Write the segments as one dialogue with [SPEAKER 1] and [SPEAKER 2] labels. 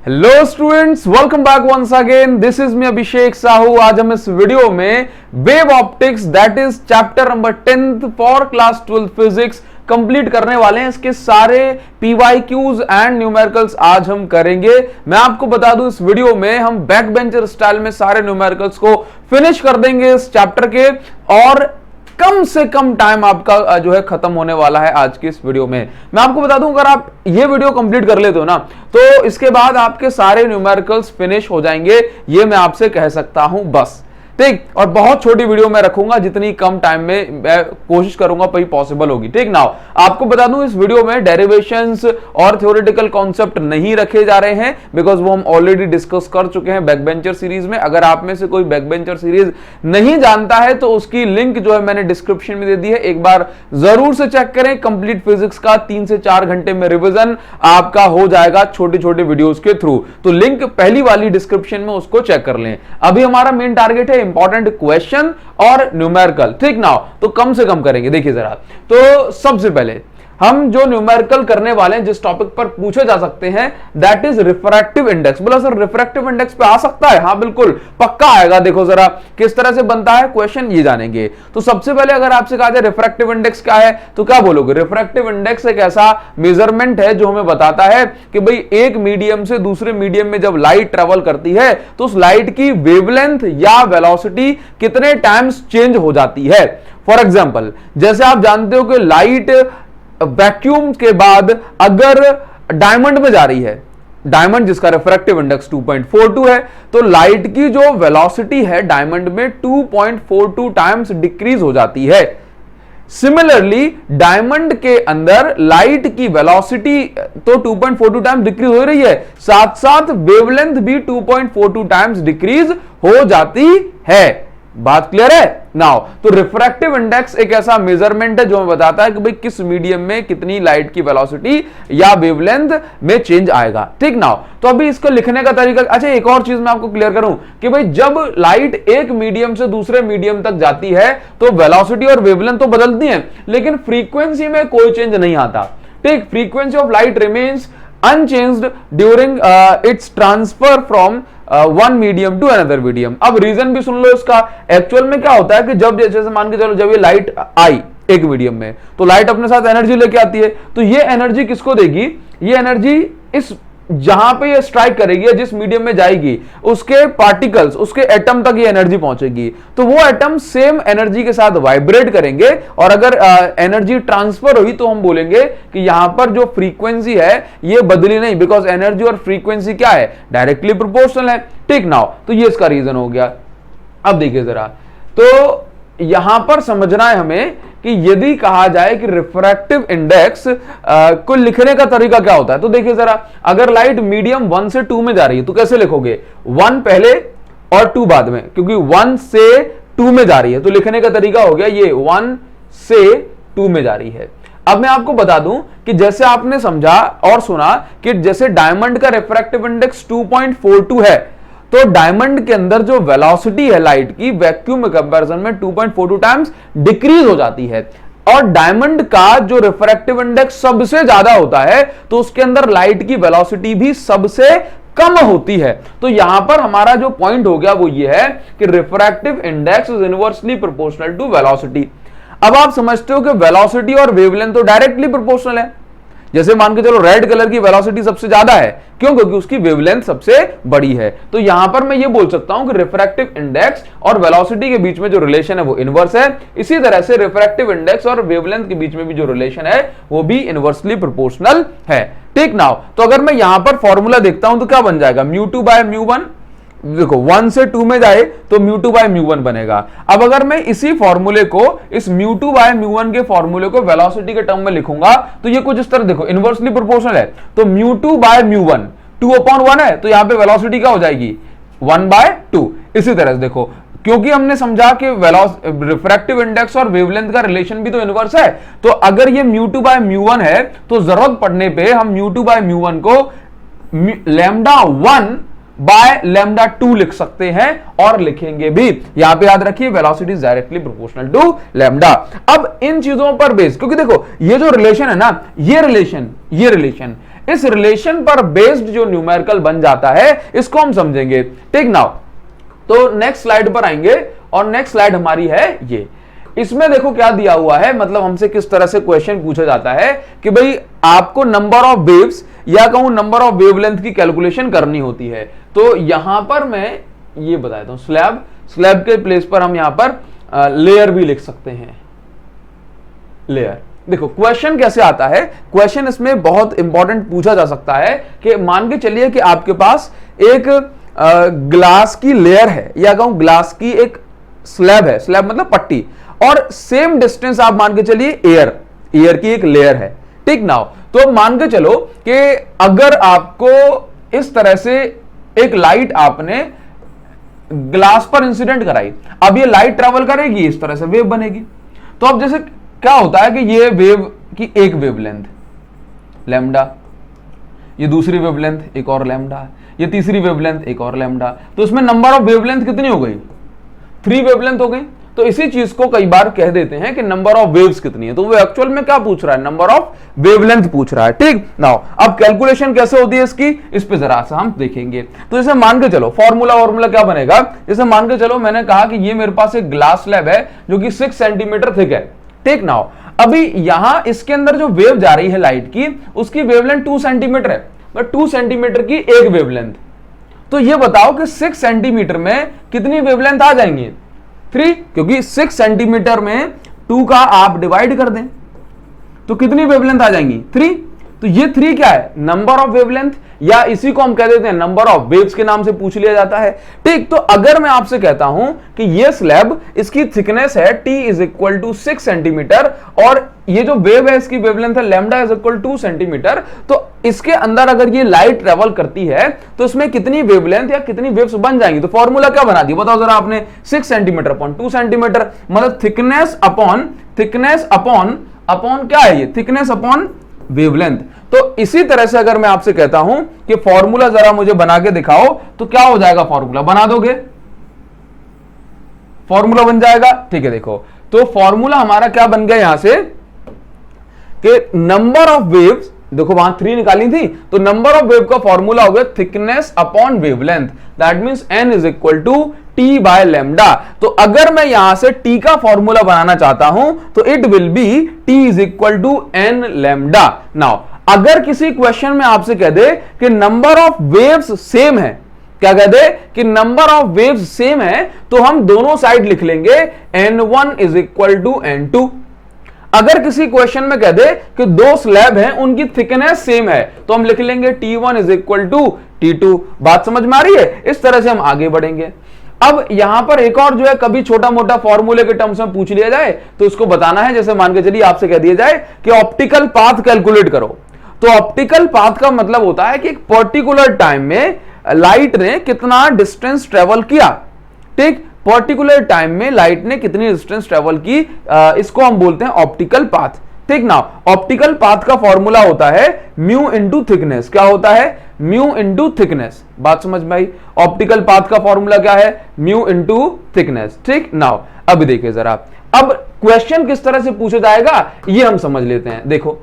[SPEAKER 1] Hello students, welcome back once again. This is me Abhishek Sahu. आज हम इस वीडियो में wave optics that is chapter number 10th for class 12 physics complete करने वाले हैं। इसके सारे पीवाईक्यूज एंड न्यूमेरिकल्स आज हम करेंगे। मैं आपको बता दूं, इस वीडियो में हम बैक बेंचर स्टाइल में सारे न्यूमेरिकल्स को फिनिश कर देंगे इस चैप्टर के, और कम से कम टाइम आपका जो है खत्म होने वाला है आज की इस वीडियो में। मैं आपको बता दूं, अगर आप ये वीडियो कंप्लीट कर लेते हो ना, तो इसके बाद आपके सारे न्यूमेरिकल्स फिनिश हो जाएंगे, ये मैं आपसे कह सकता हूं बस। ठीक, और बहुत छोटी वीडियो मैं रखूंगा, जितनी कम टाइम में मैं कोशिश करूंगा वही पॉसिबल होगी। ठीक, नाउ आपको बता दूं, इस वीडियो में डेरिवेशंस और थ्योरेटिकल कॉन्सेप्ट नहीं रखे जा रहे हैं, बिकॉज वो हम ऑलरेडी डिस्कस कर चुके हैं बैक बेंचर सीरीज में। अगर आप में से कोई बैक बेंचर सीरीज नहीं जानता है तो उसकी लिंक जो है मैंने डिस्क्रिप्शन में दे दी है, एक बार जरूर से चेक करें। कंप्लीट फिजिक्स का 3 से 4 घंटे में रिविजन आपका हो जाएगा छोटे छोटे वीडियोस के थ्रू। तो लिंक पहली वाली डिस्क्रिप्शन में, उसको चेक कर लें। अभी हमारा मेन टारगेट है इंपॉर्टेंट क्वेश्चन और न्यूमेरिकल। ठीक, नाउ तो कम से कम करेंगे। देखिए जरा, तो सबसे पहले हम जो न्यूमेरिकल करने वाले हैं, जिस टॉपिक पर पूछे जा सकते हैं, दैट इज रिफ्रैक्टिव इंडेक्स। बोला सर रिफ्रैक्टिव इंडेक्स पे आ सकता है? हाँ बिल्कुल, पक्का आएगा। देखो जरा किस तरह से बनता है क्वेश्चन, ये जानेंगे। तो सबसे पहले अगर आपसे कहा जाए रिफ्रैक्टिव इंडेक्स क्या है, तो क्या बोलोगे? रिफ्रैक्टिव इंडेक्स एक ऐसा मेजरमेंट है जो हमें बताता है कि भाई एक मीडियम से दूसरे मीडियम में जब लाइट ट्रेवल करती है तो उस लाइट की वेवलेंथ या वेलोसिटी कितने टाइम्स चेंज हो जाती है। फॉर एग्जाम्पल, जैसे आप जानते हो कि लाइट वैक्यूम के बाद अगर डायमंड में जा रही है, डायमंड जिसका रिफ्रैक्टिव इंडेक्स 2.42 है, तो लाइट की जो वेलोसिटी है डायमंड में 2.42 टाइम्स डिक्रीज हो जाती है। सिमिलरली डायमंड के अंदर लाइट की वेलोसिटी तो 2.42 टाइम्स डिक्रीज हो रही है, साथ साथ वेवलेंथ भी 2.42 टाइम्स डिक्रीज हो जाती है। बात क्लियर है? नाउ तो रिफ्रैक्टिव इंडेक्स एक ऐसा मेजरमेंट है जो हमें बताता है कि भाई किस मीडियम में कितनी लाइट की वेलोसिटी या वेवलेंथ में चेंज आएगा। ठीक, नाउ तो अभी इसको लिखने का तरीका, अच्छा एक और चीज मैं आपको क्लियर करूं कि भाई जब लाइट एक मीडियम से दूसरे मीडियम तक जाती है तो वेलोसिटी और वेवलेंथ तो बदलती है, लेकिन फ्रीक्वेंसी में कोई चेंज नहीं आता। ठीक, frequency of light remains unchanged during its transfer from one medium to another medium. अब रीजन भी सुन लो इसका। एक्चुअल में क्या होता है कि जब जैसे मान के चलो, जब ये लाइट आई एक मीडियम में, तो लाइट अपने साथ एनर्जी लेके आती है, तो ये एनर्जी किसको देगी? ये एनर्जी इस जहां पे ये स्ट्राइक करेगी, जिस मीडियम में जाएगी, उसके पार्टिकल्स, उसके एटम तक ये एनर्जी पहुंचेगी। तो वो एटम सेम एनर्जी के साथ वाइब्रेट करेंगे, और अगर एनर्जी ट्रांसफर हुई तो हम बोलेंगे कि यहां पर जो फ्रीक्वेंसी है ये बदली नहीं, बिकॉज एनर्जी और फ्रीक्वेंसी क्या है? डायरेक्टली प्रोपोर्शनल है। ठीक, नाउ तो ये इसका रीजन हो गया। अब देखिए जरा, तो यहां पर समझना है हमें कि यदि कहा जाए कि रिफ्रैक्टिव इंडेक्स को लिखने का तरीका क्या होता है, तो देखिए जरा, अगर लाइट मीडियम 1 से 2 में जा रही है तो कैसे लिखोगे? 1 पहले और 2 बाद में, क्योंकि 1 से 2 में जा रही है, तो लिखने का तरीका हो गया ये 1 से 2 में जा रही है। अब मैं आपको बता दूं कि जैसे आपने समझा और सुना कि जैसे डायमंड का रिफ्रैक्टिव इंडेक्स 2.42 है, तो डायमंड के अंदर जो वेलोसिटी है लाइट की, वैक्यूम में कंपैरिजन में 2.42 टाइम्स डिक्रीज हो जाती है। और डायमंड का जो रिफ्रैक्टिव इंडेक्स सबसे ज्यादा होता है, तो उसके अंदर लाइट की वेलोसिटी भी सबसे कम होती है। तो यहां पर हमारा जो पॉइंट हो गया वो ये है कि refractive index is inversely proportional to velocity. अब आप समझते हो कि वेलोसिटी और वेवलेंथ तो डायरेक्टली प्रोपोर्शनल है। जैसे मान के चलो रेड कलर की वेलोसिटी सबसे ज्यादा है, क्यों? क्योंकि उसकी वेवलेंथ सबसे बड़ी है। तो यहां पर मैं ये बोल सकता हूं कि रिफ्रैक्टिव इंडेक्स और वेलोसिटी के बीच में जो रिलेशन है वो इनवर्स है। इसी तरह से रिफ्रैक्टिव इंडेक्स और वेवलेंथ के बीच में भी जो रिलेशन है वो भी इनवर्सली प्रोपोर्शनल है। ठीक, नाउ तो अगर मैं यहां पर फॉर्मूला देखता हूं तो क्या बन जाएगा? μ2 बाय μ1। देखो 1 से 2 में जाए तो μ2 बाय μ1 बनेगा। अब अगर मैं इसी फॉर्मूले को, इस μ2 बाय μ1 के फॉर्मूले को वेलोसिटी के टर्म में लिखूंगा तो ये कुछ इस तरह, देखो इनवर्सली प्रोपोर्शनल है, तो μ2 बाय μ1 2/1 है, तो यहां पे वेलोसिटी क्या हो जाएगी? 1/2। इसी तरह से देखो, क्योंकि हमने समझा कि रिफ्रैक्टिव इंडेक्स और वेवलेंथ का रिलेशन भी तो इनवर्स है, तो अगर ये μ2 बाय μ1 है तो जरूरत पड़ने पे हम μ2 बाय μ1 को λ1 बाय λ2 लिख सकते हैं, और लिखेंगे भी। यहां पे याद रखिए velocity is directly proportional to lambda. अब इन चीजों पर बेस, क्योंकि देखो ये जो रिलेशन है ना, ये रिलेशन इस रिलेशन पर बेस्ड जो न्यूमेरिकल बन जाता है इसको हम समझेंगे। ठीक नाउ, तो नेक्स्ट स्लाइड पर आएंगे और नेक्स्ट स्लाइड हमारी है ये। इसमें देखो क्या दिया हुआ है, मतलब हमसे किस तरह से क्वेश्चन पूछा जाता है कि भाई आपको नंबर ऑफ वेव्स या कहूं नंबर ऑफ वेवलेंथ की कैलकुलेशन करनी होती है। तो यहां पर मैं ये बताता हूं, स्लैब के प्लेस पर हम यहां पर लेयर भी लिख सकते हैं, लेयर। देखो क्वेश्चन कैसे आता है, क्वेश्चन इसमें बहुत इंपॉर्टेंट पूछा जा सकता है कि मान के चलिए कि आपके पास एक ग्लास की लेयर है या कहूं ग्लास की एक स्लैब है, स्लैब मतलब पट्टी, और सेम डिस्टेंस आप मान के चलिए एयर की एक लेयर है। ठीक नाउ, तो मान के चलो कि अगर आपको इस तरह से एक लाइट आपने ग्लास पर इंसिडेंट कराई, अब ये लाइट ट्रेवल करेगी, इस तरह से वेव बनेगी। तो अब जैसे क्या होता है कि ये वेव की एक वेवलेंथ लैम्डा, ये दूसरी वेवलेंथ एक और लैम्डा, ये तीसरी वेवलेंथ एक और लैम्डा, तो इसमें नंबर ऑफ वेवलेंथ कितनी हो गई? 3 वेवलेंथ हो गई। तो इसी चीज को कई बार कह देते हैं कि नंबर ऑफ वेव्स कितनी है, तो वो एक्चुअल में क्या पूछ रहा है? नंबर ऑफ वेवलेंथ पूछ रहा है। ठीक नाउ, अब कैलकुलेशन कैसे होती है इसकी, इस पे जरा सा हम देखेंगे। तो जैसे मान के चलो फॉर्मूला क्या बनेगा, जैसे मान के चलो मैंने कहा कि ये मेरे पास एक ग्लास स्लैब है जो कि 6 सेंटीमीटर थिक है। ठीक नाउ, अभी यहां इसके अंदर जो वेव जा रही है लाइट की, उसकी वेवलेंथ 2 सेंटीमीटर है, बट 2 सेंटीमीटर की एक वेवलेंथ। तो ये बताओ कि 6 सेंटीमीटर में कितनी वेवलेंथ आ जाएंगी? 3, क्योंकि 6 सेंटीमीटर में 2 का आप डिवाइड कर दें तो कितनी वेवलेंथ आ जाएंगी? 3। तो ये 3 क्या है? नंबर ऑफ वेवलेंथ, या इसी को हम कह देते हैं नंबर ऑफ वेव्स के नाम से पूछ लिया जाता है। ठीक, तो अगर मैं आपसे कहता हूं कि ये स्लैब, इसकी थिकनेस है t is equal to 6 centimetre और ये जो वेव है इसकी वेवलेंथ है lambda is equal to 2 centimetre, तो इसके अंदर अगर ये लाइट ट्रेवल करती है तो इसमें कितनी वेवलेंथ या कितनी वेव्स बन जाएंगी? तो फॉर्मूला क्या बना दिया बताओ जरा आपने? 6 सेंटीमीटर अपॉन 2 सेंटीमीटर, मतलब थिकनेस अपॉन क्या है ये? Thickness upon wavelength. तो इसी तरह से अगर मैं आपसे कहता हूं कि फॉर्मूला जरा मुझे बना के दिखाओ, तो क्या हो जाएगा? फॉर्मूला बना दोगे? फॉर्मूला बन जाएगा। ठीक है, देखो तो फॉर्मूला हमारा क्या बन गया यहां से कि नंबर ऑफ वेव्स, देखो वहां 3 निकाली थी, तो नंबर ऑफ वेव का फॉर्मूला हो गया thickness upon wavelength, that means n is equal to t by lambda. तो अगर मैं यहां से t का फॉर्मूला बनाना चाहता हूं तो it will be t is equal to n lambda. Now अगर किसी क्वेश्चन में आपसे कह दे कि नंबर ऑफ वेव्स सेम है, क्या कह दे कि नंबर ऑफ वेव्स सेम है, तो हम दोनों साइड लिख लेंगे n1 is equal to n2। अगर किसी क्वेश्चन में कह दे कि 2 स्लैब हैं उनकी थिकनेस सेम है, तो हम लिख लेंगे t1 is equal to t2। बात समझ में आ रही है? इस तरह से हम आगे बढ़ेंगे। अब यहां पर एक और जो है, कभी छोटा मोटा फॉर्मूले के टर्म्स में पूछ लिया जाए तो इसको बताना है। जैसे मान के चलिए आपसे कह दिया जाए कि ऑप्टिकल पाथ कैलकुलेट करो, तो ऑप्टिकल पाथ का मतलब होता है कि एक पर्टिकुलर टाइम में लाइट ने कितना डिस्टेंस ट्रेवल किया। ठीक, पर्टिकुलर टाइम में लाइट ने कितनी डिस्टेंस ट्रेवल की, इसको हम बोलते हैं ऑप्टिकल पाथ। ठीक ना, ऑप्टिकल पाथ का फॉर्मूला होता है म्यू इंटू थिकनेस। क्या होता है? Mu into thickness. बात समझ में आई? ऑप्टिकल पाथ का फॉर्मूला क्या है? Mu into thickness. ठीक नाउ, अब देखिए जरा, अब क्वेश्चन किस तरह से पूछा जाएगा ये हम समझ लेते हैं। देखो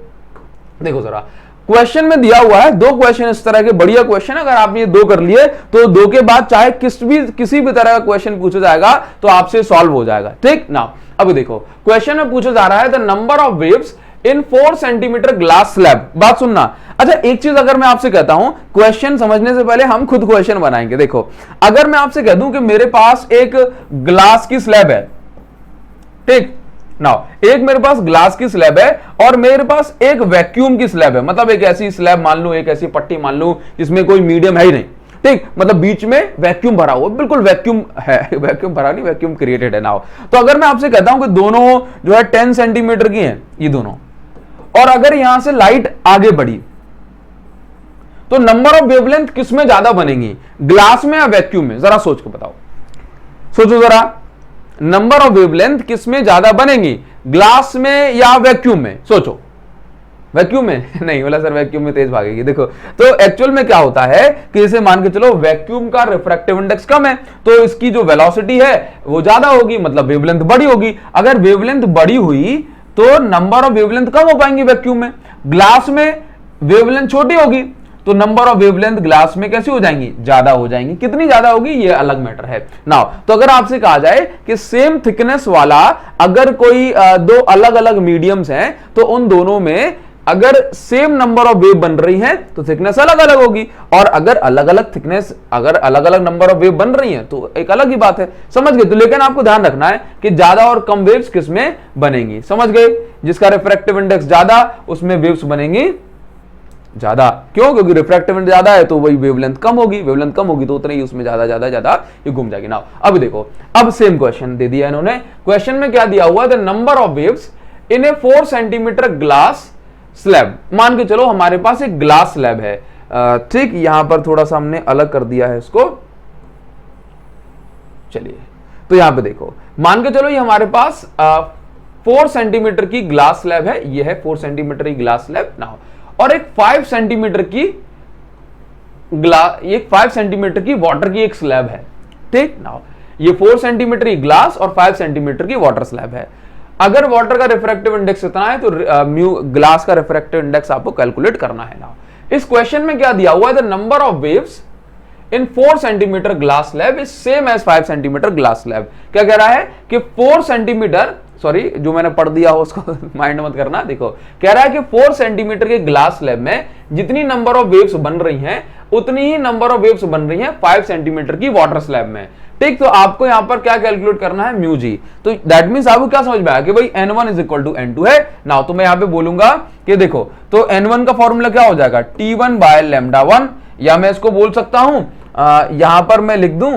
[SPEAKER 1] जरा, क्वेश्चन में दिया हुआ है 2 क्वेश्चन इस तरह के, बढ़िया क्वेश्चन। अगर आपने ये 2 कर लिए तो 2 के बाद चाहे किसी भी तरह का क्वेश्चन पूछा जाएगा तो आपसे सॉल्व हो जाएगा। ठीक ना, अब देखो क्वेश्चन में पूछा जा रहा है the number of waves in 4 centimetre glass slab. बात सुनना। अच्छा, एक चीज अगर मैं आपसे कहता हूं, क्वेश्चन समझने से पहले हम खुद क्वेश्चन बनाएंगे। देखो, अगर मैं आपसे कह दूं कि मेरे पास एक ग्लास की स्लैब है, ठीक नाउ, एक मेरे पास ग्लास की स्लैब है और मेरे पास एक वैक्यूम की स्लैब है, मतलब एक ऐसी स्लैब मान लूं, एक ऐसी पट्टी मान लूं जिसमें कोई मीडियम है ही नहीं। ठीक, मतलब बीच में वैक्यूम भरा हुआ, बिल्कुल वैक्यूम है, वैक्यूम भरा नहीं, वैक्यूम क्रिएटेड है। नाउ तो अगर मैं आपसे कहता हूं कि दोनों जो है 10 सेंटीमीटर की हैं, ये दोनों, और अगर यहां से लाइट आगे बढ़ी तो नंबर ऑफ वेवलेंथ किस में ज्यादा बनेंगी, ग्लास में या वैक्यूम में? जरा सोच के बताओ, सोचो जरा, नंबर ऑफ वेवलेंथ किस में ज्यादा बनेंगी, ग्लास में या वैक्यूम में? सोचो। वैक्यूम में? नहीं बोला सर, वैक्यूम में तेज भागेगी। देखो, तो एक्चुअल में क्या होता है कि जैसे मान के चलो वैक्यूम का रिफ्रैक्टिव इंडेक्स कम है तो इसकी जो वेलोसिटी है वो ज्यादा होगी, मतलब वेवलेंथ बड़ी होगी। अगर वेवलेंथ बड़ी हुई तो नंबर ऑफ वेवलेंथ कम हो पाएंगी वैक्यूम में। ग्लास में वेवलेंथ छोटी होगी तो नंबर ऑफ वेवलेंथ ग्लास में कैसी हो जाएंगी, ज्यादा हो जाएंगी। कितनी ज्यादा होगी ये अलग मैटर है। नाउ तो अगर आपसे कहा जाए कि सेम थिकनेस वाला अगर कोई दो अलग अलग मीडियम्स हैं तो उन दोनों में अगर सेम नंबर ऑफ वेव बन रही हैं तो थिकनेस अलग अलग होगी, और अगर अलग अलग थिकनेस, अगर अलग अलग नंबर ऑफ वेव बन रही हैं तो एक अलग ही बात है। समझ गए? तो लेकिन आपको ध्यान रखना है कि ज्यादा और कम वेव्स किस में बनेंगी। समझ गए? जिसका रिफ्रैक्टिव इंडेक्स ज्यादा उसमें वेव्स बनेंगी ज्यादा। क्यों? क्योंकि रिफ्रैक्टिव इंडेक्स ज्यादा है तो वही वेवलेंथ कम होगी, वेवलेंथ कम होगी तो उतने ही उसमें ज्यादा ज्यादा ज्यादा ये घूम जाएगी। ना अब देखो, अब सेम क्वेश्चन दे दिया इन्होंने। क्वेश्चन में क्या दिया हुआ है, the number of waves in A 4 centimetre glass slab. मान के चलो हमारे पास एक ग्लास स्लैब है, ठीक, यहां पर थोड़ा सा हमने अलग कर दिया है इसको। चलिए तो यहां पे देखो, मान के चलो ये हमारे पास 4 सेंटीमीटर की ग्लास स्लैब है, ये है 4 सेंटीमीटर की ग्लास स्लैब ना, और एक 5 सेंटीमीटर की एक 5 सेंटीमीटर की वाटर की एक स्लैब है, ठीक ना। ये 4 सेंटीमीटर की ग्लास और 5 सेंटीमीटर की वाटर स्लैब है। अगर वाटर का रिफ्रैक्टिव इंडेक्स इतना है तो ग्लास का रिफ्रैक्टिव इंडेक्स आपको कैलकुलेट करना है ना। इस क्वेश्चन में क्या दिया हुआ है, the number of waves in 4 centimetre glass slab is same as 5 centimetre glass slab. क्या कह रहा है कि 4 सेंटीमीटर, सॉरी जो मैंने पढ़ दिया हो उसको माइंड मत करना। देखो कह रहा है कि 4 सेंटीमीटर के ग्लास स्लैब में जितनी नंबर ऑफ वेव्स बन रही हैं उतनी ही नंबर ऑफ वेव्स बन रही हैं 5 सेंटीमीटर की वाटर स्लैब में, ठीक। तो आपको यहां पर क्या कैलकुलेट करना है, म्यू जी। तो दैट मींस आपको क्या समझ में आया कि भाई n1 is equal to n2 है ना। तो मैं यहां पे बोलूंगा कि देखो, तो n1 का फॉर्मूला क्या हो जाएगा, t1 बाय लैम्डा 1, या मैं इसको बोल सकता हूं यहां पर मैं लिख दूं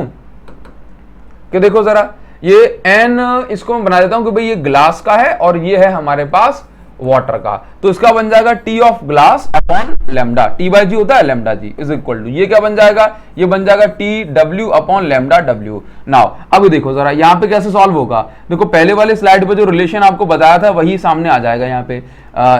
[SPEAKER 1] कि देखो जरा ये n, इसको मैं बना देता हूं कि भाई ये ग्लास का है और ये है हमारे पास वाटर का, तो इसका बन जाएगा T of glass upon lambda, T by G होता है lambda G is equal to, ये क्या बन जाएगा, ये बन जाएगा T W upon lambda W. Now अब देखो जरा यहाँ पे कैसे सॉल्व होगा। देखो पहले वाले स्लाइड पे जो रिलेशन आपको बताया था वही सामने आ जाएगा। यहाँ पे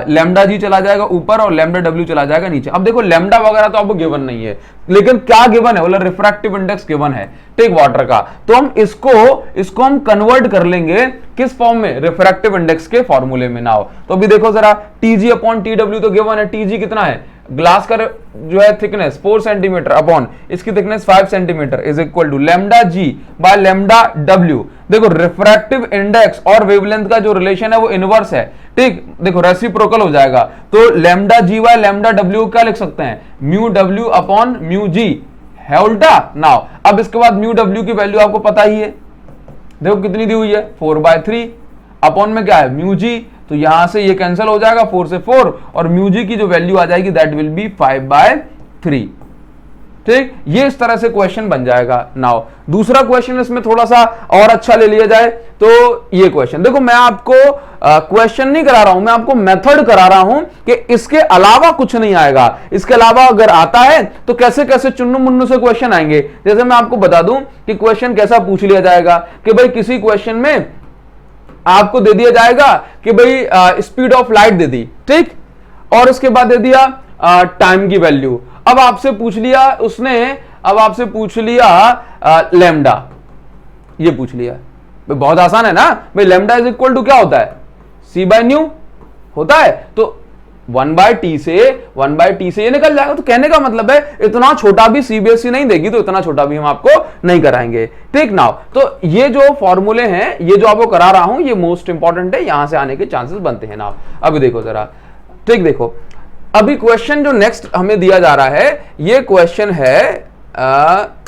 [SPEAKER 1] लैम्डा जी चला जाएगा ऊपर और लैम्डा डब्ल्यू चला जाएगा नीचे। अब देखो लैम्डा वगैरह तो आपको गिवन नहीं है, लेकिन क्या गिवन है, बोला रिफ्रैक्टिव इंडेक्स गिवन है, ठीक, वाटर का। तो हम इसको हम कन्वर्ट कर लेंगे किस फॉर्म में, रिफ्रैक्टिव इंडेक्स के फॉर्मूले में। नाउ तो अभी देखो जरा टीजी अपॉन टी डब्ल्यू तो गिवन है, टीजी कितना है, ग्लास का जो है थिकनेस 4 सेंटीमीटर अपॉन इसकी thickness 5 centimetre is equal to lambda g by lambda डब्ल्यू। देखो रिफ्रैक्टिव इंडेक्स और वेवलेंथ का जो रिलेशन है वो इनवर्स है, ठीक, देखो रेसिप्रोकल हो जाएगा। तो लैम्डा जी बाय लैम्डा डब्ल्यू क्या लिख सकते हैं, म्यू डब्ल्यू अपॉन म्यू जी, है उल्टा। नाउ अब इसके बाद म्यू डब्ल्यू की वैल्यू आपको पता ही है, देखो कितनी दी हुई है 4/3 अपॉन में क्या है म्यू जी, तो यहां से ये कैंसिल हो जाएगा 4 से 4 और म्यू जी की जो वैल्यू आ जाएगी दैट विल बी 5/3, ठीक। ये इस तरह से क्वेश्चन बन जाएगा। नाउ दूसरा क्वेश्चन इसमें थोड़ा सा और अच्छा ले लिया जाए तो ये क्वेश्चन देखो, मैं आपको क्वेश्चन नहीं करा रहा हूं, मैं आपको मेथड करा रहा हूं कि इसके अलावा कुछ नहीं आएगा। इसके अलावा अगर आता है तो कैसे कैसे चुन्नू मुन्नू से क्वेश्चन आएंगे। जैसे मैं आपको बता दूं कि क्वेश्चन कैसा पूछ लिया जाएगा कि भाई किसी क्वेश्चन में आपको दे दिया जाएगा कि भाई स्पीड ऑफ लाइट दे दी, ठीक, और उसके बाद दे दिया टाइम की वैल्यू। अब आपसे पूछ लिया उसने, अब आपसे पूछ लिया लैम्डा, ये पूछ लिया, बहुत आसान है ना भाई, लैम्डा इज इक्वल टू क्या होता है, सी बाय न्यू होता है, तो 1/t से ये निकल जाएगा। तो कहने का मतलब है इतना छोटा भी सीबीएसई नहीं देगी तो इतना छोटा भी हम आपको नहीं कराएंगे, ठीक। नाउ तो ये जो फॉर्मूले हैं, ये जो आपको करा रहा हूं, ये मोस्ट इंपॉर्टेंट है, यहां से आने के चांसेस बनते हैं। नाउ अभी देखो जरा, ठीक, देखो अभी क्वेश्चन जो नेक्स्ट हमें दिया जा रहा है ये क्वेश्चन है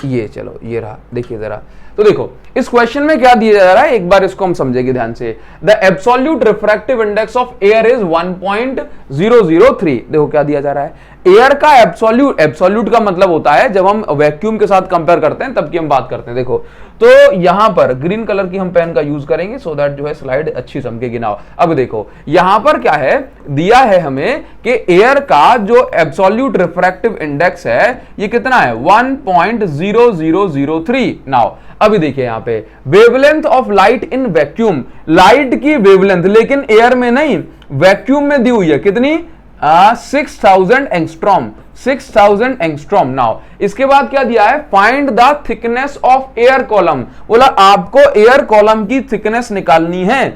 [SPEAKER 1] ये, चलो ये रहा, देखिए जरा। तो देखो इस क्वेश्चन में क्या दिया जा रहा है, एक बार इसको हम समझेंगे ध्यान से। The absolute refractive index of air is 1.003। देखो क्या दिया जा रहा है, एयर का एब्सोल्यूट का मतलब होता है जब हम वैक्यूम के साथ कंपेयर करते हैं तब की हम बात करते हैं। देखो तो यहां पर ग्रीन कलर की हम पेन का यूज करेंगे सो दैट जो है स्लाइड अच्छी समझेगी। ना अब देखो यहां पर क्या है, दिया है हमें कि एयर का जो एब्सोल्यूट रिफ्रैक्टिव इंडेक्स है ये कितना है, 1.0003। नाउ अभी देखिए यहां पे wavelength of light in vacuum, light की वेवलेंथ लेकिन एयर में नहीं वैक्यूम में दी हुई है, कितनी 6000 एंगस्ट्रॉम, 6000 एंगस्ट्रॉम। नाउ इसके बाद क्या दिया है, find the thickness of air column, बोला आपको एयर कॉलम की थिकनेस निकालनी है,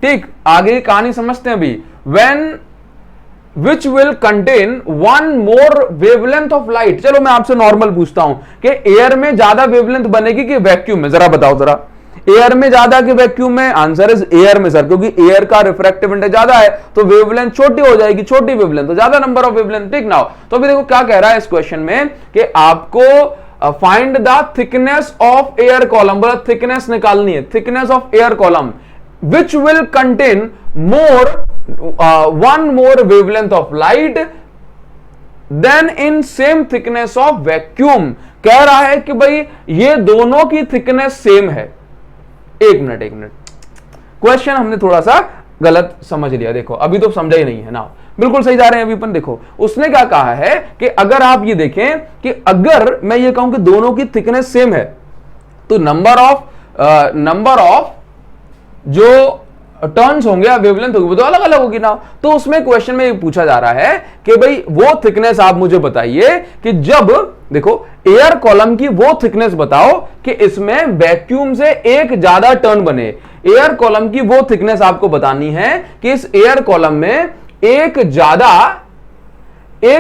[SPEAKER 1] ठीक। आगे कहानी समझते हैं अभी। When which will contain one more wavelength of light. चलो मैं आपसे नॉर्मल पूछता हूं कि एयर में ज्यादा वेवलेंथ बनेगी कि वैक्यूम में, जरा बताओ जरा, एयर में ज्यादा कि वैक्यूम में? आंसर इज एयर में सर, क्योंकि एयर का रिफ्रैक्टिव इंडेक्स ज्यादा है तो वेवलेंथ छोटी हो जाएगी, छोटी वेवलेंथ तो ज्यादा नंबर ऑफ वेवलेंथ। ठीक नाउ, तो अभी देखो क्या कह रहा है इस क्वेश्चन में कि आपको find the thickness of air column, बोला थिकनेस निकालनी है, thickness of air column which will contain more one more wavelength of light then in same thickness of vacuum. कह रहा है कि भाई ये दोनों की थिकनेस सेम है। एक मिनट, क्वेश्चन हमने थोड़ा सा गलत समझ लिया। देखो अभी तो समझा ही नहीं है ना, बिल्कुल सही जा रहे हैं अभी अपन। देखो उसने क्या कहा है कि अगर आप ये देखें कि अगर मैं ये कहूं कि दोनों की थिकनेस सेम है तो नंबर ऑफ जो टर्न्स होंगे या वेवलेंथ होगी वो तो अलग अलग होगी ना। तो उसमें क्वेश्चन में ये पूछा जा रहा है कि भाई वो थिकनेस आप मुझे बताइए कि जब देखो एयर कॉलम की वो थिकनेस बताओ कि इसमें वैक्यूम से एक ज्यादा टर्न बने। एयर कॉलम की वो थिकनेस आपको बतानी है कि इस एयर कॉलम में एक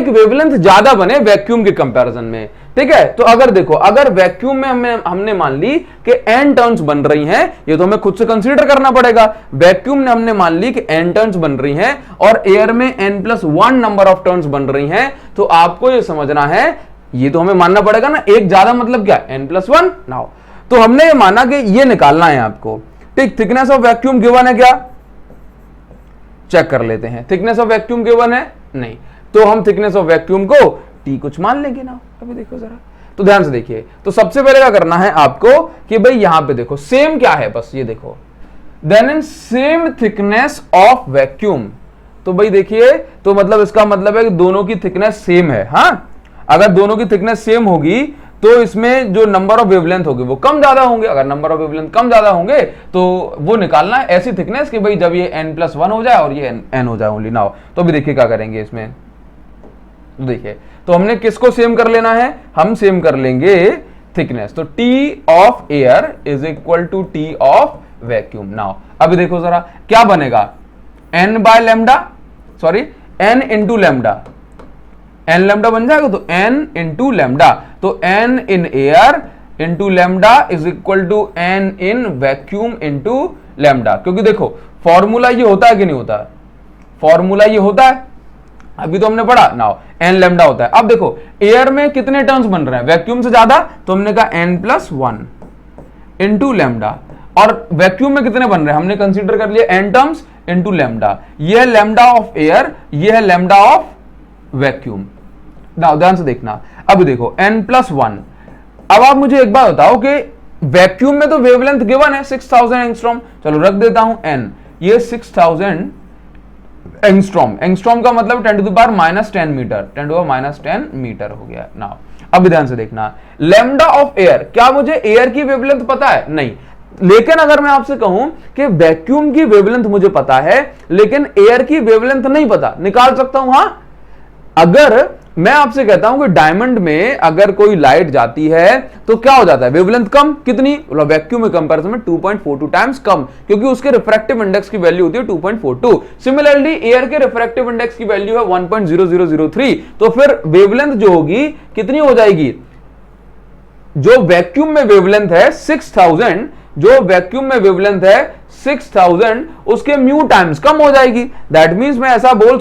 [SPEAKER 1] वेवलेंथ ज्यादा बने वैक्यूम के कंपैरिजन में। ठीक है, तो अगर देखो अगर वैक्यूम में हमने मान ली कि n टर्न्स बन रही हैं, ये तो हमें खुद से कंसीडर करना पड़ेगा। वैक्यूम में हमने मान ली कि n टर्न्स बन रही हैं और एयर में n+1 नंबर ऑफ टर्न्स बन रही हैं, तो आपको ये समझना है, ये तो हमें मानना पड़ेगा ना, एक ज्यादा मतलब क्या, n+1 नाउ। तो हमने ये माना कि ये निकालना है आपको। ठीक, थिकनेस ऑफ वैक्यूम गिवन है क्या, चेक कर लेते हैं। थिकनेस ऑफ वैक्यूम गिवन है नहीं, तो हम थिकनेस ऑफ वैक्यूम को टी कुछ मान लेंगे ना। अभी देखो जरा, तो ध्यान से देखिए। तो सबसे पहले क्या करना है आपको कि भाई यहां पे देखो सेम क्या है, बस ये देखो, then in same thickness of vacuum. तो भाई देखिए, तो मतलब इसका मतलब है कि दोनों की थिकनेस सेम है। हाँ, अगर दोनों की थिकनेस सेम होगी तो इसमें जो नंबर ऑफ वेवलेंथ होगी वो कम ज्यादा होंगे। अगर नंबर ऑफ वेवलेंथ कम ज्यादा होंगे तो वो निकालना है ऐसी थिकनेस कि भाई जब ये n+1 हो जाए और ये n हो जाए ओनली नाउ। तो अभी देखिए क्या करेंगे इसमें, तो देखिए, तो हमने किसको सेम कर लेना है, हम सेम कर लेंगे थिकनेस। तो T of air is equal to T of vacuum. Now अभी देखो जरा क्या बनेगा, n into lambda, n lambda बन जाएगा, तो n इंटू लैम्डा, तो n in air into lambda is equal to n in vacuum into lambda. क्योंकि देखो फॉर्मूला ये होता है कि नहीं होता है, फॉर्मूला ये होता है, अभी तो हमने पढ़ा नाउ, n लैम्डा होता है। अब देखो एयर में कितने टर्न्स बन रहे हैं, वैक्यूम से ज्यादा, तो हमने कहा n+1 इंटू लैम्डा, और वैक्यूम में कितने बन रहे हैं, हमने कंसीडर कर लिया n टर्म्स इंटू लैम्डा। यह है लैम्डा ऑफ एयर, यह है लैम्डा ऑफ वैक्यूम। ध्यान से देखना, अब देखो n+1। अब आप मुझे एक बात बताओ कि वैक्यूम में तो वेवलेंथ गिवन है 6000 एंगस्ट्रॉम, चलो रख देता हूं n, ये 6000 एंगस्ट्रॉम, एंगस्ट्रॉम का मतलब 10⁻⁻10 मीटर, 10⁻⁻10 मीटर हो गया। नाउ अब ध्यान से देखना, लैम्डा ऑफ एयर, क्या मुझे एयर की वेवलेंथ पता है, नहीं, लेकिन अगर मैं आपसे कहूं कि वैक्यूम की वेवलेंथ मुझे पता है लेकिन एयर की वेवलेंथ नहीं पता, निकाल सकता हूं। हां, अगर मैं आपसे कहता हूं कि डायमंड में अगर कोई लाइट जाती है तो क्या हो जाता है, वेवलेंथ कम, कितनी, वैक्यूम में कंपैरिजन में 2.42 टाइम्स कम, क्योंकि उसके रिफ्रैक्टिव इंडेक्स की वैल्यू होती है 2.42। सिमिलरली एयर के रिफ्रैक्टिव इंडेक्स की वैल्यू है 1.0003, तो फिर वेवलेंथ जो होगी कितनी हो जाएगी, जो वैक्यूम में वेवलेंथ है 6000, जो वैक्यूम में वेवलेंथ है 6000, उसके म्यू टाइम्स कम हो जाएगी। दैट मींस मैं ऐसा बोल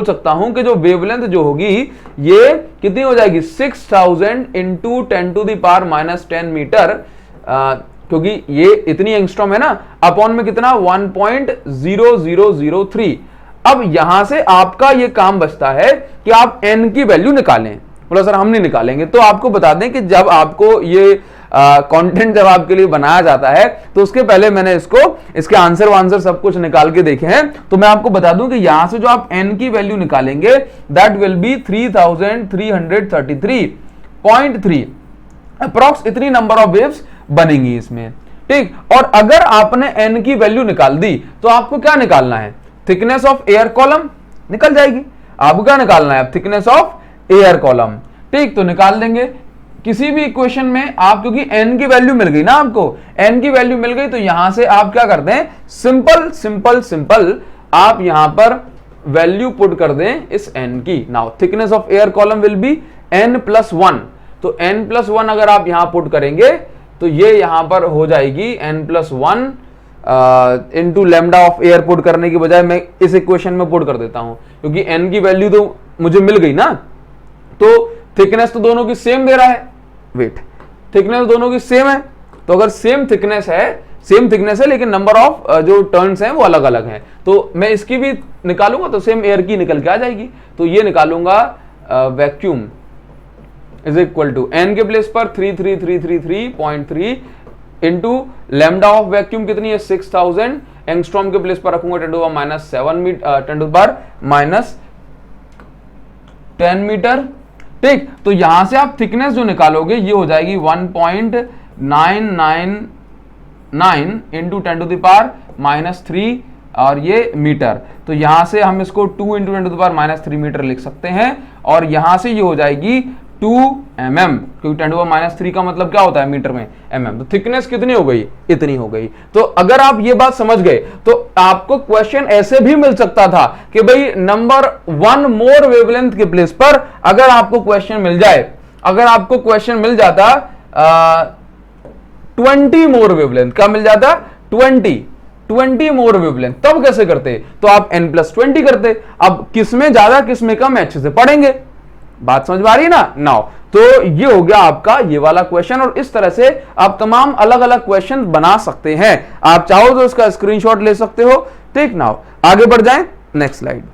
[SPEAKER 1] सकता हूं कि जो वेवलेंथ जो होगी ये कितनी हो जाएगी, 6000 इंटू 10⁻⁻10 मीटर, क्योंकि ये इतनी एंगस्ट्रॉम है ना, अपॉन में कितना 1.0003। अब यहां से आपका ये काम बचता है कि आप n की वैल्यू निकालें। बोला सर हम नहीं निकालेंगे, तो आपको बता दें कि जब आपको ये कंटेंट जब आपके लिए बनाया जाता है तो उसके पहले मैंने इसके आंसर सब कुछ निकाल के देखे हैं। तो मैं आपको बता दूं कि यहां से जो आप n की वैल्यू निकालेंगे दैट विल बी 3333.3 अप्रॉक्स, इतनी नंबर ऑफ वेव्स बनेंगी इसमें। ठीक, और अगर आपने n की वैल्यू निकाल दी तो आपको क्या निकालना है, थिकनेस ऑफ एयर कॉलम निकल जाएगी। आपको क्या निकालना है, थिकनेस ऑफ एयर कॉलम। ठीक, तो निकाल देंगे किसी भी इक्वेशन में आप, क्योंकि n की वैल्यू मिल गई ना आपको, n की वैल्यू मिल गई, तो यहां से आप क्या करते हैं, सिंपल आप यहां पर वैल्यू पुट कर दें इस n की। Now thickness of air column will be n+1, तो n+1 अगर आप यहां पुट करेंगे तो ये यहां पर हो जाएगी n+1 into lambda of air put करने की बजाय मैं इस इक्वेशन में पुट कर देता हूं, क्योंकि n की वैल्यू तो मुझे मिल गई ना। तो थिकनेस तो दोनों की सेम दे रहा है, वेट, थिकनेस दोनों की सेम है, तो अगर सेम थिकनेस है लेकिन नंबर ऑफ जो टर्न्स हैं वो अलग अलग हैं, तो मैं इसकी भी निकालूंगा तो सेम एयर की निकल के आ जाएगी। तो ये निकालूंगा vacuum is equal to n के प्लेस पर 33333.3 इंटू लैम्डा ऑफ वैक्यूम कितनी है 6000, एंगस्ट्रॉम के प्लेस पर रखूंगा 10⁻⁷ मीटर। ठीक, तो यहां से आप थिकनेस जो निकालोगे ये हो जाएगी 1.999 इंटू 10⁻³ और ये मीटर। तो यहां से हम इसको 2 इंटू 10⁻³ मीटर लिख सकते हैं, और यहां से ये हो जाएगी 2 mm, क्योंकि 10⁻³ का मतलब क्या होता है मीटर में mm। तो थिकनेस कितनी हो गई, इतनी हो गई। तो अगर आप ये बात समझ गए तो आपको क्वेश्चन ऐसे भी मिल सकता था कि भाई नंबर 1 मोर वेवलेंथ के प्लेस पर अगर आपको क्वेश्चन मिल जाए, अगर आपको क्वेश्चन मिल जाता 20 मोर वेवलेंथ, क्या मिल जाता 20 मोर वेवलेंथ, तब कैसे करते, तो आप n+20 करते। अब किसमें ज्यादा किसमें कम अच्छे से पढ़ेंगे, बात समझ में आ रही है ना। नाउ तो ये हो गया आपका ये वाला क्वेश्चन, और इस तरह से आप तमाम अलग अलग क्वेश्चन बना सकते हैं। आप चाहो तो इसका स्क्रीनशॉट ले सकते हो। ठीक, नाउ आगे बढ़ जाएं, नेक्स्ट स्लाइड।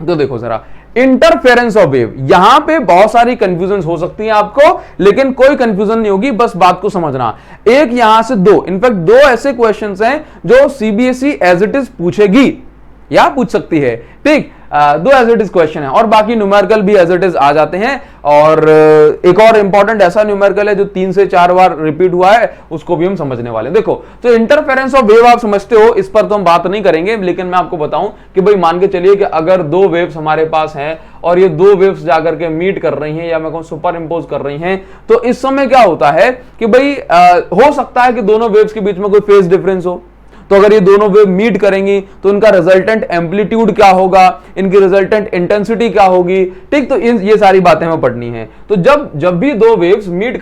[SPEAKER 1] तो देखो जरा इंटरफेरेंस ऑफ वेव, यहां पे बहुत सारी कंफ्यूजन हो सकती है आपको, लेकिन कोई कंफ्यूजन नहीं होगी, बस बात को समझना। एक यहां से दो, इनफैक्ट दो ऐसे क्वेश्चंस हैं जो सीबीएसई एज इट इज पूछेगी या पूछ सकती है। ठीक, दो एज इट इज क्वेश्चन है, और बाकी न्यूमेरिकल भी एज इट इज आ जाते हैं। और एक और इंपॉर्टेंट ऐसा न्यूमेरिकल है जो 3 से 4 बार रिपीट हुआ है, उसको भी हम समझने वाले हैं। देखो, तो इंटरफेरेंस ऑफ वेव आप समझते हो, इस पर तो हम बात नहीं करेंगे, लेकिन मैं आपको बताऊं कि भाई मान के चलिए कि अगर दो वेव्स हमारे पास हैं और ये दो वेव्स जाकर के मीट कर रही हैं, या मैं कहूं सुपर इंपोज कर रही हैं, तो इस समय क्या होता है कि भाई हो सकता है कि दोनों वेव्स के बीच में कोई फेज डिफरेंस हो। तो अगर ये दोनों वेव मीट करेंगी तो इनका रिजल्टेंट एम्पलीट्यूड क्या होगा, इनकी रिजल्टेंट इंटेंसिटी क्या होगी। ठीक, तो ये सारी बातें हमें पढ़नी है। तो जब भी दो वेव्स मीट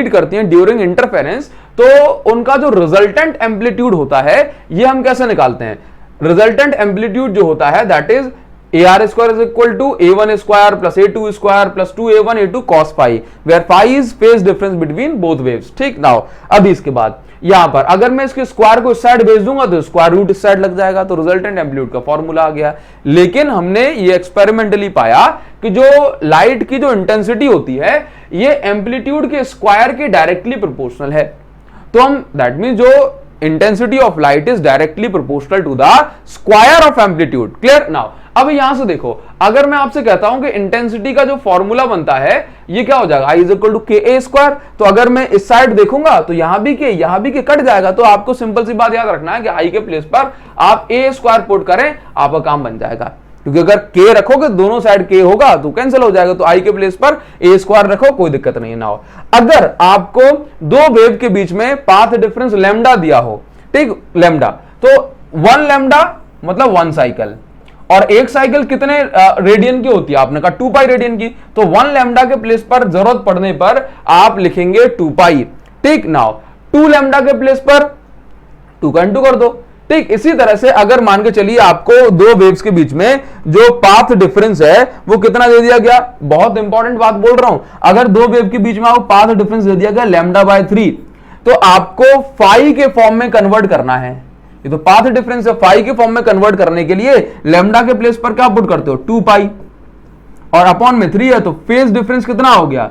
[SPEAKER 1] करती हैं ड्यूरिंग इंटरफेरेंस, तो उनका जो रिजल्टेंट एम्पलीट्यूड होता है ये हम कैसे निकालते हैं। रिजल्टेंट एम्पलीट्यूड जो होता है that is AR² is equal to A1² plus A2² plus 2A1 A2 cos phi, where phi is phase difference between both waves। ठीक, नाउ अभी इसके बाद यहां पर अगर मैं इसके स्क्वायर को इस साइड भेज दूंगा तो स्क्वायर रूट इस साइड लग जाएगा, तो रिजल्टेंट एम्पलीट्यूड का फॉर्मूला आ गया। लेकिन हमने ये एक्सपेरिमेंटली पाया कि जो लाइट की जो इंटेंसिटी होती है ये एम्पलीट्यूड के स्क्वायर के डायरेक्टली प्रोपोर्शनल है। तो हम दैट मीन जो intensity of light is directly proportional to the square of amplitude. Clear. Now अब यहां से देखो, अगर मैं आपसे कहता हूं कि इंटेंसिटी का जो फॉर्मूला बनता है ये क्या हो जाएगा, I = KA²। तो अगर मैं इस साइड देखूंगा तो यहां भी के कट जाएगा। तो आपको सिंपल सी बात याद रखना है कि I के प्लेस पर आप A² पुट करें, आपका काम बन जाएगा। क्योंकि अगर K रखोगे दोनों साइड K होगा तो कैंसिल हो जाएगा। तो I के प्लेस पर A² रखो, कोई दिक्कत नहीं है। ना हो अगर आपको दो वेव के बीच में पाथ डिफरेंस लैम्डा दिया हो, ठीक, लैम्डा, तो 1 लैम्डा मतलब 1 साइकिल, और एक साइकिल कितने रेडियन की होती है, आपने कहा 2 पाई रेडियन की। तो 1 लैम्डा के प्लेस पर जरूरत पड़ने पर आप लिखेंगे 2 पाई। ठीक, नाउ 2 लैम्डा के प्लेस पर 2 का इंटू कर दो। ठीक, इसी तरह से अगर मान के चलिए आपको दो वेव्स के बीच में जो पाथ डिफरेंस है वो कितना दे दिया गया, बहुत इंपॉर्टेंट बात बोल रहा हूं, अगर दो वेव के बीच में आपको पाथ डिफरेंस दे दिया गया λ/3, तो आपको फाई के फॉर्म में कन्वर्ट करना है। ये तो पाथ डिफरेंस है, फाई के फॉर्म में कन्वर्ट करने के लिए लैम्डा के प्लेस पर क्या पुट करते हो 2 पाई, और अपॉन में 3 है, तो फेज डिफरेंस कितना हो गया,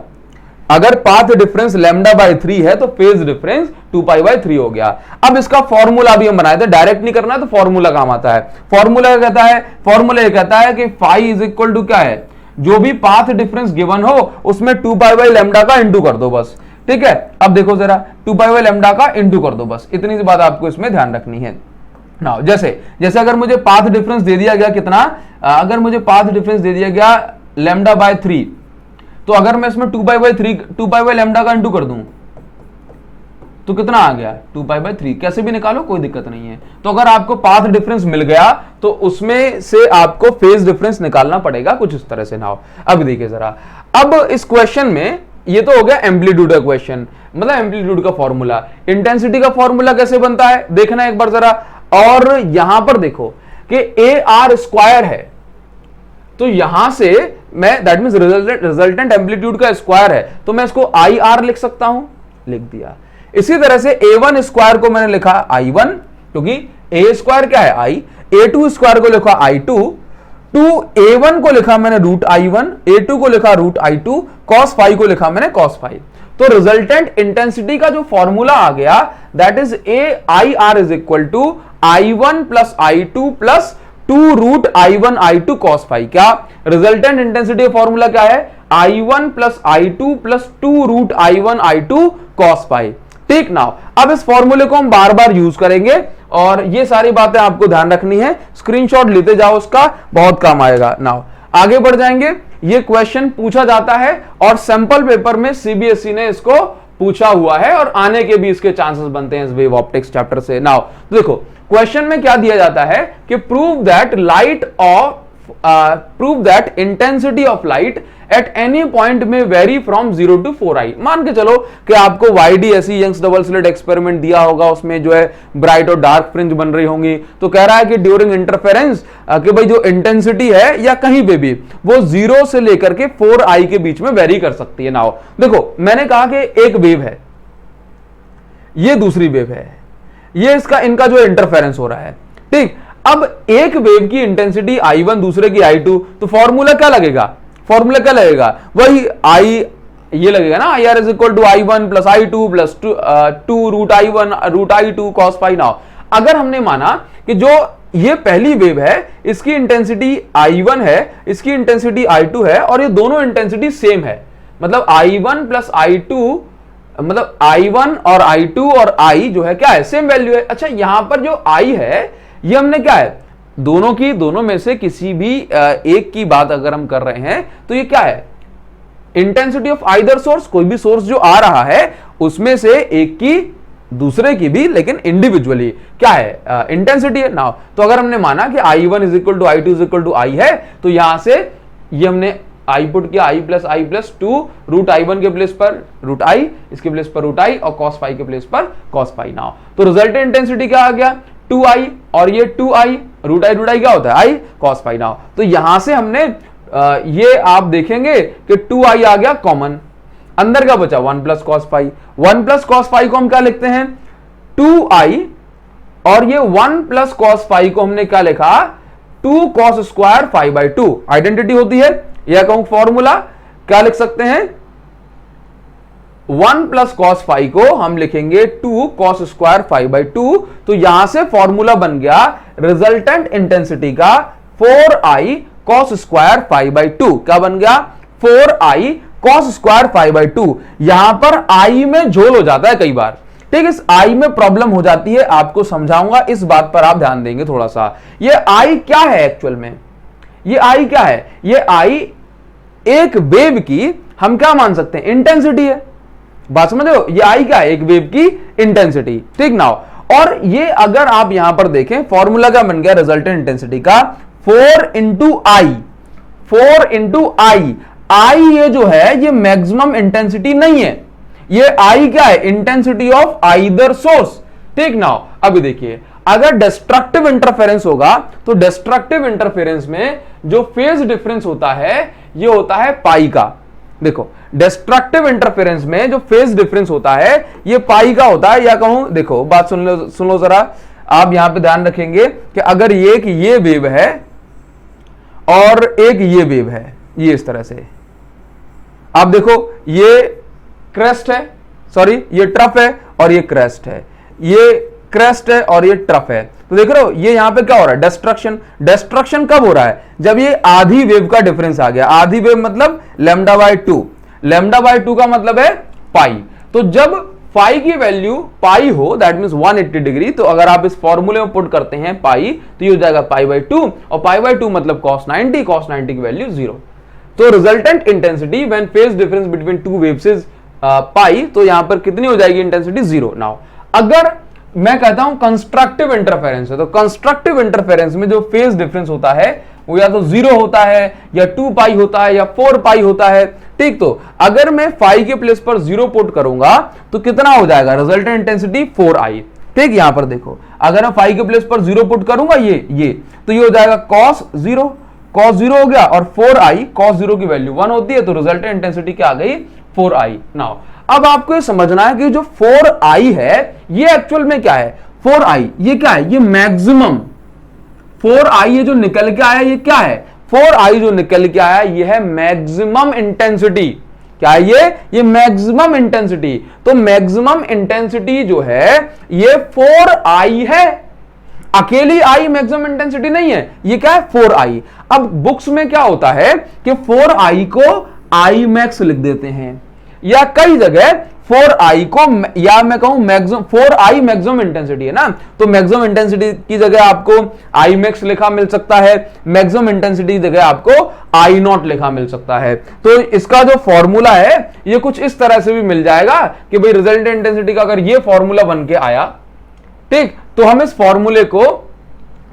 [SPEAKER 1] अगर पाथ डिफरेंस λ/3 है तो फेज डिफरेंस 2π/3 हो गया। अब इसका फॉर्मूला भी हम बनाए थे, डायरेक्ट नहीं करना है तो फॉर्मूला काम आता है। फॉर्मूला क्या कहता है, फॉर्मूला ये कहता है कि फाई इज इक्वल टू क्या है, जो भी पाथ डिफरेंस गिवन हो उसमें 2π/λ का इंटू कर दो बस। ठीक है, अब देखो जरा 2π/λ का इंटू कर दो बस, इतनी सी बात आपको इसमें ध्यान रखनी है। नाउ जैसे अगर मुझे पाथ डिफरेंस दे दिया गया कितना, अगर मुझे पाथ डिफरेंस दे दिया गया λ/3, तो अगर मैं इसमें 2π/λ का इंटू कर दूं तो कितना आ गया 2π/3, कैसे भी निकालो कोई दिक्कत नहीं है। तो अगर आपको पाथ डिफरेंस मिल गया तो उसमें से आपको फेज डिफरेंस निकालना पड़ेगा कुछ इस तरह से। नाउ अब देखिए जरा, अब इस क्वेश्चन में ये तो हो गया एम्पलीट्यूड का क्वेश्चन, मतलब एम्पलीट्यूड का फॉर्मूला। इंटेंसिटी का फॉर्मूला कैसे बनता है देखना एक बार जरा, और यहां पर देखो कि AR² है, तो यहां से मैं दैट मींस रिजल्टेंट एम्पलीट्यूड का स्क्वायर है, तो मैं इसको IR लिख सकता हूं, लिख दिया। इसी तरह से A1² को मैंने लिखा I1, क्योंकि A² क्या है I, A2² को लिखा I2, 2A1 को लिखा मैंने √I1, A2 को लिखा √I2, cos phi को लिखा मैंने cos phi। तो रिजल्टेंट इंटेंसिटी का जो फॉर्मूला आ गया that is AIR is equal to I1 plus I2 plus 2√I1 I2 cos phi। क्या रिजल्टेंट इंटेंसिटी फॉर्मूला क्या है, I1 plus I2 plus 2√I1 I2 cos phi। ठीक नाउ अब इस फॉर्मूले को हम बार बार यूज करेंगे और ये सारी बातें आपको ध्यान रखनी है, स्क्रीनशॉट लेते जाओ, उसका बहुत काम आएगा। नाउ आगे बढ़ जाएंगे, ये क्वेश्चन पूछा जाता है और सैंपल पेपर में सीबीएसई ने इसको पूछा हुआ है और आने के भी इसके चांसेस बनते हैं इस वेव ऑप्टिक्स चैप्टर से। नाउ देखो क्वेश्चन में क्या दिया जाता है कि prove that intensity of light at any point में वेरी फ्रॉम 0 to 4i। मान के चलो कि आपको YDSE Young's double slit experiment दिया होगा, उसमें जो है ब्राइट और डार्क फ्रिंज बन रही होंगी, तो कह रहा है कि ड्यूरिंग इंटरफेरेंस कि भाई जो इंटेंसिटी है या कहीं पे भी वो 0 से लेकर के 4i के बीच में वेरी कर सकती है। नाउ देखो मैंने कहा कि एक वेव है, ये दूसरी वेव है, ये इसका इनका जो इंटरफेरेंस हो रहा है, ठीक। अब एक वेव की इंटेंसिटी I1 दूसरे की I2, तो फॉर्मूला क्या लगेगा, वही ये लगेगा ना, IR is equal to I1 plus I2 plus 2√I1 cos phi। Now अगर हमने माना कि जो ये पहली वेव है इसकी इंटेंसिटी I1 है, इसकी इंटेंसिटी I2 है और ये दोनों इंटेंसिटी सेम है, मतलब I1 प्लस I2 मतलब I1 और I2 और I जो है क्या है, सेम वैल्यू है। अच्छा यहां पर जो I है ये हमने क्या है, दोनों में से किसी भी एक की बात अगर हम कर रहे हैं तो ये क्या है, इंटेंसिटी ऑफ आइदर सोर्स, कोई भी सोर्स जो आ रहा है उसमें से एक की दूसरे की भी, लेकिन इंडिविजुअली क्या है, इंटेंसिटी है। नाउ तो अगर हमने माना कि I1 is equal to I2 is equal to I है, तो यहां से ये हमने I पुट किया I प्लस 2√I1 के प्लेस पर √I, इसके प्लेस पर √I और cos phi के प्लेस पर cos phi। नाउ तो रिजल्टेंट इंटेंसिटी क्या आ गया 2i और ये 2i, √I क्या होता है I cos phi। नाउ तो यहां से हमने ये आप देखेंगे कि 2i आ गया कॉमन, अंदर क्या बचा 1 plus cos phi। 1 plus cos phi को हम क्या लिखते हैं 2i, और ये 1 प्लस cos phi को हमने क्या लिखा 2 cos स्क्वायर phi/2। आइडेंटिटी होती है या कहूं फॉर्मूला, क्या लिख सकते हैं 1 प्लस cos phi को हम लिखेंगे 2 cos स्क्वायर phi/2। तो यहां से फॉर्मूला बन गया रिजल्टेंट इंटेंसिटी का 4i cos स्क्वायर phi/2। क्या बन गया 4i cos स्क्वायर phi/2। यहां पर i में झोल हो जाता है कई बार, ठीक, इस i में प्रॉब्लम हो जाती है, आपको समझाऊंगा, इस बात पर आप ध्यान देंगे थोड़ा सा। ये i क्या है एक्चुअल में, ये i क्या है, ये i एक वेव की हम क्या मान सकते हैं इंटेंसिटी है, बात समझ रहे हो, ये i क्या है एक वेव की इंटेंसिटी, ठीक। नाउ और ये अगर आप यहां पर देखें फॉर्मूला क्या बन गया रिजल्टेंट इंटेंसिटी का 4 इंटू आई। आई ये जो है ये मैक्सिमम इंटेंसिटी नहीं है, ये आई क्या है इंटेंसिटी ऑफ आइदर सोर्स, ठीक। नाउ अभी देखिए अगर डिस्ट्रक्टिव इंटरफेरेंस होगा तो डिस्ट्रक्टिव इंटरफेरेंस में जो फेज डिफरेंस होता है ये होता है पाई का। देखो डिस्ट्रक्टिव इंटरफेरेंस में जो फेज डिफरेंस होता है ये पाई का होता है, या कहूं देखो बात सुन लो जरा, आप यहां पे ध्यान रखेंगे कि अगर ये वेव है और एक ये वेव है, ये इस तरह से आप देखो ये क्रेस्ट है, सॉरी ये ट्रफ है और ये क्रेस्ट है, ये क्रेस्ट है और ये ट्रफ है। तो देख रहे हो ये यहां पे क्या हो रहा है डिस्ट्रक्शन कब हो रहा है जब ये आधी वेव का डिफरेंस आ गया, आधी वेव मतलब λ/2, λ/2 का मतलब है पाई। तो जब फाई की वैल्यू पाई हो दैट मींस 180 डिग्री, तो अगर आप इस फॉर्मूले में पुट करते हैं पाई तो ये हो जाएगा π/2 और π/2 मतलब cos 90 की वैल्यू 0। तो resultant intensity when phase difference between two waves is pi, तो यहां पर कितनी हो जाएगी इंटेंसिटी, 0। नाउ अगर मैं कहता हूं कंस्ट्रक्टिव इंटरफेरेंस है, तो कंस्ट्रक्टिव इंटरफेरेंस में जो फेज डिफरेंस होता है वो या तो 0 होता है या 2 पाई होता है या 4 पाई होता है। ठीक, तो अगर मैं फाई के प्लेस पर 0 पुट करूंगा तो कितना हो जाएगा, रिजल्टेंट इंटेंसिटी 4i। ठीक, यहां पर देखो अगर मैं फाई के प्लेस पर 0 पुट करूंगा ये तो ये हो जाएगा cos 0 हो गया, और 4i cos 0 की वैल्यू 1 होती है, तो रिजल्टेंट इंटेंसिटी क्या आ गई, 4i। नाउ अब आपको ये समझना है कि जो 4i है ये एक्चुअल में क्या है, 4i ये क्या है, ये मैक्सिमम 4i ये जो निकल के आया ये क्या है, 4i जो निकल के आया ये है मैक्सिमम इंटेंसिटी। क्या है ये मैक्सिमम इंटेंसिटी। तो मैक्सिमम इंटेंसिटी जो है ये 4i है, अकेली i मैक्सिमम इंटेंसिटी नहीं है, ये क्या है 4i। अब बुक्स में क्या होता है कि 4i को i मैक्स लिख देते हैं, या कई जगह 4i को, या मैं कहूं मैक्सिमम 4i मैक्सिमम इंटेंसिटी है ना, तो मैक्सिमम इंटेंसिटी की जगह आपको i मैक्स लिखा मिल सकता है, मैक्सिमम इंटेंसिटी की जगह आपको i नॉट लिखा मिल सकता है। तो इसका जो फॉर्मूला है ये कुछ इस तरह से भी मिल जाएगा कि भाई रिजल्टेंट इंटेंसिटी का अगर ये फॉर्मूला बन के आया, ठीक, तो हम इस फॉर्मूले को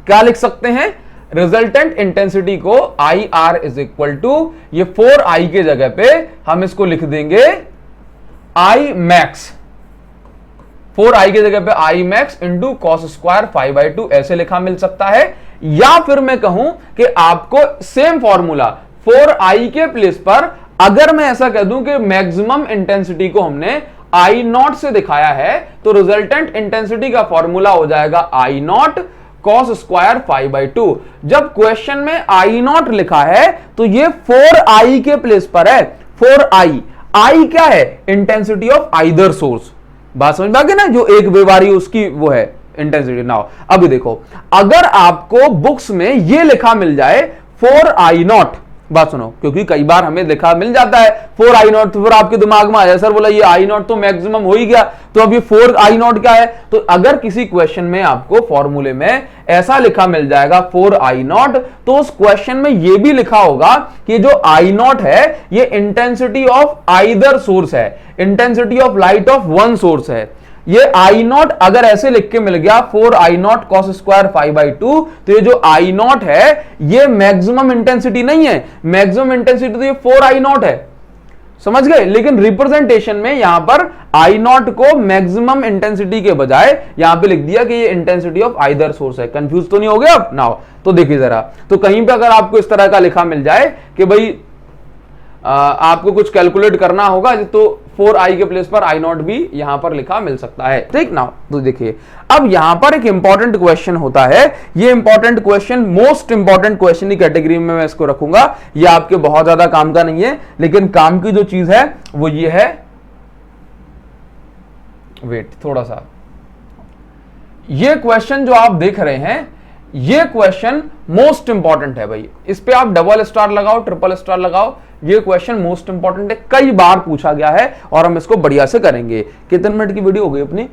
[SPEAKER 1] क्या लिख सकते हैं, रिजल्टेंट इंटेंसिटी को IR इज इक्वल टू ये 4i के जगह पे हम इसको लिख देंगे I मैक्स, 4i के जगह पे I max into cos square 5/2 ऐसे लिखा मिल सकता है। या फिर मैं कहूं कि आपको सेम फॉर्मूला 4i के प्लेस पर अगर मैं ऐसा कह दूं कि मैक्सिमम इंटेंसिटी को हमने I नॉट से दिखाया है, तो रिजल्टेंट इंटेंसिटी का फॉर्मूला हो जाएगा I नॉट कॉस स्क्वायर 5/2। जब क्वेश्चन में I नॉट लिखा है तो ये 4i के प्लेस पर है, 4i, I क्या है, इंटेंसिटी ऑफ आइदर सोर्स। बात समझ में आ गई ना, जो एक वेव आ रही है उसकी वो है इंटेंसिटी। नाउ अभी देखो अगर आपको बुक्स में ये लिखा मिल जाए 4i नॉट, बात सुनो, क्योंकि कई बार हमें लिखा मिल जाता है 4i नॉट, तो फिर आपके दिमाग में आ जाए सर बोला ये i नॉट तो मैक्सिमम हो ही गया, तो अब ये 4i नॉट क्या है। तो अगर किसी क्वेश्चन में आपको फॉर्मूले में ऐसा लिखा मिल जाएगा 4i नॉट, तो उस क्वेश्चन में ये भी लिखा होगा कि जो i नॉट है ये इंटेंसिटी ऑफ आइदर सोर्स है, intensity of light of one source है। ये I नॉट अगर ऐसे लिख के मिल गया 4i नॉट कॉस स्क्वायर 5/2, तो ये जो I नॉट है ये मैक्सिमम इंटेंसिटी नहीं है, मैक्सिमम इंटेंसिटी तो ये 4i नॉट है, समझ गए। लेकिन रिप्रेजेंटेशन में यहां पर I नॉट को मैक्सिमम इंटेंसिटी के बजाय यहां पे लिख दिया कि ये इंटेंसिटी ऑफ आइदर सोर्स है। कंफ्यूज तो नहीं हो गया अब नाउ, तो देखिए जरा, तो कहीं पे अगर आपको इस तरह का लिखा मिल जाए कि भाई आपको कुछ कैलकुलेट करना होगा, तो 4i के प्लेस पर I नॉट भी यहां पर लिखा मिल सकता है। ठीक ना, तो देखिए अब यहां पर एक इंपॉर्टेंट क्वेश्चन होता है, ये important question most important question की कैटेगरी में मैं इसको रखूंगा। ये आपके बहुत ज्यादा काम का नहीं है, लेकिन काम की जो चीज है वो ये है, वेट थोड़ा सा, ये क्वेश्चन जो आप देख रहे हैं ये क्वेश्चन मोस्ट इंपॉर्टेंट है भाई, इस पे आप डबल स्टार लगाओ, ट्रिपल स्टार लगाओ, ये क्वेश्चन मोस्ट इंपॉर्टेंट है, कई बार पूछा गया है और हम इसको बढ़िया से करेंगे। कितने मिनट की वीडियो हो गई अपनी,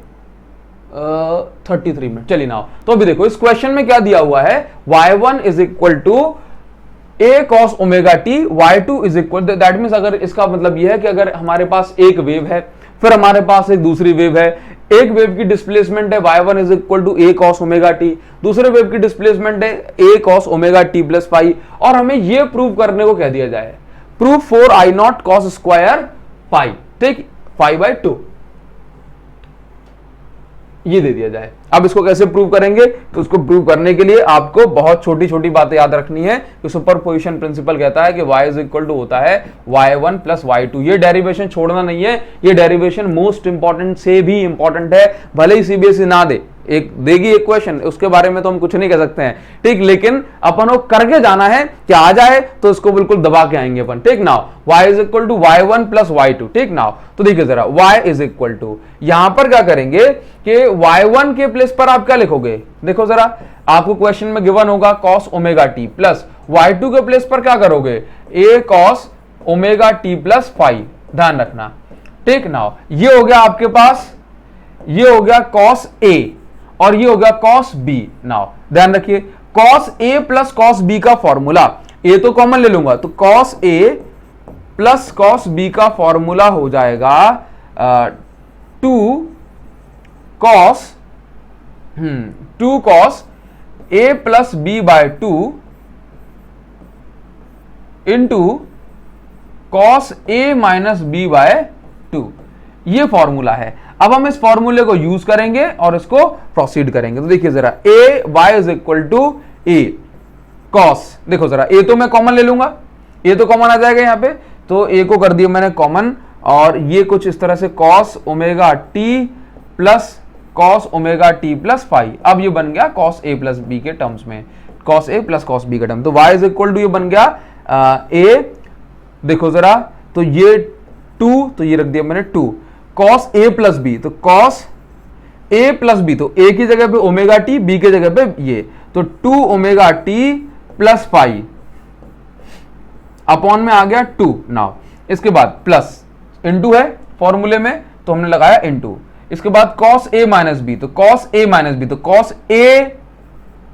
[SPEAKER 1] 33 मिनट। चलिए ना, तो अभी देखो इस क्वेश्चन में क्या दिया हुआ है, y1 is equal to a cos omega t, y2 is equal, that means अगर इसका मतलब यह है कि अगर हमारे पास एक वेव है, फिर हमारे पास एक दूसरी वेव है, एक वेव की डिस्प्लेसमेंट है y1 is equal to a cos omega t, दूसरे वेव की डिस्प्लेसमेंट है a cos omega t plus phi, और हमें यह प्रूव करने को कह दिया जाए, prove 4i naught cos square phi, ठीक, 5/2 ये दे दिया जाए। अब इसको कैसे प्रूव करेंगे, तो उसको प्रूव करने के लिए आपको बहुत छोटी छोटी बातें याद रखनी है कि सुपरपोजिशन प्रिंसिपल कहता है कि y इज इक्वल टू होता है y1 प्लस y2। ये डेरिवेशन छोड़ना नहीं है, ये डेरिवेशन मोस्ट इंपॉर्टेंट से भी इंपॉर्टेंट है, भले ही सीबीएसई ना दे, एक देगी एक क्वेश्चन, उसके बारे में तो हम कुछ नहीं कह सकते हैं, ठीक, लेकिन अपन को करके जाना है कि आ जाए तो इसको बिल्कुल दबा के आएंगे अपन, ठीक। Now y is equal to y1 plus y2, ठीक। नाउ तो देखिए जरा, y इज इक्वल टू, यहां पर क्या करेंगे कि y1 के प्लेस पर आप क्या लिखोगे, देखो जरा, आपको क्वेश्चन में गिवन होगा cos omega t, plus y2 के प्लेस पर क्या करोगे, a cos omega t plus phi, ध्यान रखना, ठीक। नाउ ये हो गया आपके पास, ये हो गया cos a और ये हो गया cos b। नाउ ध्यान रखिए, cos a plus cos b का फॉर्मूला, a तो कॉमन ले लूंगा, तो cos a plus cos B का फॉर्मूला हो जाएगा 2 cos A plus B by 2 into cos A minus B by 2। ये फॉर्मूला है। अब हम इस फॉर्मूले को यूज करेंगे और इसको प्रोसीड करेंगे। तो देखिए जरा, A Y is equal to A cos, देखो जरा, ए तो मैं कॉमन ले लूंगा, ए तो कॉमन आ जाएगा यहां पे, तो ए को कर दिया मैंने कॉमन, और ये कुछ इस तरह से cos omega t plus cos omega t plus five. अब ये बन गया कॉस ए प्लस बी के टर्म्स में, cos A plus cos B के टर्म। तो y इज इक्वल टू ये बन गया ए, देखो जरा, तो ये 2, तो ये रख दिया मैंने 2 कॉस ए प्लस बी, तो कॉस ए प्लस बी, तो ए की जगह पे ओमेगा टी, बी की जगह पे ये, तो 2 ओमेगा टी प्लस 5 अपॉन में आ गया 2। नाउ इसके बाद प्लस इनटू है फॉर्मूले में, तो हमने लगाया इनटू। इसके बाद कॉस ए माइनस बी, तो कॉस ए माइनस बी, तो कॉस ए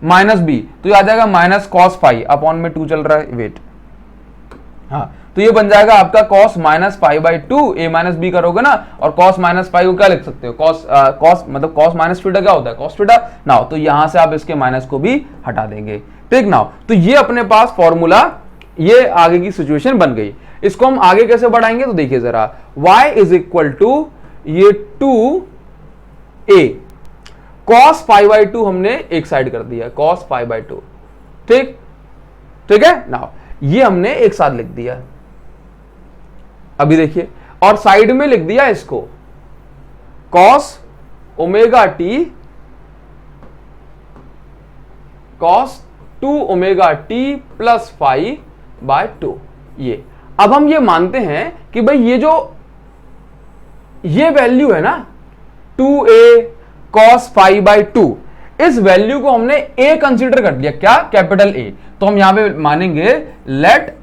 [SPEAKER 1] माइनस बी, तो ये आ जाएगा माइनस कॉस 5 अपॉन में 2 चल रहा है, वेट, हाँ, तो ये बन जाएगा आपका cos minus 5 by 2, A minus B करोगे ना, और कॉस माइनस 5 को क्या लिख सकते हो, कॉस मतलब कॉस माइनस थीटा क्या होता है, कॉस थीटा। नाउ तो यहां से आप इसके माइनस को भी हटा देंगे, ठीक। नाउ तो ये अपने पास फॉर्मूला, ये आगे की सिचुएशन बन गई। इसको हम आगे कैसे बढ़ाएंगे, तो देखिए जरा, y इज इक्वल टू ये 2a cos 5 बाई 2 हमने एक साइड कर दिया, cos 5 बाई 2, ठीक, ठीक है। नाउ ये हमने एक साथ लिख दिया, अभी देखिए, और साइड में लिख दिया इसको cos omega t cos 2 omega t plus 5 by 2। ये अब हम ये मानते हैं कि भाई ये वैल्यू है ना 2a cos 5 बाई 2, इस वैल्यू को हमने a कंसीडर कर लिया, क्या, कैपिटल A। तो हम यहां पे मानेंगे let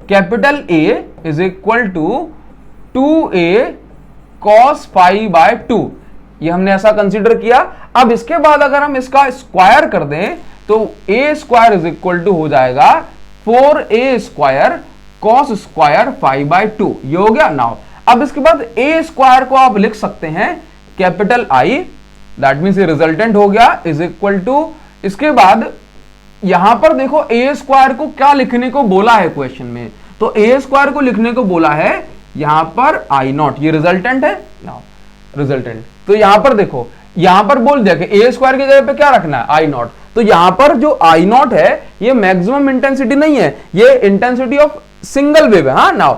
[SPEAKER 1] capital A is equal to 2a cos 5 by 2, ये हमने ऐसा कंसीडर किया। अब इसके बाद अगर हम इसका स्क्वायर कर दें तो a square is equal to हो जाएगा 4a square cos square 5 by 2, ये हो गया। नाउ अब इसके बाद a स्क्वायर को आप लिख सकते हैं कैपिटल I, दैट मीन्स ये रिजल्टेंट हो गया, इज इक्वल टू, इसके बाद यहां पर देखो a स्क्वायर को क्या लिखने को बोला है क्वेश्चन में, तो a स्क्वायर को लिखने को बोला है यहां पर I नॉट, ये रिजल्टेंट है। नाउ रिजल्टेंट, तो यहां पर देखो, यहां पर बोल दिया कि a स्क्वायर की जगह पे क्या रखना है, I नॉट। तो यहां पर जो I नॉट है ये मैक्सिमम इंटेंसिटी नहीं है, ये इंटेंसिटी ऑफ सिंगल वेव है। हाँ, नाउ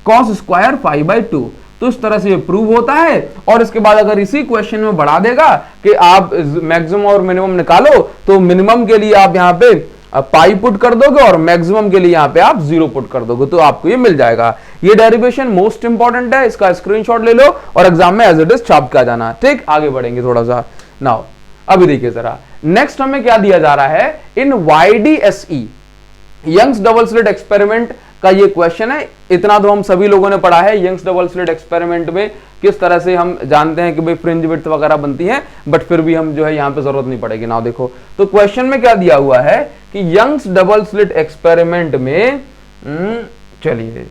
[SPEAKER 1] cos स्क्वायर 5 बाई 2, तो इस तरह से ये प्रूव होता है। और इसके बाद अगर इसी क्वेश्चन में बढ़ा देगा कि आप मैक्सिमम और मिनिमम निकालो, तो मिनिमम के लिए आप यहां पे पाई पुट कर दोगे और मैक्सिमम के लिए यहां पे आप 0 पुट कर दोगे, तो आपको ये मिल जाएगा। ये डेरिवेशन मोस्ट इंपॉर्टेंट है, इसका स्क्रीनशॉट ले लो और एग्जाम में एज इट इज छाप के आ जाना, ठीक। आगे बढ़ेंगे थोड़ा सा। नाउ अभी देखिए जरा, नेक्स्ट हमें क्या दिया जा रहा है, in YDSE Young's double slit experiment का ये क्वेश्चन है। इतना तो हम सभी लोगों ने पढ़ा है, यंग्स डबल स्लिट एक्सपेरिमेंट में किस तरह से हम जानते हैं कि भाई फ्रिंज विड्थ वगैरह बनती है, बट फिर भी हम जो है यहां पे जरूरत नहीं पड़ेगी। नाउ देखो, तो क्वेश्चन में क्या दिया हुआ है कि यंग्स डबल स्लिट एक्सपेरिमेंट में, चलिए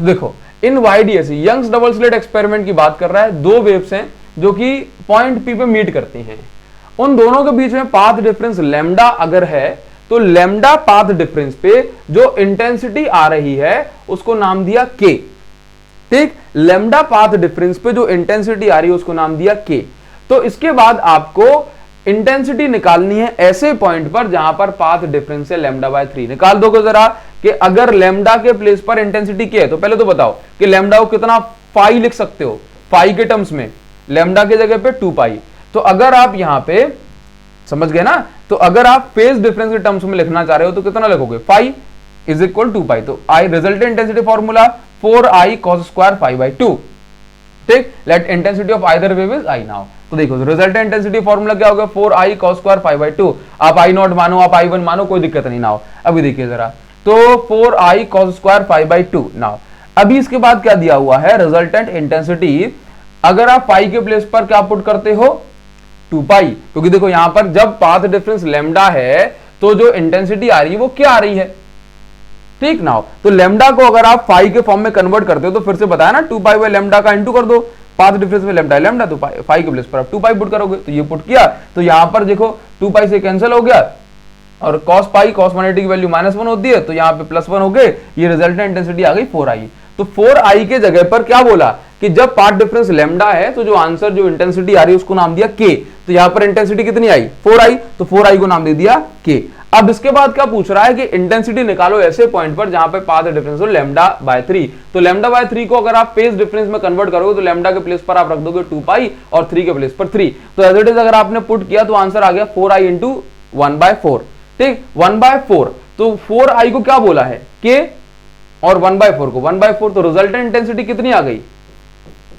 [SPEAKER 1] देखो, in YDSE Young's double slit experiment की बात कर रहा है। दो वेव्स हैं जो कि पॉइंट P पे मीट करती हैं, उन दोनों के बीच में पाथ डिफरेंस लैम्डा अगर है, तो लैम्डा पाथ डिफरेंस पे जो इंटेंसिटी आ रही है उसको नाम दिया K, ठीक। लैम्डा पाथ डिफरेंस पे जो इंटेंसिटी आ रही है उसको नाम दिया K। तो इसके बाद आपको इंटेंसिटी निकालनी है ऐसे पॉइंट पर जहां पर पाथ डिफरेंस है लैम्डा बाय 3। निकाल दोगे जरा कि अगर लैम्डा के प्लेस पर इंटेंसिटी क्या है, तो पहले तो बताओ कि लैम्डा को कितना फाई लिख सकते हो, फाई के टर्म्स में, लैम्डा की जगह पे 2 पाई। तो अगर आप यहां पे समझ गए ना, तो अगर आप फेज डिफरेंस के टर्म्स में लिखना चाह रहे हो तो कितना लिखोगे, फाई इज इक्वल 2 पाई। तो I resultant intensity formula 4i cos square 5 by 2, ठीक। Let intensity of either wave is I। Now तो देखो, रिजल्टेंट इंटेंसिटी फॉर्मूला क्या होगा, 4i cos स्क्वायर 5 बाई 2। आप I नॉट मानो, आप I1 मानो, कोई दिक्कत नहीं। नाउ अभी देखिए जरा, तो 4i cos square 5 by 2। Now अभी इसके बाद क्या दिया हुआ है, रिजल्टेंट इंटेंसिटी अगर आप पाई के प्लेस पर क्या पुट करते हो, 2 पाई, क्योंकि देखो यहां पर जब पाथ डिफरेंस लैम्डा है तो जो इंटेंसिटी आ रही है वो क्या आ रही है, ठीक ना। तो लेमडा को अगर आप फाई के फॉर्म में कन्वर्ट करते हो तो फिर से बताया ना 2 पाई बाय लेमडा का इंटू कर दो, पाथ डिफरेंस में लेमडा लेमडा, तो फाई के प्लेस पर आप 2 पाई पुट करोगे, तो ये पुट किया तो यहां पर देखो 2 पाई से कैंसिल हो गया और cos पाई cos 180 की वैल्यू -1 होती है, तो यहाँ पे +1 हो गए, ये रिजल्टेंट इंटेंसिटी आ गई 4i। तो 4i के जगह पर क्या बोला कि जब पाथ डिफरेंस लेमडा है तो जो आंसर जो इंटेंसिटी आ रही है उसको नाम दिया k, तो यहाँ पर इंटेंसिटी कितनी आई 4i, तो 4i को नाम दे दिया k। अब इसके बाद क्या पूछ रहा है कि इंटेंसिटी निकालो ऐसे पॉइंट पर जहां पे पाथ डिफरेंस हो λ/3, तो λ/3 को अगर आप फेज डिफरेंस में कन्वर्ट करोगे तो लैम्डा के प्लेस पर आप रख दोगे 2 पाई और 3 के प्लेस पर 3, तो एज इट इज अगर आपने पुट किया तो आंसर आ गया 4i इंटू 1/4, ठीक 1/4। तो 4i को क्या बोला है k और 1/4 को 1/4, तो रिजल्टेंट इंटेंसिटी कितनी आ गई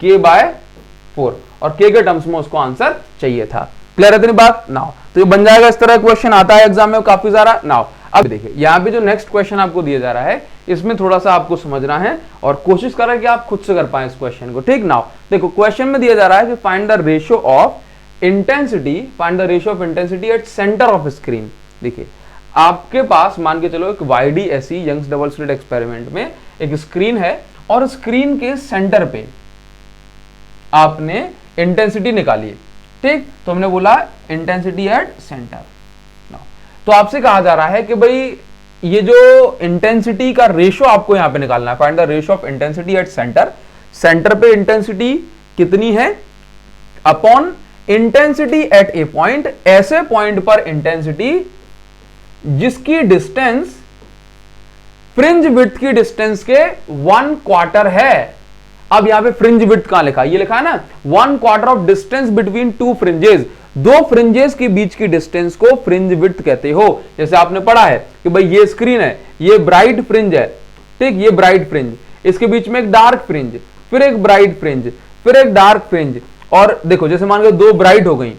[SPEAKER 1] k/4, और k के टर्म्स में उसको आंसर चाहिए था। क्लियर है इतनी बात नाउ, तो ये बन जाएगा, इस तरह क्वेश्चन आता है एग्जाम में काफी सारा नाउ। अब देखिए यहाँ पे जो नेक्स्ट क्वेश्चन आपको दिया जा रहा है इसमें थोड़ा सा आपको समझना है और कोशिश करें कि आप खुद से कर पाए इस क्वेश्चन को, ठीक नाउ। देखो क्वेश्चन में दिया जा रहा है कि find the ratio of intensity at centre of screen. देखिए आपके पास मान के चलो एक YDSE Young's double slit experiment में एक स्क्रीन है और स्क्रीन के सेंटर पे आपने इंटेंसिटी निकाली है, ठीक, तो हमने बोला इंटेंसिटी एट सेंटर। तो आपसे कहा जा रहा है कि भाई ये जो इंटेंसिटी का रेशियो आपको यहां पे निकालना है, find the ratio of intensity at centre, centre पे इंटेंसिटी कितनी है upon intensity at A point, ऐसे पॉइंट पर इंटेंसिटी जिसकी डिस्टेंस फ्रिंज विड्थ की डिस्टेंस के 1/4 है। अब यहां पे फ्रिंज विड्थ कहां लिखा है, ये लिखा है ना 1/4 of distance between two fringes, दो फ्रिंजेस के बीच की डिस्टेंस को फ्रिंज विड्थ कहते हो। जैसे आपने पढ़ा है कि भाई ये स्क्रीन है, ये ब्राइट फ्रिंज है, ठीक, ये ब्राइट फ्रिंज, इसके बीच में एक डार्क फ्रिंज, फिर एक ब्राइट फ्रिंज, फिर एक डार्क फ्रिंज, और देखो जैसे मान लो दो ब्राइट हो गई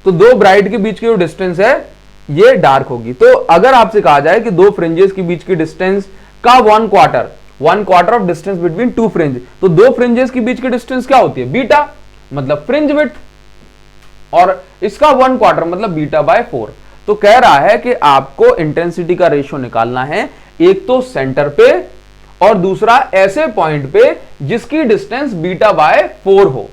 [SPEAKER 1] तो दो ब्राइट के बीच की जो डिस्टेंस है ये डार्क होगी। तो अगर आपसे कहा जाए कि दो फ्रिंजेस के बीच की डिस्टेंस का 1/4 of distance between two fringe, तो दो फ्रिंजेस के बीच की डिस्टेंस क्या होती है बीटा, मतलब फ्रिंज विड्थ, और इसका 1/4 मतलब β/4। तो कह रहा है कि आपको इंटेंसिटी का रेशियो निकालना है, एक तो सेंटर पे और दूसरा ऐसे पॉइंट पे जिसकी डिस्टेंस β/4 हो,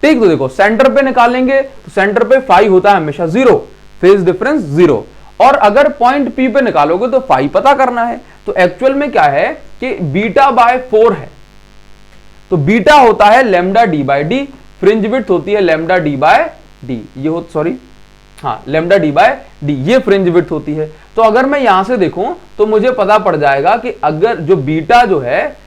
[SPEAKER 1] ठीक। तो देखो सेंटर पे निकालेंगे तो सेंटर पे फाई होता है हमेशा 0, फेज डिफरेंस 0, और अगर पॉइंट P पे निकालोगे तो फाई पता करना है। तो एक्चुअल में क्या है कि β/4 है, तो बीटा होता है λd/d, फ्रिंज विड्थ होती है λd/d, ये हो सॉरी हाँ λd/d, ये फ्रिंज विड्थ होती है। तो अगर मैं यहां से देखूं तो मुझे पता पड़ जाएगा कि अगर जो बीटा जो है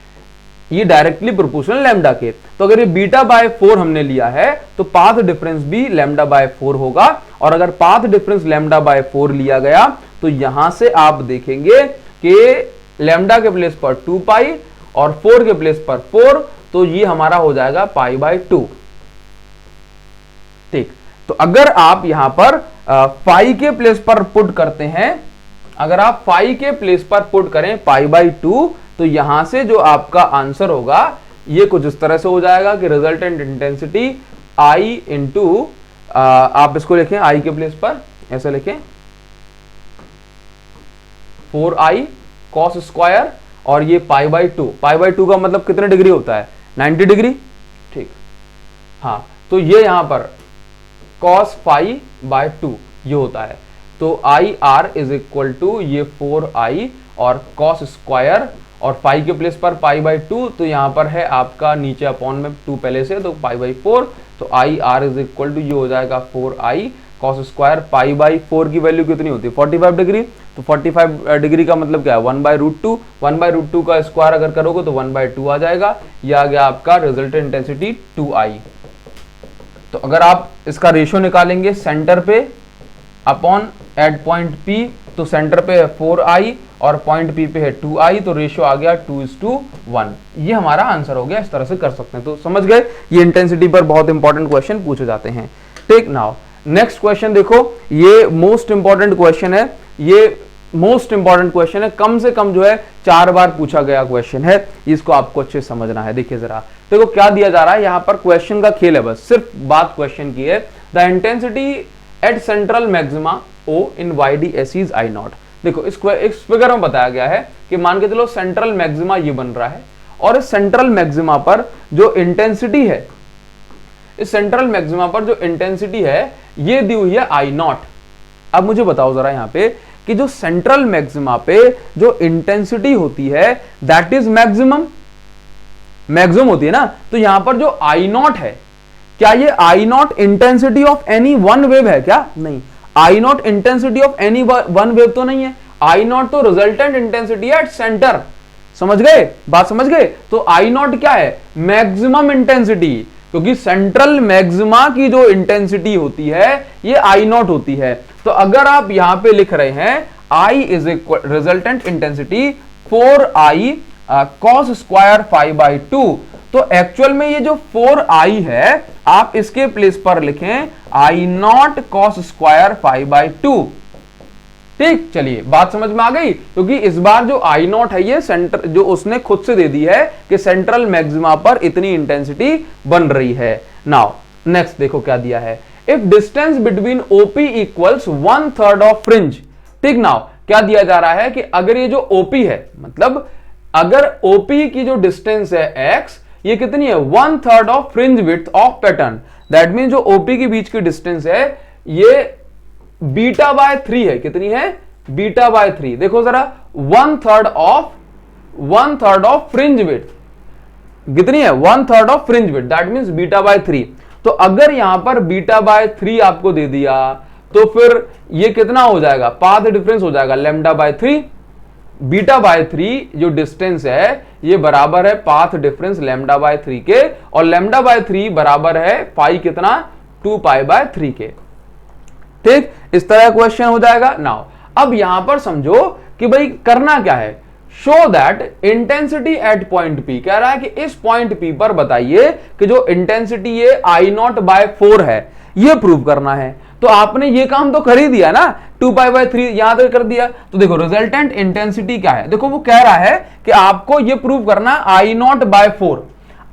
[SPEAKER 1] ये डायरेक्टली प्रोपोर्शनल लैम्डा के, तो अगर ये β/4 हमने लिया है तो पाथ डिफरेंस भी λ/4 होगा, और अगर पाथ डिफरेंस λ/4 लिया गया तो यहां से आप देखेंगे कि लैम्डा के प्लेस पर 2 पाई और 4 के प्लेस पर 4, तो ये हमारा हो जाएगा π/2, ठीक। तो अगर आप यहां पर फाई के प्लेस पर पुट करते हैं, अगर आप फाई के प्लेस पर पुट करें π/2, तो यहां से जो आपका आंसर होगा ये कुछ इस तरह से हो जाएगा कि रिजल्टेंट इंटेंसिटी I इंटू आप इसको लिखें I के प्लेस पर ऐसे लिखें 4i cos स्क्वायर, और ये π/2, π/2 का मतलब कितने डिग्री होता है 90 डिग्री, ठीक। हाँ तो ये यहां पर cos π/2 ये होता है, तो IR इज इक्वल टू ये 4i और cos स्क्वायर और फाई के प्लेस पर π/2, तो यहां पर है आपका नीचे अपॉन में 2 पहले से, तो π/4, तो IR इज इक्वल टू ये हो जाएगा 4i cos स्क्वायर, π/4 की वैल्यू कितनी होती है 45 डिग्री, तो 45 डिग्री का मतलब क्या है 1/√2, 1/√2 का स्क्वायर अगर करोगे तो 1/2 आ जाएगा, यह आ गया आपका रिजल्टेंट इंटेंसिटी 2i। तो अगर आप इसका रेशियो निकालेंगे सेंटर पे अपॉन एट पॉइंट P, तो सेंटर पे है 4i और पॉइंट P पे है 2i, तो रेशियो आ गया 2:1, ये हमारा आंसर हो गया। इस तरह से कर सकते हैं, तो समझ गए ये इंटेंसिटी पर बहुत इंपॉर्टेंट क्वेश्चन पूछे जाते हैं, ठीक। नाउ नेक्स्ट क्वेश्चन देखो, ये मोस्ट इंपॉर्टेंट क्वेश्चन है, ये मोस्ट इंपॉर्टेंट क्वेश्चन है, कम से कम जो है 4 बार पूछा गया क्वेश्चन है, इसको आपको अच्छे से समझना है। देखिए जरा देखो क्या दिया जा रहा है यहाँ पर, क्वेश्चन का खेल है, बस सिर्फ बात क्वेश्चन की है। The intensity at central maxima O in YDSE is I0, देखो इस फिगर में बताया गया है कि मान के चलो सेंट्रल मैक्सिमा ये बन रहा है, और इस सेंट्रल मैक्सिमा पर जो इंटेंसिटी है, इस सेंट्रल मैक्सिमा पर जो इंटेंसिटी है ये दी हुई है आई नॉट। अब मुझे बताओ जरा यहां पे कि जो सेंट्रल मैक्सिमा पे जो इंटेंसिटी होती है दैट इज मैक्सिमम होती है ना, तो यहां पर जो आई नॉट है, क्या ये I naught intensity of any one wave है क्या? नहीं, I naught intensity of any one wave तो नहीं है, आई नॉट तो रिजल्टेंट इंटेंसिटी है एट सेंटर। समझ गए बात, समझ गए? तो आई नॉट क्या है? मैक्सिमम इंटेंसिटी, क्योंकि सेंट्रल मैक्सिमा की जो इंटेंसिटी होती है ये आई नॉट होती है। तो अगर आप यहां पे लिख रहे हैं I is equal resultant intensity 4i cos square 5/2, तो एक्चुअल में ये जो 4i है आप इसके प्लेस पर लिखें आई नॉट कॉस स्क्वायर 5/2। ठीक, चलिए बात समझ में आ गई, क्योंकि इस बार जो आई नॉट है ये सेंटर जो उसने खुद से दे दी है कि सेंट्रल मैक्सिमा पर इतनी इंटेंसिटी बन रही है। नाउ नेक्स्ट देखो क्या दिया है, if distance between OP equals 1/3 of fringe. ठीक, नाउ क्या दिया जा रहा है कि अगर ये जो ओपी है, मतलब अगर ओपी की जो डिस्टेंस है x, ये कितनी है? 1/3 of fringe width of pattern. That mean जो ओपी के बीच की डिस्टेंस है ये β/3 है। कितनी है? β/3। देखो जरा 1/3 ऑफ फ्रिंज विड्थ कितनी है? 1/3 of fringe width, that means β/3। तो अगर यहां पर β/3 आपको दे दिया तो फिर ये कितना हो जाएगा? पाथ डिफरेंस हो जाएगा λ/3। β/3 जो डिस्टेंस है ये बराबर है पाथ डिफरेंस λ/3 के, और λ/3 बराबर है पाई कितना? 2π/3 के। ठीक, इस तरह क्वेश्चन हो जाएगा। नाउ अब यहां पर समझो कि भाई करना क्या है, show that intensity at point P. कह रहा है कि इस पॉइंट पी पर बताइए कि जो इंटेंसिटी ये I0/4 है ये प्रूव करना है। तो आपने ये काम तो कर ही दिया ना, 2π/3 यहां तक कर दिया। तो देखो रिजल्टेंट इंटेंसिटी क्या है, देखो वो कह रहा है कि आपको ये प्रूव करना I0/4।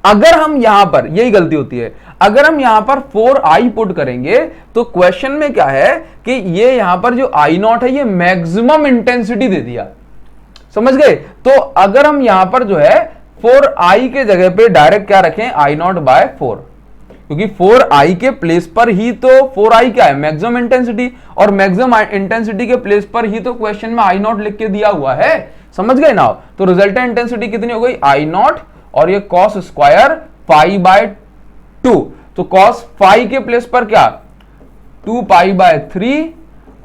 [SPEAKER 1] अगर हम यहां पर, यही गलती होती है, अगर हम यहां पर 4i पुट करेंगे तो क्वेश्चन में क्या है कि ये यहां पर जो I0 है ये मैक्सिमम इंटेंसिटी दे दिया। समझ गए? तो अगर हम यहां पर जो है 4i के जगह पे डायरेक्ट क्या रखें? I0/4, क्योंकि 4i के प्लेस पर ही तो 4i क्या है? मैक्सिमम इंटेंसिटी, और मैक्सिमम इंटेंसिटी के प्लेस पर ही तो क्वेश्चन में I0 लिख के दिया हुआ है। समझ गए ना? तो रिजल्टेंट इंटेंसिटी कितनी हो गई? I0, और ये cos स्क्वायर 5/2। तो cos 5 के प्लेस पर क्या? 2π/3,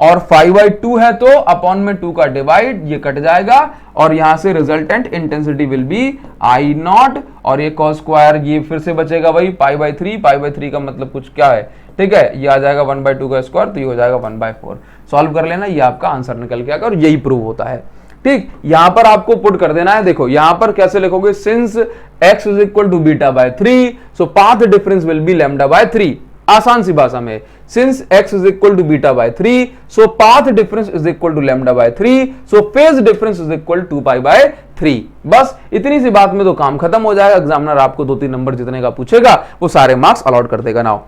[SPEAKER 1] और 5/2 है तो अपॉन में 2 का डिवाइड, ये कट जाएगा, और यहां से resultant intensity will be I0, और ये cos स्क्वायर ये फिर से बचेगा वही π/3 का मतलब कुछ क्या है? ठीक है, ये आ जाएगा 1/2 का स्क्वायर, तो ये हो जाएगा 1/4। सॉल्व कर लेना, ये आपका आंसर निकल के आएगा, और यही प्रूव होता है। ठीक, यहां पर आपको पुट कर देना है। देखो यहां पर कैसे लिखोगे? Since x is equal to β/3 so path difference will be λ/3। आसान सी भाषा में, since x is equal to β/3 so path difference is equal to λ/3 so phase difference is equal to 2π/3। बस इतनी सी बात में तो काम खत्म हो जाएगा। एग्जामिनर आपको 2-3 नंबर जितने का पूछेगा वो सारे मार्क्स अलॉट कर देगा। नाउ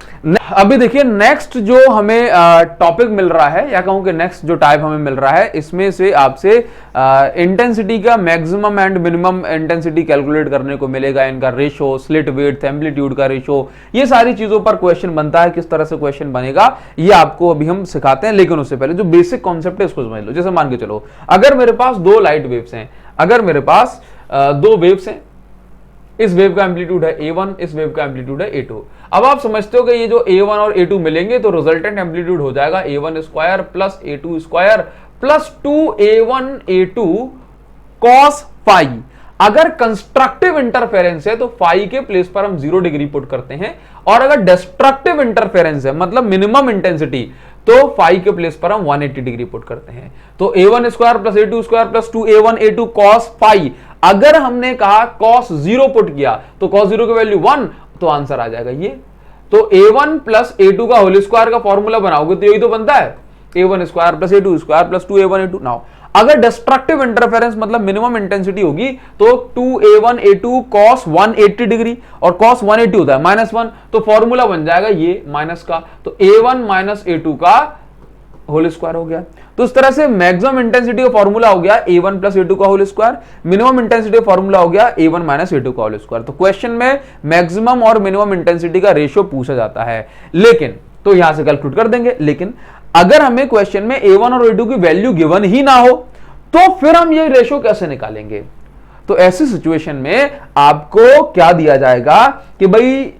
[SPEAKER 1] अभी देखिए नेक्स्ट जो हमें टॉपिक मिल रहा है, या कहूं कि नेक्स्ट जो टाइप हमें मिल रहा है, इसमें से आपसे इंटेंसिटी का maximum and minimum intensity calculate करने को मिलेगा। इनका रेशो, स्लिट विड्थ, एम्पलीट्यूड का रेशो, ये सारी चीजों पर क्वेश्चन बनता है। किस तरह से क्वेश्चन बनेगा ये आपको अभी हम सिखाते हैं, लेकिन उससे पहले जो बेसिक कॉन्सेप्ट है उसको समझ लो। जैसे मान के चलो अगर मेरे पास 2 लाइट वेव्स हैं, अगर मेरे पास 2 वेव्स हैं, इस वेव का एम्पलीट्यूड है A1, इस वेव का एम्पलीट्यूड है A2। अब आप समझते हो कि ये जो A1 और A2 मिलेंगे तो रिजल्टेंट एम्पलीट्यूड हो जाएगा A1 square plus A2 square plus 2A1 A2 cos phi. अगर कंस्ट्रक्टिव इंटरफेरेंस है तो फाई के प्लेस पर हम 0 डिग्री पुट करते हैं, और अगर डिस्ट्रक्टिव इंटरफेरेंस है मतलब मिनिमम इंटेंसिटी, तो फाई के प्लेस पर हम 180 डिग्री पुट करते हैं। तो A1 square plus A2 square plus 2A1 A2 cos phi. अगर हमने कहा cos 0 पुट किया तो cos 0 की वैल्यू 1, तो आंसर आ जाएगा ये। तो A1 प्लस A2 का होल स्क्वायर का फॉर्मूला बनाओगे तो यही तो बनता है, A1 square plus A2 square plus 2A1 A2। Now अगर डिस्ट्रक्टिव इंटरफेरेंस मतलब मिनिमम इंटेंसिटी होगी तो 2A1 A2 cos 180 डिग्री, और cos 180 होता है -1, तो फॉर्मूला बन जाएगा ये माइनस का। तो A1 माइनस A2 का होल स्क्वायर हो गया। तो इस तरह से मैक्सिमम इंटेंसिटी का फॉर्मूला हो गया a1 प्लस a2 का होल स्क्वायर, मिनिमम इंटेंसिटी का फॉर्मूला हो गया a1 माइनस a2 का होल स्क्वायर। तो क्वेश्चन में मैक्सिमम और मिनिमम इंटेंसिटी का रेशियो पूछा जाता है, लेकिन तो यहां से कैलकुलेट कर देंगे। लेकिन अगर हमें क्वेश्चन में a1 और a2 की वैल्यू गिवन ही ना हो तो फिर हम ये रेशियो कैसे निकालेंगे? तो ऐसी सिचुएशन में आपको क्या दिया जाएगा कि भाई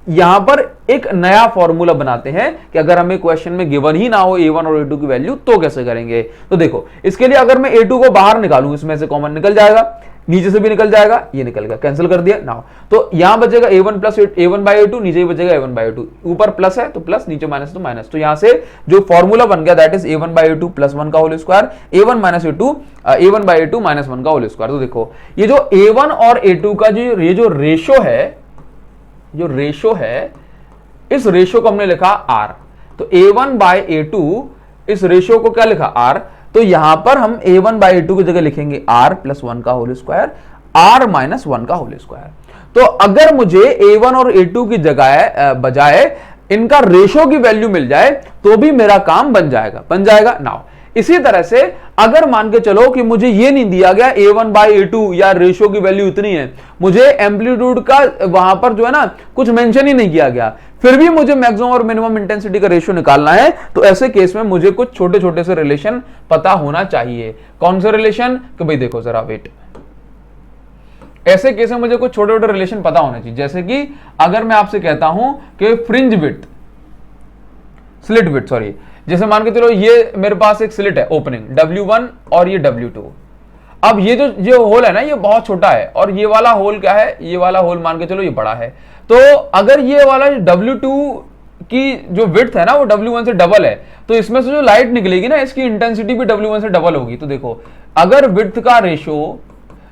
[SPEAKER 1] यहां पर एक नया फॉर्मूला बनाते हैं कि अगर हमें क्वेश्चन में गिवन ही ना हो a1 और a2 की वैल्यू तो कैसे करेंगे। तो देखो, इसके लिए अगर मैं a2 को बाहर निकालूं, इसमें से कॉमन निकल जाएगा, नीचे से भी निकल जाएगा, ये निकल गया, कैंसिल कर दिया ना। तो यहां बचेगा a1 plus a1 by a2, नीचे ही बचेगा a1 बाई a2, ऊपर प्लस है तो प्लस, नीचे माइनस तो माइनस। तो यहां से जो फॉर्मूला बन गया that is a1 by a2 plus 1 का whole square, a1 minus a2 a1 by a2 minus 1 का होल स्क्वायर। तो देखो, ये जो a1 और a2 का ये जो रेशो है, इस रेशियो को हमने लिखा r। तो a1 बाय a2, इस रेशियो को क्या लिखा r। तो यहां पर हम a1 बाय a2 की जगह लिखेंगे r प्लस 1 का होल स्क्वायर, r माइनस 1 का होल स्क्वायर। तो अगर मुझे a1 और a2 की जगह बजाय इनका रेशियो की वैल्यू मिल जाए तो भी मेरा काम बन जाएगा नाउ। इसी तरह से अगर मान के चलो कि मुझे ये नहीं दिया गया a1 बाई a2 या रेशियो की वैल्यू इतनी है, मुझे एम्पलीट्यूड का वहां पर जो है ना कुछ मेंशन ही नहीं किया गया, फिर भी मुझे मैक्सिमम और मिनिमम इंटेंसिटी का रेशियो निकालना है, तो ऐसे केस में मुझे कुछ छोटे छोटे से रिलेशन पता होना चाहिए। कौन से रिलेशन? कि भाई देखो जरा वेट, ऐसे केस में मुझे कुछ छोटे छोटे रिलेशन पता होने चाहिए। जैसे कि अगर मैं आपसे कहता हूं कि fringe width, slit width, sorry, जैसे मान के चलो ये मेरे पास एक स्लिट है ओपनिंग W1 और ये W2। अब ये होल है ना, ये बहुत छोटा है, और ये वाला होल क्या है, ये वाला होल मान के चलो ये बड़ा है। तो अगर ये वाला W2 की जो विड्थ है ना वो W1 से डबल है, तो इसमें से जो लाइट निकलेगी ना इसकी इंटेंसिटी भी W1 से डबल होगी। तो देखो, अगर विड्थ का रेशियो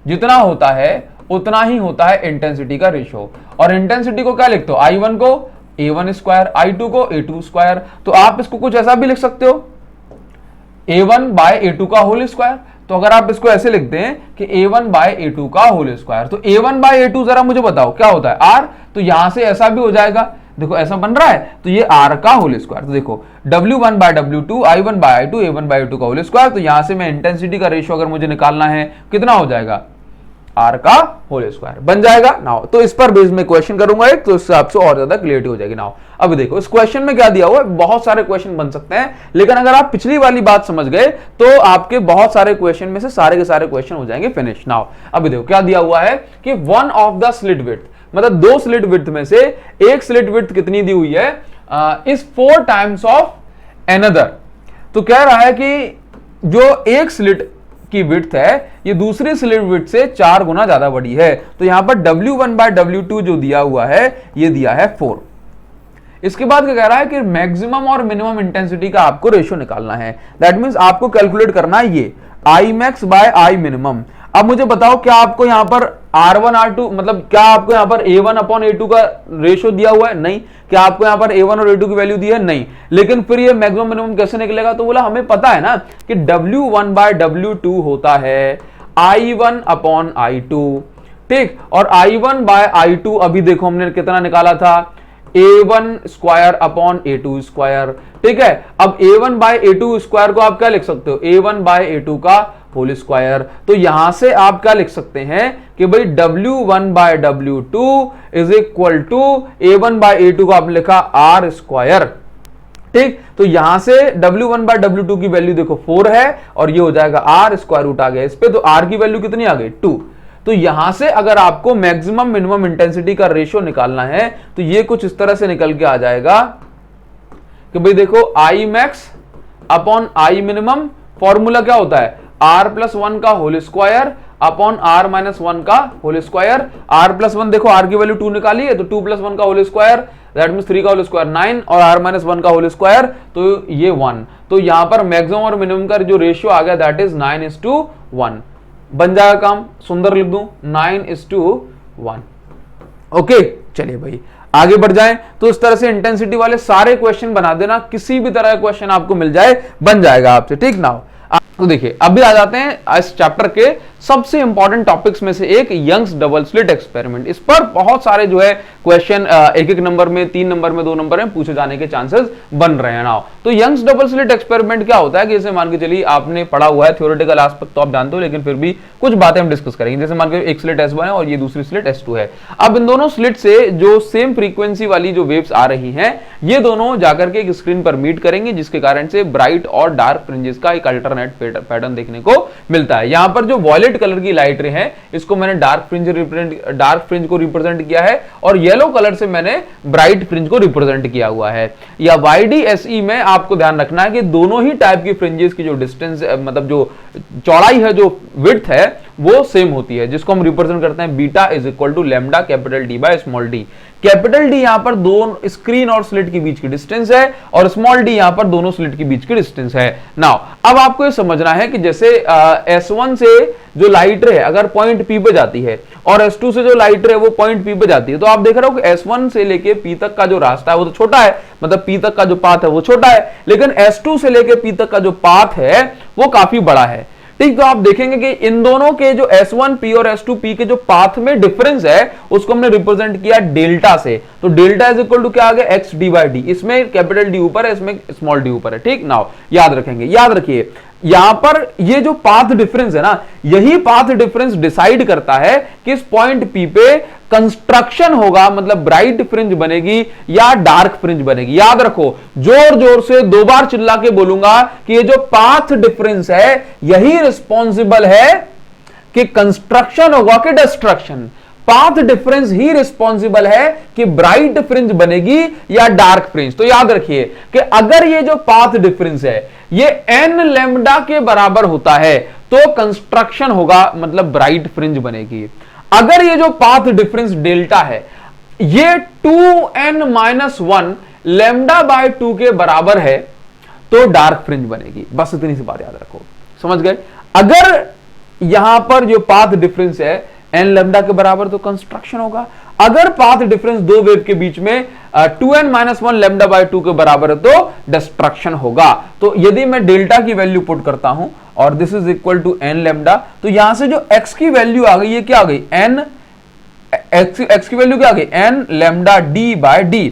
[SPEAKER 1] जितना होता है उतना ही होता है इंटेंसिटी का रेशियो। और इंटेंसिटी को क्या लिखते हो? I1 को a1 स्क्वायर, I2 को a2 स्क्वायर। तो आप इसको कुछ ऐसा भी लिख सकते हो, a1 बाय a2 का होल स्क्वायर। तो अगर आप इसको ऐसे लिखते हैं कि a1 बाय a2 का होल स्क्वायर, तो a1 बाय a2 जरा मुझे बताओ क्या होता है? r। तो यहां से ऐसा भी हो जाएगा, देखो ऐसा बन रहा है, तो ये r का होल स्क्वायर। तो देखो W1 by W2, I1 bye I2, a1 by a2 का होल स्क्वायर। तो यहां से मैं इंटेंसिटी का रेशियो अगर मुझे निकालना है कितना हो जाएगा? r का होल स्क्वायर बन जाएगा नाउ। तो इस पर बेस में क्वेश्चन करूंगा एक, तो इससे आपसे और ज्यादा क्लियरिटी हो जाएगी नाउ। अब देखो इस क्वेश्चन में क्या दिया हुआ है, बहुत सारे क्वेश्चन बन सकते हैं, लेकिन अगर आप पिछली वाली बात समझ गए तो आपके बहुत सारे क्वेश्चन में से सारे के सारे क्वेश्चन हो जाएंगे फिनिश नाउ। अब देखो क्या दिया हुआ है कि one of the slit width, मतलब दो स्लिट विड्थ में से एक स्लिट विड्थ कितनी दी हुई है, इज 4 टाइम्स ऑफ एनदर। तो कह रहा है कि जो एक स्लिट की विड्थ है ये दूसरी स्लिट विड्थ से 4 गुना ज्यादा बड़ी है। तो यहां पर W1 बाय W2 जो दिया हुआ है ये दिया है 4। इसके बाद क्या कह रहा है कि मैक्सिमम और मिनिमम इंटेंसिटी का आपको रेशियो निकालना है। दैट मींस आपको कैलकुलेट करना है ये I max by I minimum। अब मुझे बताओ क्या आपको यहां पर R1 R2 मतलब क्या आपको यहां पर A1 अपॉन A2 का रेशियो दिया हुआ है? नहीं। क्या आपको यहां पर A1 और A2 की वैल्यू दी है? नहीं। लेकिन फिर ये मैक्सिमम मिनिमम कैसे निकलेगा? तो बोला हमें पता है ना कि W1 बाय W2 होता है I1 अपॉन I2, ठीक। और I1 बाय I2 अभी देखो हमने कितना निकाला था, A1 square upon A2 square, ठीक है। अब A1 बाय A2 स्क्वायर को आप क्या लिख सकते हो? A1 बाय A2 का होल स्क्वायर। तो यहां से आप क्या लिख सकते हैं कि भाई W1 by W2 is equal to A1 by A2 को आप लिखा R स्क्वायर, ठीक। तो यहां से W1 बाय W2 की वैल्यू देखो 4 है और ये हो जाएगा R स्क्वायर रूट आ गया इस पे, तो R की वैल्यू कितनी आ गई? 2। तो यहां से अगर आपको मैक्सिमम मिनिमम इंटेंसिटी का रेशियो निकालना है तो ये कुछ इस तरह से निकल के आ जाएगा कि भाई देखो I max upon I minimum, formula क्या होता है? R प्लस 1 का whole square upon R minus 1 का होल स्क्वायर। R प्लस 1 देखो R की वैल्यू 2 निकाली है, तो 2 प्लस 1 का होल स्क्वायर दैट मींस 3 का होल स्क्वायर 9 और R माइनस 1 का होल स्क्वायर तो ये 1। तो यहां पर मैक्सिमम और मिनिमम का जो रेशियो आ गया दैट इज 9:1। बन जाएगा काम, सुंदर लिख दूं 9:1। ओके चलिए भाई आगे बढ़ जाएं। तो इस तरह से इंटेंसिटी वाले सारे क्वेश्चन बना देना, किसी भी तरह का क्वेश्चन आपको मिल जाए बन जाएगा आपसे, ठीक ना। तो देखिए अभी आ जाते हैं इस चैप्टर के सबसे इंपॉर्टेंट टॉपिक्स में से एक यंग्स डबल स्लिट एक्सपेरिमेंट। इस पर बहुत सारे जो है क्वेश्चन एक एक नंबर में, 3 नंबर में, 2 नंबर में पूछे जाने के चांसेस बन रहे हैं। नाउ तो यंग्स डबल स्लिट एक्सपेरिमेंट क्या होता है कि जैसे मान के चलिए आपने पढ़ा हुआ है थ्योरेटिकल एस्पेक्ट तो आप जानते हो, लेकिन फिर भी कुछ बातें हम डिस्कस करेंगे। जैसे मान के एक स्लिट S1 है और ये दूसरी स्लिट S2 है। अब इन दोनों स्लिट से जो सेम फ्रीक्वेंसी वाली जो वेव्स आ रही हैं, ये दोनों जाकर के एक स्क्रीन पर मीट करेंगे, जिसके कारण से ब्राइट और डार्क फ्रिंजेस का एक अल्टरनेट पैटर्न देखने को मिलता है। यहां पर जो वॉयलेट कलर की लाइट रे है, इसको मैंने डार्क फ्रिंज को रिप्रेजेंट किया है, और येलो कलर से मैंने ब्राइट फ्रिंज को रिप्रेजेंट किया हुआ है। या YDSE में आपको ध्यान रखना है कि दोनों ही टाइप की फ्रिंजेस की जो डिस्टेंस, मतलब जो चौड़ाई है, जो विड्थ है, वो सेम होती है, जिसको हम रिप्रेजेंट करते हैं beta is equal to lambda capital D by small d। Capital D यहां पर दो स्क्रीन और स्लिट के बीच की डिस्टेंस है, और स्मॉल d यहां पर दोनों स्लिट के बीच की डिस्टेंस है। नाउ अब आपको ये समझना है कि जैसे S1 से जो लाइट रे है अगर पॉइंट P पे जाती है, और S2 से जो लाइट रे है वो पॉइंट P पे जाती है, तो आप देख रहे हो कि S1 से लेके P तक का जो रास्ता है वो तो छोटा है, मतलब P तक का जो पाथ है वो छोटा है, लेकिन S2 से लेके P तक का जो पाथ है वो काफी बड़ा है। ठीक, तो आप देखेंगे कि इन दोनों के जो S1 P और S2 P के जो पाथ में डिफरेंस है उसको हमने रिप्रेजेंट किया डेल्टा से। तो डेल्टा इज इक्वल टू क्या आ गया, x d बाई डी। इसमें कैपिटल D ऊपर है, इसमें स्मॉल d ऊपर है। ठीक, नाउ याद रखेंगे, याद रखिए यहां पर ये जो पाथ डिफरेंस है ना, यही पाथ डिफरेंस डिसाइड करता है कि इस पॉइंट P पे कंस्ट्रक्शन होगा, मतलब ब्राइट फ्रिंज बनेगी या डार्क फ्रिंज बनेगी। याद रखो, जोर जोर से 2 बार चिल्ला के बोलूंगा कि ये जो पाथ डिफरेंस है यही रिस्पॉन्सिबल है कि कंस्ट्रक्शन होगा कि डिस्ट्रक्शन। पाथ डिफरेंस ही रिस्पॉन्सिबल है कि ब्राइट फ्रिंज बनेगी या डार्क फ्रिंज। तो याद रखिए कि अगर ये जो पाथ डिफरेंस है ये n लैम्डा के बराबर होता है तो कंस्ट्रक्शन होगा, मतलब ब्राइट फ्रिंज बनेगी। अगर ये जो पाथ डिफरेंस डेल्टा है ये 2n-1 लैम्डा बाय 2 के बराबर है तो डार्क फ्रिंज बनेगी। बस इतनी सी बात याद रखो, समझ गए। अगर यहां पर जो पाथ डिफरेंस है n लैम्डा के बराबर तो कंस्ट्रक्शन होगा। अगर पाथ डिफरेंस दो वेव के बीच में 2n-1 लैम्डा बाय 2 के बराबर है तो डिस्ट्रक्शन होगा। तो यदि मैं डेल्टा की वैल्यू पुट करता हूं और this is equal to n lambda, तो यहां से जो x की वैल्यू आ गई, ये क्या आ गई, x की वैल्यू क्या आ गई, n lambda d by d,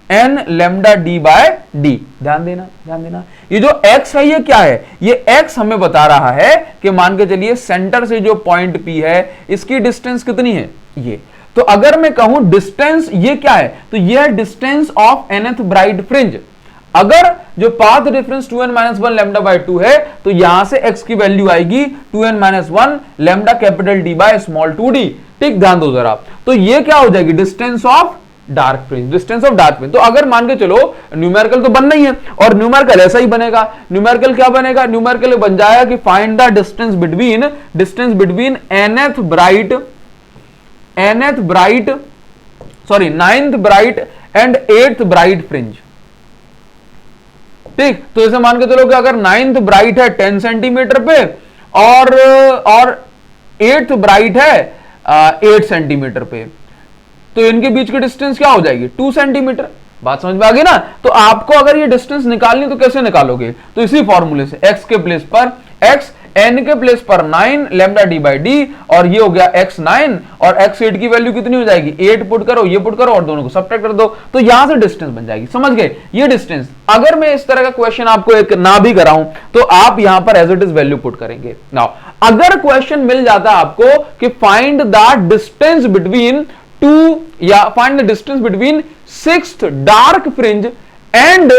[SPEAKER 1] n lambda d by d। ध्यान देना, ध्यान देना, ये जो x है ये क्या है, ये x हमें बता रहा है कि मान के चलिए सेंटर से जो पॉइंट P है इसकी डिस्टेंस कितनी है, ये। तो अगर मैं कहूं डिस्टेंस ये क्या है, तो ये है distance of nth bright fringe. अगर जो path difference 2n-1 lambda by 2 है तो यहां से x की वैल्यू आएगी 2n-1 lambda capital D by small 2d। ठीक, ध्यान दो जरा, तो ये क्या हो जाएगी, distance of dark fringe, distance of dark fringe. तो अगर मान के चलो न्यूमेरिकल तो बनना ही है, और न्यूमेरिकल ऐसा ही बनेगा। न्यूमेरिकल क्या बनेगा, न्यूमेरिकल बन जाएगा कि find the distance between ninth bright and 8th bright fringe. ठीक, तो जैसे मान के चलो कि अगर 9th ब्राइट है 10 सेंटीमीटर पे और 8th ब्राइट है 8 सेंटीमीटर पे, तो इनके बीच की डिस्टेंस क्या हो जाएगी, 2 सेंटीमीटर। बात समझ में आ गई ना। तो आपको अगर ये डिस्टेंस निकालनी तो कैसे निकालोगे, तो इसी फॉर्मूले से x के प्लेस पर x, n के प्लेस पर 9 लैम्डा d बाई d, और ये हो गया x 9 और x 8 की वैल्यू कितनी हो जाएगी, 8 पुट करो, ये पुट करो और दोनों को सब्ट्रैक्ट कर दो, तो यहां से डिस्टेंस बन जाएगी। समझ गए, ये डिस्टेंस। अगर मैं इस तरह का क्वेश्चन आपको एक ना भी कराऊं तो आप यहां पर as it is value put करेंगे। नाउ अगर क्वेश्चन मिल जाता आपको कि फाइंड द डिस्टेंस बिटवीन 2 या find the distance between 6th dark fringe and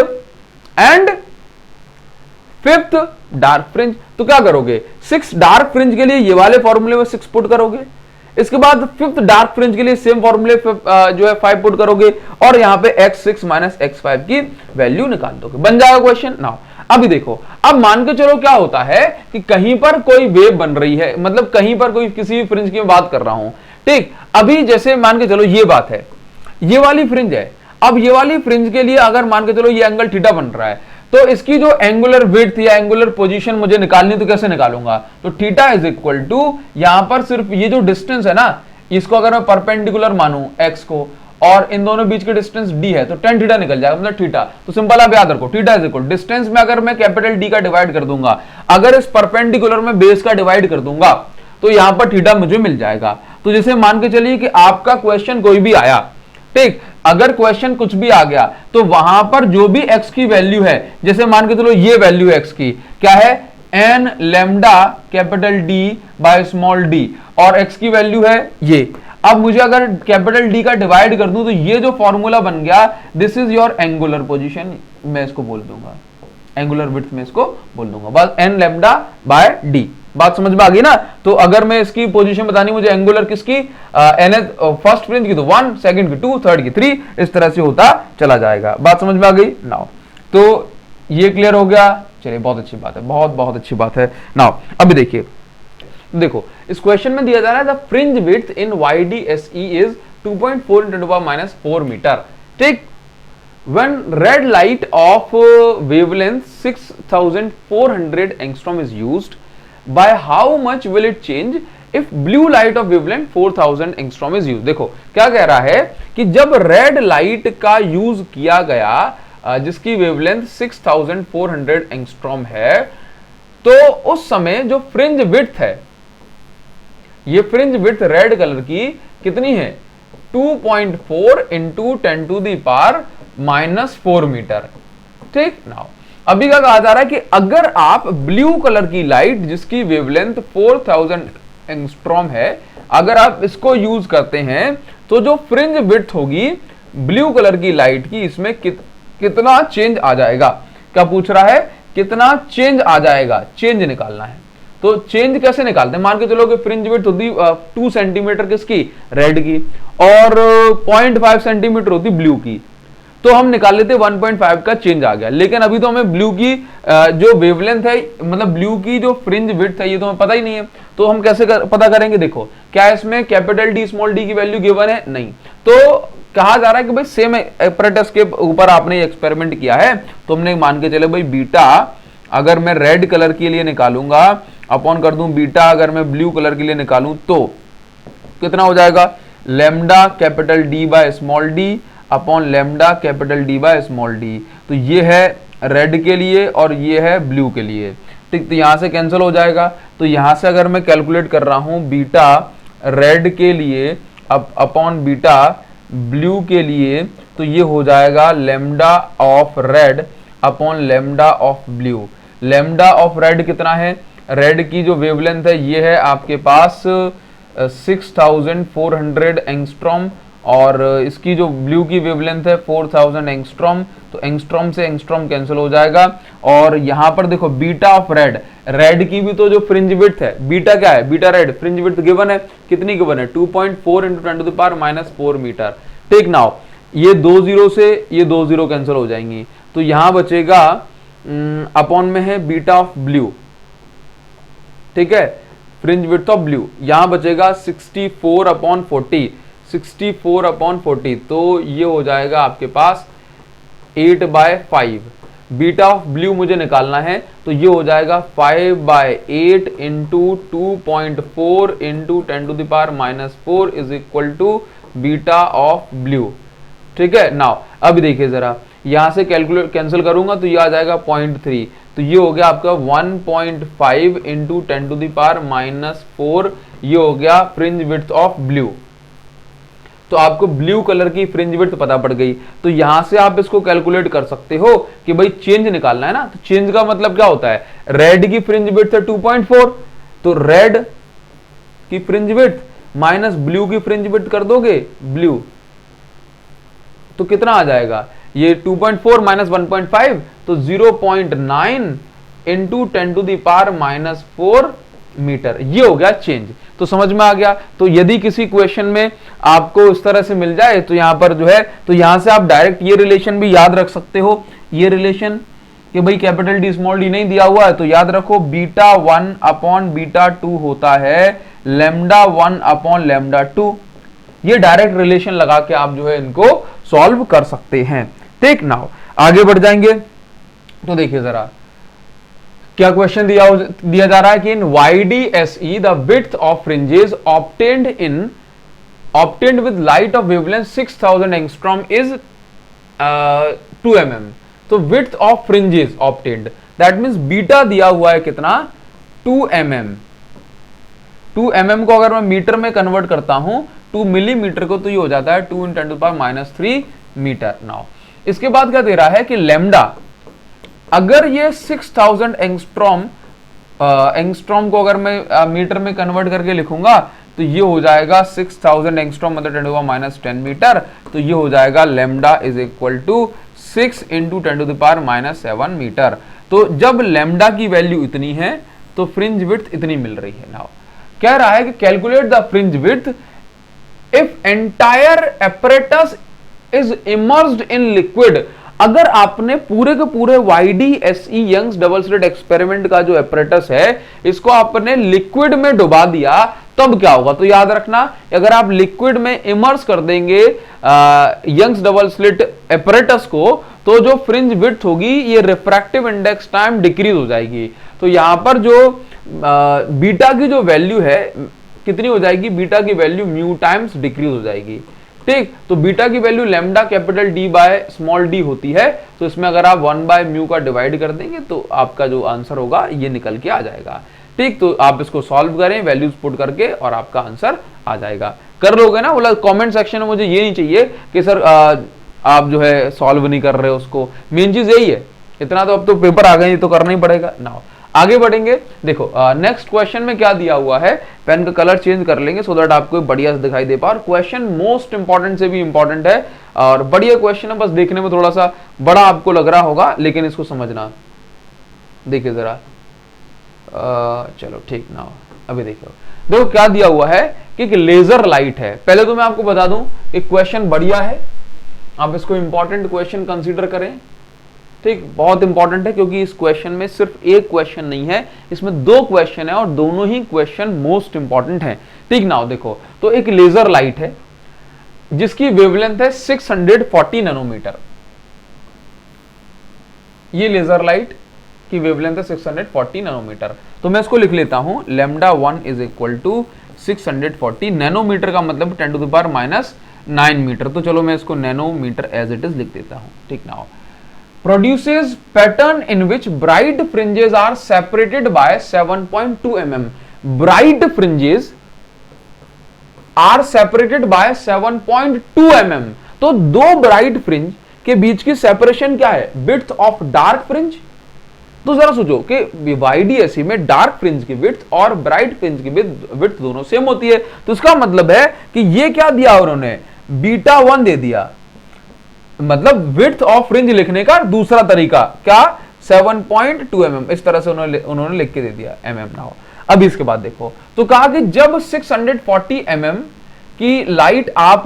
[SPEAKER 1] 5th dark fringe, तो क्या करोगे, 6 डार्क फ्रिंज के लिए ये वाले फॉर्मूले में 6 पुट करोगे, इसके बाद 5th डार्क फ्रिंज के लिए सेम फॉर्मूले जो है 5 पुट करोगे, और यहां पे x6 माइनस x5 की वैल्यू निकाल दोगे, बन जाएगा क्वेश्चन। नाउ अभी देखो, अब मान के चलो क्या होता है कि कहीं पर कोई वेव बन रही है, मतलब कहीं पर कोई किसी भी फ्रिंज की मैं बात कर रहा हूं। ठीक, अभी जैसे मान के चलो ये बात है, ये वाली फ्रिंज है। अब ये वाली फ्रिंज के लिए अगर मान के चलो ये एंगल थीटा बन रहा है, तो इसकी जो एंगुलर विड्थ या एंगुलर पोजीशन मुझे निकालनी, तो कैसे निकालूंगा, तो थीटा इज इक्वल टू यहां पर सिर्फ ये जो डिस्टेंस है ना, इसको अगर मैं परपेंडिकुलर मानूं x को, और इन दोनों बीच की डिस्टेंस d है, तो tan थीटा निकल जाएगा, मतलब थीटा। तो सिंपल आप याद रखो, थीटा इज इक्वल डिस्टेंस में अगर मैं कैपिटल D का डिवाइड कर दूंगा, अगर इस परपेंडिकुलर में बेस का डिवाइड कर दूंगा, तो यहां पर थीटा मुझे मिल जाएगा। तो जैसे मान के चलिए कि आपका क्वेश्चन कोई भी आया, ठीक, अगर क्वेश्चन कुछ भी आ गया तो वहां पर जो भी x की वैल्यू है, जैसे मान के चलो ये वैल्यू x की क्या है, n lambda capital D by small d, और x की वैल्यू है ये। अब मुझे अगर कैपिटल D का डिवाइड कर दूं तो ये जो फॉर्मूला बन गया, this is your angular position, मैं इसको बोल दूंगा एंगुलर विड्थ में इसको बोल दूंगा बस n लैम्डा बाय d। बात समझ में आ गई ना। तो अगर मैं इसकी पोजीशन बतानी मुझे एंगुलर किसकी, फर्स्ट फ्रिंज की तो 1, सेकंड की 2, थर्ड की 3, इस तरह से होता चला जाएगा। बात समझ में आ गई नाउ। तो ये क्लियर हो गया, चलिए बहुत अच्छी बात है, बहुत बहुत अच्छी बात है। नाउ अभी देखिए, देखो इस क्वेश्चन में दिया जा रहा है the fringe width in YDSE is 2.4 × 10⁻⁴ metre, ठीक। When red light of wavelength 6400 angstrom is used, by how much will it change if blue light of wavelength 4000 angstrom is used? देखो क्या कह रहा है कि जब रेड लाइट का use किया गया जिसकी वेवलेंथ 6400 एंगस्ट्रॉम है, तो उस समय जो फ्रिंज विड्थ है, ये फ्रिंज विड्थ रेड कलर की कितनी है, 2.4 × 10⁻⁴ मीटर, ठीक। नाउ अभी क्या कहा जा रहा है कि अगर आप ब्लू कलर की लाइट जिसकी वेवलेंथ 4000 एंगस्ट्रॉम है, अगर आप इसको यूज करते हैं तो जो फ्रिंज विड्थ होगी ब्लू कलर की लाइट की, इसमें कितना चेंज आ जाएगा। क्या पूछ रहा है, कितना चेंज आ जाएगा, चेंज निकालना है। तो चेंज कैसे निकालते हैं, मान के चलो कि फ्रिंज विड्थ होती 2 सेंटीमीटर किसकी, रेड की, और 0.5 सेंटीमीटर होती ब्लू की, तो हम निकाल लेते 1.5 का चेंज आ गया। लेकिन अभी तो हमें ब्लू की जो वेवलेंथ है, मतलब ब्लू की जो फ्रिंज विड्थ है, ये तो हमें पता ही नहीं है। तो हम कैसे पता करेंगे, देखो क्या इसमें कैपिटल D स्मॉल d की वैल्यू गिवन है, नहीं। तो कहा जा रहा है कि भाई सेम एपरेटस के ऊपर आपने एक्सपेरिमेंट किया है, तो हमने मान के चले भाई बीटा अगर मैं रेड कलर के लिए निकालूंगा, अपॉन कर दूं बीटा अगर मैं ब्लू कलर के लिए निकालूं, तो कितना हो जाएगा, lambda capital D by small d upon lambda capital D by small d। तो ये है रेड के लिए और ये है ब्लू के लिए, ठीक। तो यहां से कैंसिल हो जाएगा। तो यहां से अगर मैं कैलकुलेट कर रहा हूं बीटा रेड के लिए अपॉन बीटा ब्लू के लिए, तो ये हो जाएगा lambda of red upon lambda of blue. Lambda of red कितना है, रेड की जो वेवलेंथ है ये है आपके पास 6400 एंगस्ट्रॉम, और इसकी जो ब्लू की वेवलेंथ है 4000 एंगस्ट्रॉम। तो एंगस्ट्रॉम से एंगस्ट्रॉम कैंसिल हो जाएगा। और यहां पर देखो बीटा ऑफ रेड, रेड की भी तो जो फ्रिंज विड्थ है, बीटा क्या है, beta red fringe width given है, कितनी गिवन है, 2.4 × 10⁻⁴ मीटर, ठीक। नाउ ये 2 0 से ये 2 0 कैंसिल हो जाएंगी, तो यहां बचेगा अपॉन में है बीटा ऑफ ब्लू, ठीक है, फ्रिंज विड्थ ऑफ ब्लू, यहां बचेगा 64/40, 64/40, तो ये हो जाएगा आपके पास 8/5। बीटा ऑफ ब्लू मुझे निकालना है, तो ये हो जाएगा 5/8 × 2.4 × 10⁻⁴ is equal to beta of blue, ठीक है। नाउ अब देखिए जरा, यहां से कैलकुलेट कैंसिल करूंगा तो ये आ जाएगा 0.3, तो ये हो गया आपका 1.5 × 10⁻⁴, ये हो गया फ्रिंज विड्थ ऑफ ब्लू। तो आपको ब्लू कलर की फ्रिंज विड्थ पता पड़ गई। तो यहां से आप इसको कैलकुलेट कर सकते हो कि भाई चेंज निकालना है ना। तो चेंज का मतलब क्या होता है, रेड की फ्रिंज विड्थ है 2.4, तो रेड की फ्रिंज विड्थ माइनस ब्लू की फ्रिंज विड्थ कर दोगे ब्लू, तो कितना आ जाएगा, ये 2.4 माइनस 1.5, तो 0.9 × 10⁻⁴ मीटर, ये हो गया चेंज। तो समझ में आ गया। तो यदि किसी क्वेश्चन में आपको इस तरह से मिल जाए तो यहां पर जो है, तो यहां से आप डायरेक्ट ये रिलेशन भी याद रख सकते हो, ये रिलेशन कि भाई कैपिटल D स्मॉल d नहीं दिया हुआ है, तो याद रखो बीटा 1/β2 होता है लैम्डा 1/λ2। ये डायरेक्ट रिलेशन लगा के आप जो है इनको सॉल्व कर सकते हैं, ठीक। नाउ आगे बढ़ जाएंगे, तो देखिए जरा क्या क्वेश्चन दिया जा रहा है कि इन YDSE the width of fringes obtained with light of wavelength 6000 angstrom is 2 mm। तो width of fringes obtained, that means beta दिया हुआ है कितना, 2 mm। 2 mm को अगर मैं मीटर में कन्वर्ट करता हूं 2 मिलीमीटर को, तो ये हो जाता है 2 × 10⁻³ मीटर। नाउ इसके बाद क्या दे रहा है कि लैम्डा, अगर ये 6000 एंगस्ट्रॉम को अगर मैं मीटर में कन्वर्ट करके लिखूंगा तो ये हो जाएगा 6000 एंगस्ट्रॉम मतलब 10⁻10 मीटर। तो ये हो जाएगा lambda is equal to 6 × 10⁻7 metre. तो जब लैम्डा की वैल्यू इतनी है तो फ्रिंज विड्थ इतनी मिल रही है। नाउ कह रहा है कि calculate the fringe width if entire apparatus is immersed in liquid. अगर आपने पूरे के पूरे YDSE Young's double slit experiment का जो एपरेटस है इसको आपने लिक्विड में डुबा दिया तब क्या होगा। तो याद रखना, अगर आप लिक्विड में इमर्स कर देंगे यंग्स डबल स्लिट एपरेटस को तो जो फ्रिंज विड्थ होगी ये रिफ्रैक्टिव इंडेक्स टाइम डिक्रीज हो जाएगी। तो यहां पर जो बीटा की जो वैल्यू है कितनी हो जाएगी, बीटा की वैल्यू म्यू टाइम्स डिक्रीज हो जाएगी। ठीक, तो बीटा की value lambda capital D by small d होती है। तो इसमें अगर आप 1/μ का डिवाइड कर देंगे तो आपका जो आंसर होगा ये निकल के आ जाएगा। ठीक, तो आप इसको सॉल्व करें वैल्यूज पुट करके और आपका आंसर आ जाएगा। कर लोगे ना, बोला कमेंट सेक्शन में मुझे ये नहीं चाहिए कि सर आप जो है सॉल्व नहीं कर रहे हो उसको। मेन चीज यही है, इतना तो अब तो पेपर आ गए तो करना ही पड़ेगा ना। आगे बढ़ेंगे, देखो नेक्स्ट क्वेश्चन में क्या दिया हुआ है, पेन का कलर चेंज कर लेंगे सो दैट आपको बढ़िया से दिखाई दे पा। क्वेश्चन मोस्ट इंपॉर्टेंट से भी इंपॉर्टेंट है और बढ़िया क्वेश्चन है, बस देखने में थोड़ा सा बड़ा आपको लग रहा होगा लेकिन इसको समझना। देखिए जरा, चलो ठीक ना, अभी देखो क्या दिया हुआ है कि लेजर लाइट है। पहले तो मैं आपको बता दूं कि क्वेश्चन बढ़िया है, आप इसको इंपॉर्टेंट क्वेश्चन कंसीडर करें। ठीक, बहुत इंपॉर्टेंट है क्योंकि इस क्वेश्चन में सिर्फ एक क्वेश्चन नहीं है, इसमें 2 क्वेश्चन है और दोनों ही क्वेश्चन मोस्ट इंपॉर्टेंट हैं। ठीक ना, देखो तो एक लेजर लाइट है जिसकी वेवलेंथ है 640 नैनोमीटर। ये लेजर लाइट की वेवलेंथ है 640 नैनोमीटर। तो मैं इसको लिख लेता हूं, λ1 इज इक्वल टू 640 नैनोमीटर का मतलब 10⁻9 मीटर। तो चलो मैं इसको नैनोमीटर एज इट इज लिख देता हूं। ठीक ना, produces pattern in which bright fringes are separated by 7.2 mm. Bright fringes are separated by 7.2 mm. तो 2 bright fringe के बीच की सेपरेशन क्या है, width of dark fringe। तो जरा सोचो कि YDSE में डार्क फ्रिंज की विड्थ और ब्राइट फ्रिंज की विड्थ दोनों सेम होती है। तो इसका मतलब है कि ये क्या दिया उन्होंने, β1 दे दिया, मतलब विड्थ ऑफ फ्रिंज लिखने का दूसरा तरीका क्या, 7.2 mm, इस तरह से उन्होंने लिख के दे दिया mm। ना हो अब इसके बाद देखो, तो कहा कि जब 640 mm की लाइट आप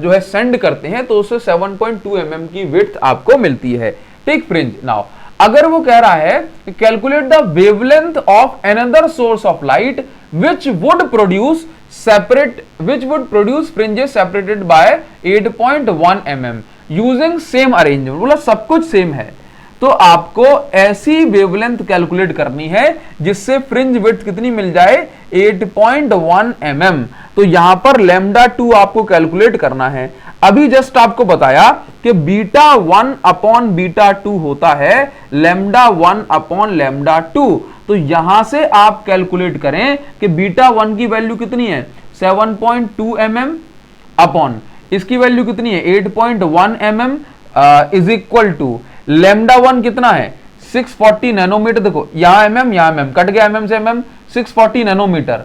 [SPEAKER 1] जो है सेंड करते हैं तो उससे 7.2 mm की विड्थ आपको मिलती है। ठीक, फ्रिंज। नाउ अगर वो कह रहा है calculate the wavelength of another source of light which would produce fringes separated by 8.1 mm using same arrangement. बोला सब कुछ सेम है तो आपको ऐसी वेवलेंथ कैलकुलेट करनी है जिससे फ्रिंज विड्थ कितनी मिल जाए, 8.1 mm। तो यहां पर λ2 आपको कैलकुलेट करना है। अभी जस्ट आपको बताया कि β1 अपॉन β2 होता है λ1 अपॉन λ2। तो यहां से आप कैलकुलेट करें कि β1 की वैल्यू कितनी है, 7.2 mm अपॉन इसकी वैल्यू कितनी है, 8.1 mm इज इक्वल टू λ1 कितना है, 640 नैनोमीटर। देखो यहां mm यहां mm कट गया, mm से mm 640 नैनोमीटर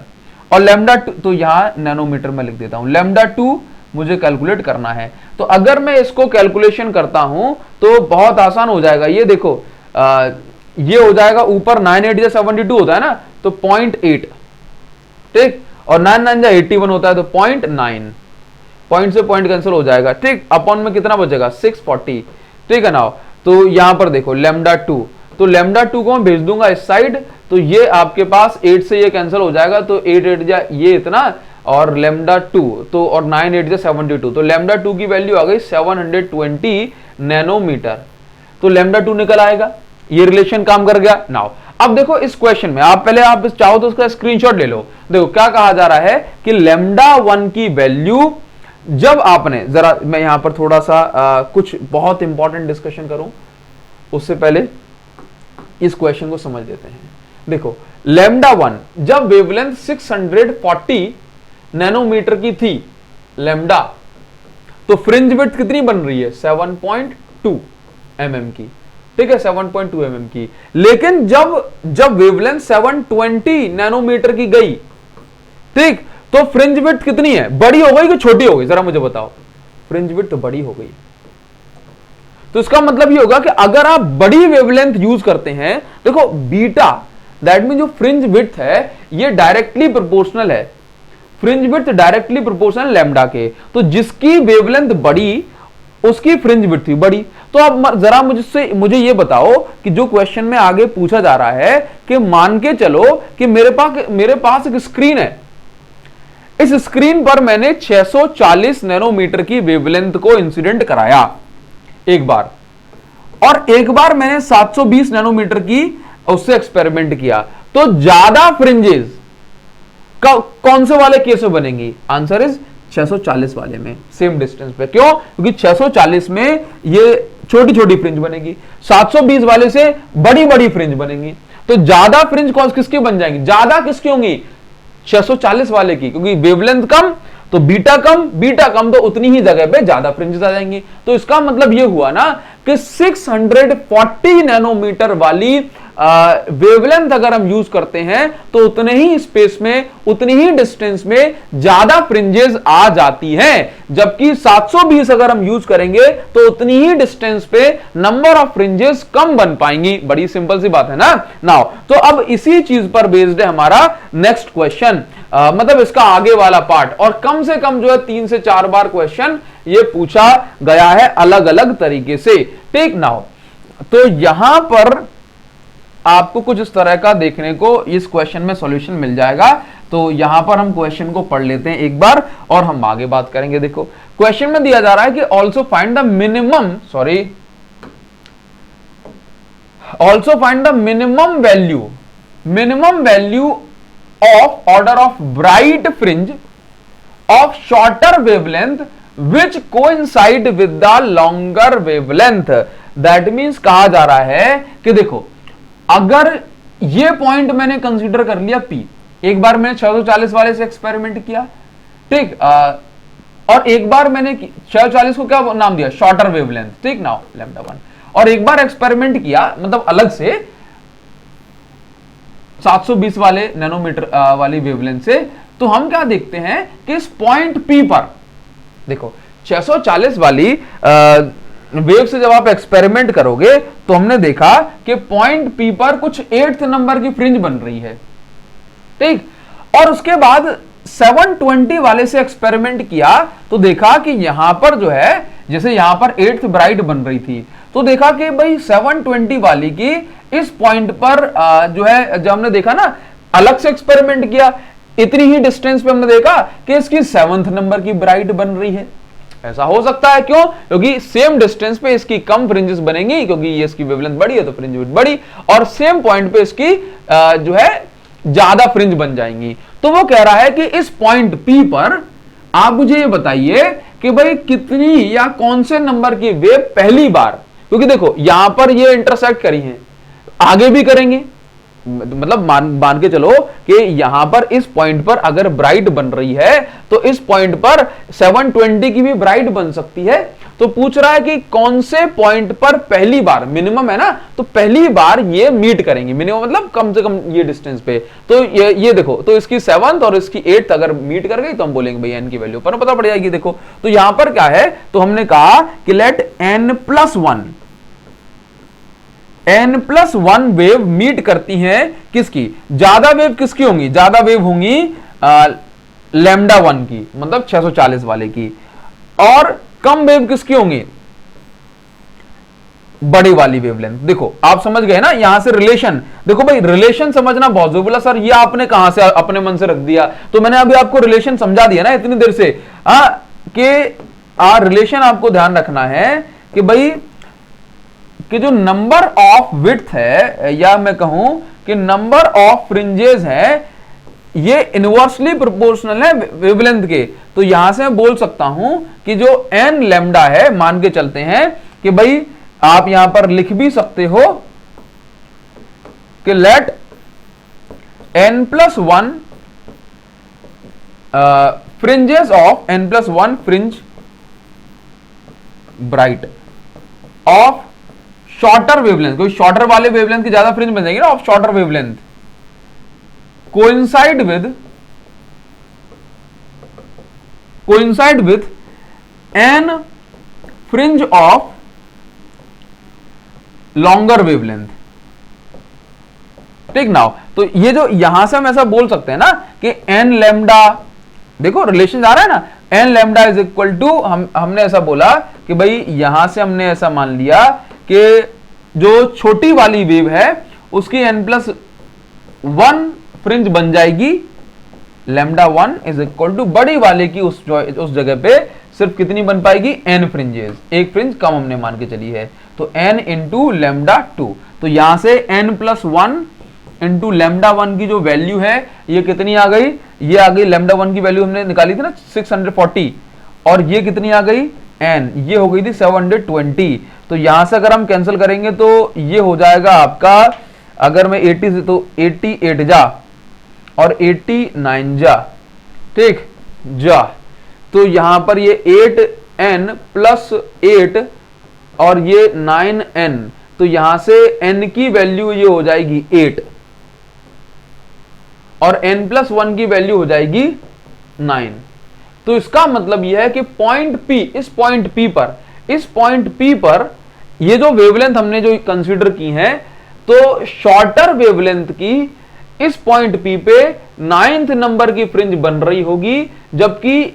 [SPEAKER 1] और λ2 तो यहां नैनोमीटर में लिख देता हूं, λ2 मुझे कैलकुलेट करना है। तो अगर मैं इसको कैलकुलेशन करता हूं तो बहुत आसान हो जाएगा। ये देखो ये हो जाएगा ऊपर 9 8 72 होता है ना, तो 0.8। ठीक, और 9 9 81 होता है तो 0.9, पॉइंट से पॉइंट कैंसिल हो जाएगा। ठीक, अपॉन में कितना बचेगा, 640। ठीक है ना, तो यहां पर देखो λ2, तो λ2 को मैं भेज दूंगा इस साइड, तो ये आपके पास 8 से ये कैंसिल हो जाएगा, तो 8 8 ये इतना और λ2 तो और 9 8 72, तो λ2 की वैल्यू आ गई 720 नैनोमीटर। तो λ2 निकल आएगा, ये रिलेशन काम कर गया। नाउ अब देखो इस क्वेश्चन में आप पहले आप चाहो तो उसका स्क्रीनशॉट ले लो। देखो क्या कहा जा रहा है कि λ1 की वैल्यू जब आपने, जरा मैं यहां पर थोड़ा सा कुछ बहुत इंपॉर्टेंट डिस्कशन करूं उससे पहले इस क्वेश्चन को समझ लेते हैं। देखो लैम्डा 1 जब वेवलेंथ 640 नैनोमीटर की थी लैम्डा, तो फ्रिंज विड्थ कितनी बन रही है 7.2 mm की, ठीक है 7.2 mm की। लेकिन जब वेवलेंथ 720 नैनोमीटर की गई, ठीक, तो फ्रिंज विड्थ कितनी है, बड़ी हो गई कि छोटी हो गई, जरा मुझे बताओ। फ्रिंज विड्थ तो बड़ी हो गई। तो इसका मतलब ये होगा कि अगर आप बड़ी वेवलेंथ यूज करते हैं, देखो बीटा दैट मीन जो फ्रिंज विड्थ है ये डायरेक्टली प्रोपोर्शनल है, fringe width directly proportional lambda के। तो जिसकी वेवलेंथ बड़ी उसकी फ्रिंज विड्थ भी बड़ी। तो अब जरा मुझे ये बताओ कि जो क्वेश्चन में आगे पूछा जा रहा है कि मान के चलो कि मेरे पास एक स्क्रीन है, इस स्क्रीन पर मैंने 640 नैनोमीटर की वेवलेंथ को इंसिडेंट कराया एक बार, और एक बार मैंने 720 नैनोमीटर की उससे एक्सपेरिमेंट किया। तो ज्यादा फ्रिंजेस कौन से वाले केस में बनेंगी? आंसर इज 640 वाले में, सेम डिस्टेंस पे। क्यों? क्योंकि 640 में ये छोटी छोटी फ्रिंज बनेगी, 720 वाले से बड़ी बड़ी फ्रिंज बनेगी। तो ज्यादा फ्रिंज कौन किसकी बन जाएंगी? ज्यादा किसकी होंगी? 640 वाले की, क्योंकि वेवलेंथ कम तो बीटा कम तो उतनी ही जगह पे ज्यादा फ्रिंजेस आ जाएंगी। तो इसका मतलब ये हुआ ना कि 640 नैनोमीटर वाली वेवलेंथ अगर हम यूज करते हैं तो उतने ही स्पेस में, उतनी ही डिस्टेंस में ज्यादा फ्रिंजेस आ जाती हैं, जबकि 720 अगर हम यूज करेंगे तो उतनी ही डिस्टेंस पे नंबर ऑफ फ्रिंजेस कम बन पाएंगी। बड़ी सिंपल सी बात है ना। नाउ तो अब इसी चीज पर बेस्ड है हमारा नेक्स्ट क्वेश्चन, मतलब इसका आगे वाला पार्ट, और कम से कम जो है 3 से 4 बार क्वेश्चन ये पूछा गया है अलग अलग तरीके से। ठीक, नाउ तो यहां पर आपको कुछ इस तरह का देखने को इस क्वेश्चन में सॉल्यूशन मिल जाएगा। तो यहां पर हम क्वेश्चन को पढ़ लेते हैं एक बार और हम आगे बात करेंगे। देखो क्वेश्चन में दिया जा रहा है कि also find the minimum value of order of bright fringe of shorter wavelength which coincide with the longer wavelength. That means कहा जा रहा है कि देखो अगर ये पॉइंट मैंने कंसीडर कर लिया P, एक बार मैंने 640 वाले से एक्सपेरिमेंट किया, ठीक, और एक बार मैंने 640 को क्या नाम दिया? शॉर्टर वेवलेंथ, ठीक, नाउ लैम्डा 1, और एक बार एक्सपेरिमेंट किया मतलब अलग से 720 वाले नैनोमीटर वाली वेवलेंथ से। तो हम क्या देखते हैं कि इस पॉइंट P पर देखो 640 वाली वेव से जब आप एक्सपेरिमेंट करोगे तो हमने देखा कि पॉइंट P पर कुछ 8th नंबर की फ्रिंज बन रही है, ठीक, और उसके बाद 720 वाले से एक्सपेरिमेंट किया तो देखा कि यहां पर जो है, जैसे यहां पर 8th ब्राइट बन रही थी, तो देखा कि भाई 720 वाली की इस पॉइंट पर जो है, जब हमने देखा ना अलग से एक्सपेरिमेंट किया, इतनी ही डिस्टेंस पे हमने देखा कि इसकी 7th नंबर की ब्राइट बन रही है। ऐसा हो सकता है, क्यों? क्योंकि सेम डिस्टेंस पे इसकी कम फ्रिंजेस बनेंगी, क्योंकि ये इसकी वेवलेंथ बड़ी है तो फ्रिंज विड्थ बड़ी, और सेम पॉइंट पे इसकी जो है ज्यादा फ्रिंज बन जाएंगी। तो वो कह रहा है कि इस पॉइंट P पर आप मुझे ये बताइए कि भाई कितनी या कौन से नंबर की वेव पहली बार, क्योंकि देखो यहां पर ये इंटरसेक्ट करी है, आगे भी करेंगे, मतलब मान के चलो कि यहां पर इस पॉइंट पर अगर ब्राइट बन रही है तो इस पॉइंट पर 720 की भी ब्राइट बन सकती है। तो पूछ रहा है कि कौन से पॉइंट पर पहली बार, मिनिमम है ना, तो पहली बार ये मीट करेंगे, मिनिमम मतलब कम से कम ये डिस्टेंस पे। तो ये देखो, तो इसकी 7th और इसकी 8th अगर मीट कर गई तो हम बोलेंगे भाई n की वैल्यू पर पता पड़ जाएगी। देखो तो यहां पर क्या है, तो हमने कहा कि लेट n+1 वेव मीट करती हैं किसकी? ज्यादा वेव किसकी होंगी? ज्यादा वेव होंगी लैम्डा 1 की, मतलब 640 वाले की, और कम वेव किसकी होंगी? बड़ी वाली वेवलेंथ। देखो आप समझ गए ना यहां से रिलेशन। देखो भाई रिलेशन समझना बहुत जरूरी। बोला सर ये आपने कहां से अपने मन से रख दिया? तो मैंने अभी आपको रिलेशन समझा दिया ना इतनी देर से, कि रिलेशन आपको ध्यान रखना है कि भाई कि जो नंबर ऑफ विड्थ है, या मैं कहूं कि नंबर ऑफ फ्रिंजेस है, ये इनवर्सली प्रोपोर्शनल है वेवलेंथ के। तो यहां से मैं बोल सकता हूं कि जो n लैम्डा है, मान के चलते हैं कि भाई आप यहां पर लिख भी सकते हो कि let n+1 fringes of n+1 fringe bright of shorter wavelength, कोई शॉर्टर वाले वेवलेंथ की ज्यादा फ्रिंज बन जाएगी ना, of shorter wavelength, coincide with n fringe of longer wavelength. ठीक नाउ, तो ये जो यहां से हम ऐसा बोल सकते हैं ना कि एन लैम्डा, देखो रिलेशन आ रहा है ना, n lambda is equal to, हमने ऐसा बोला कि भाई यहां से हमने ऐसा मान लिया कि जो छोटी वाली वेव है उसकी n+1 फ्रिंज बन जाएगी, लैम्डा 1 इज इक्वल टू बड़ी वाले की उस जगह पे सिर्फ कितनी बन पाएगी, n फ्रिंजेस, एक फ्रिंज कम हमने मान के चली है, तो n इंटू लैम्डा 2। तो यहां से n+1 इंटू लैम्डा 1 की जो वैल्यू है ये कितनी आ गई, ये आ गई लैम्डा 1 की वैल्यू हमने निकाली थी ना 640, और ये कितनी आ गई n, ये हो गई थी 720। तो यहां से अगर हम कैंसिल करेंगे तो ये हो जाएगा आपका, अगर मैं 80 से तो 88 जा और 89 जा, ठीक जा, तो यहां पर ये 8n प्लस 8 और ये 9n, तो यहां से n की वैल्यू ये हो जाएगी 8 और n+1 की वैल्यू हो जाएगी 9। तो इसका मतलब यह है कि पॉइंट P, इस पॉइंट P पर ये जो वेवलेंथ हमने जो कंसीडर की है, तो शॉर्टर वेवलेंथ की इस पॉइंट P पे 9th नंबर की फ्रिंज बन रही होगी, जबकि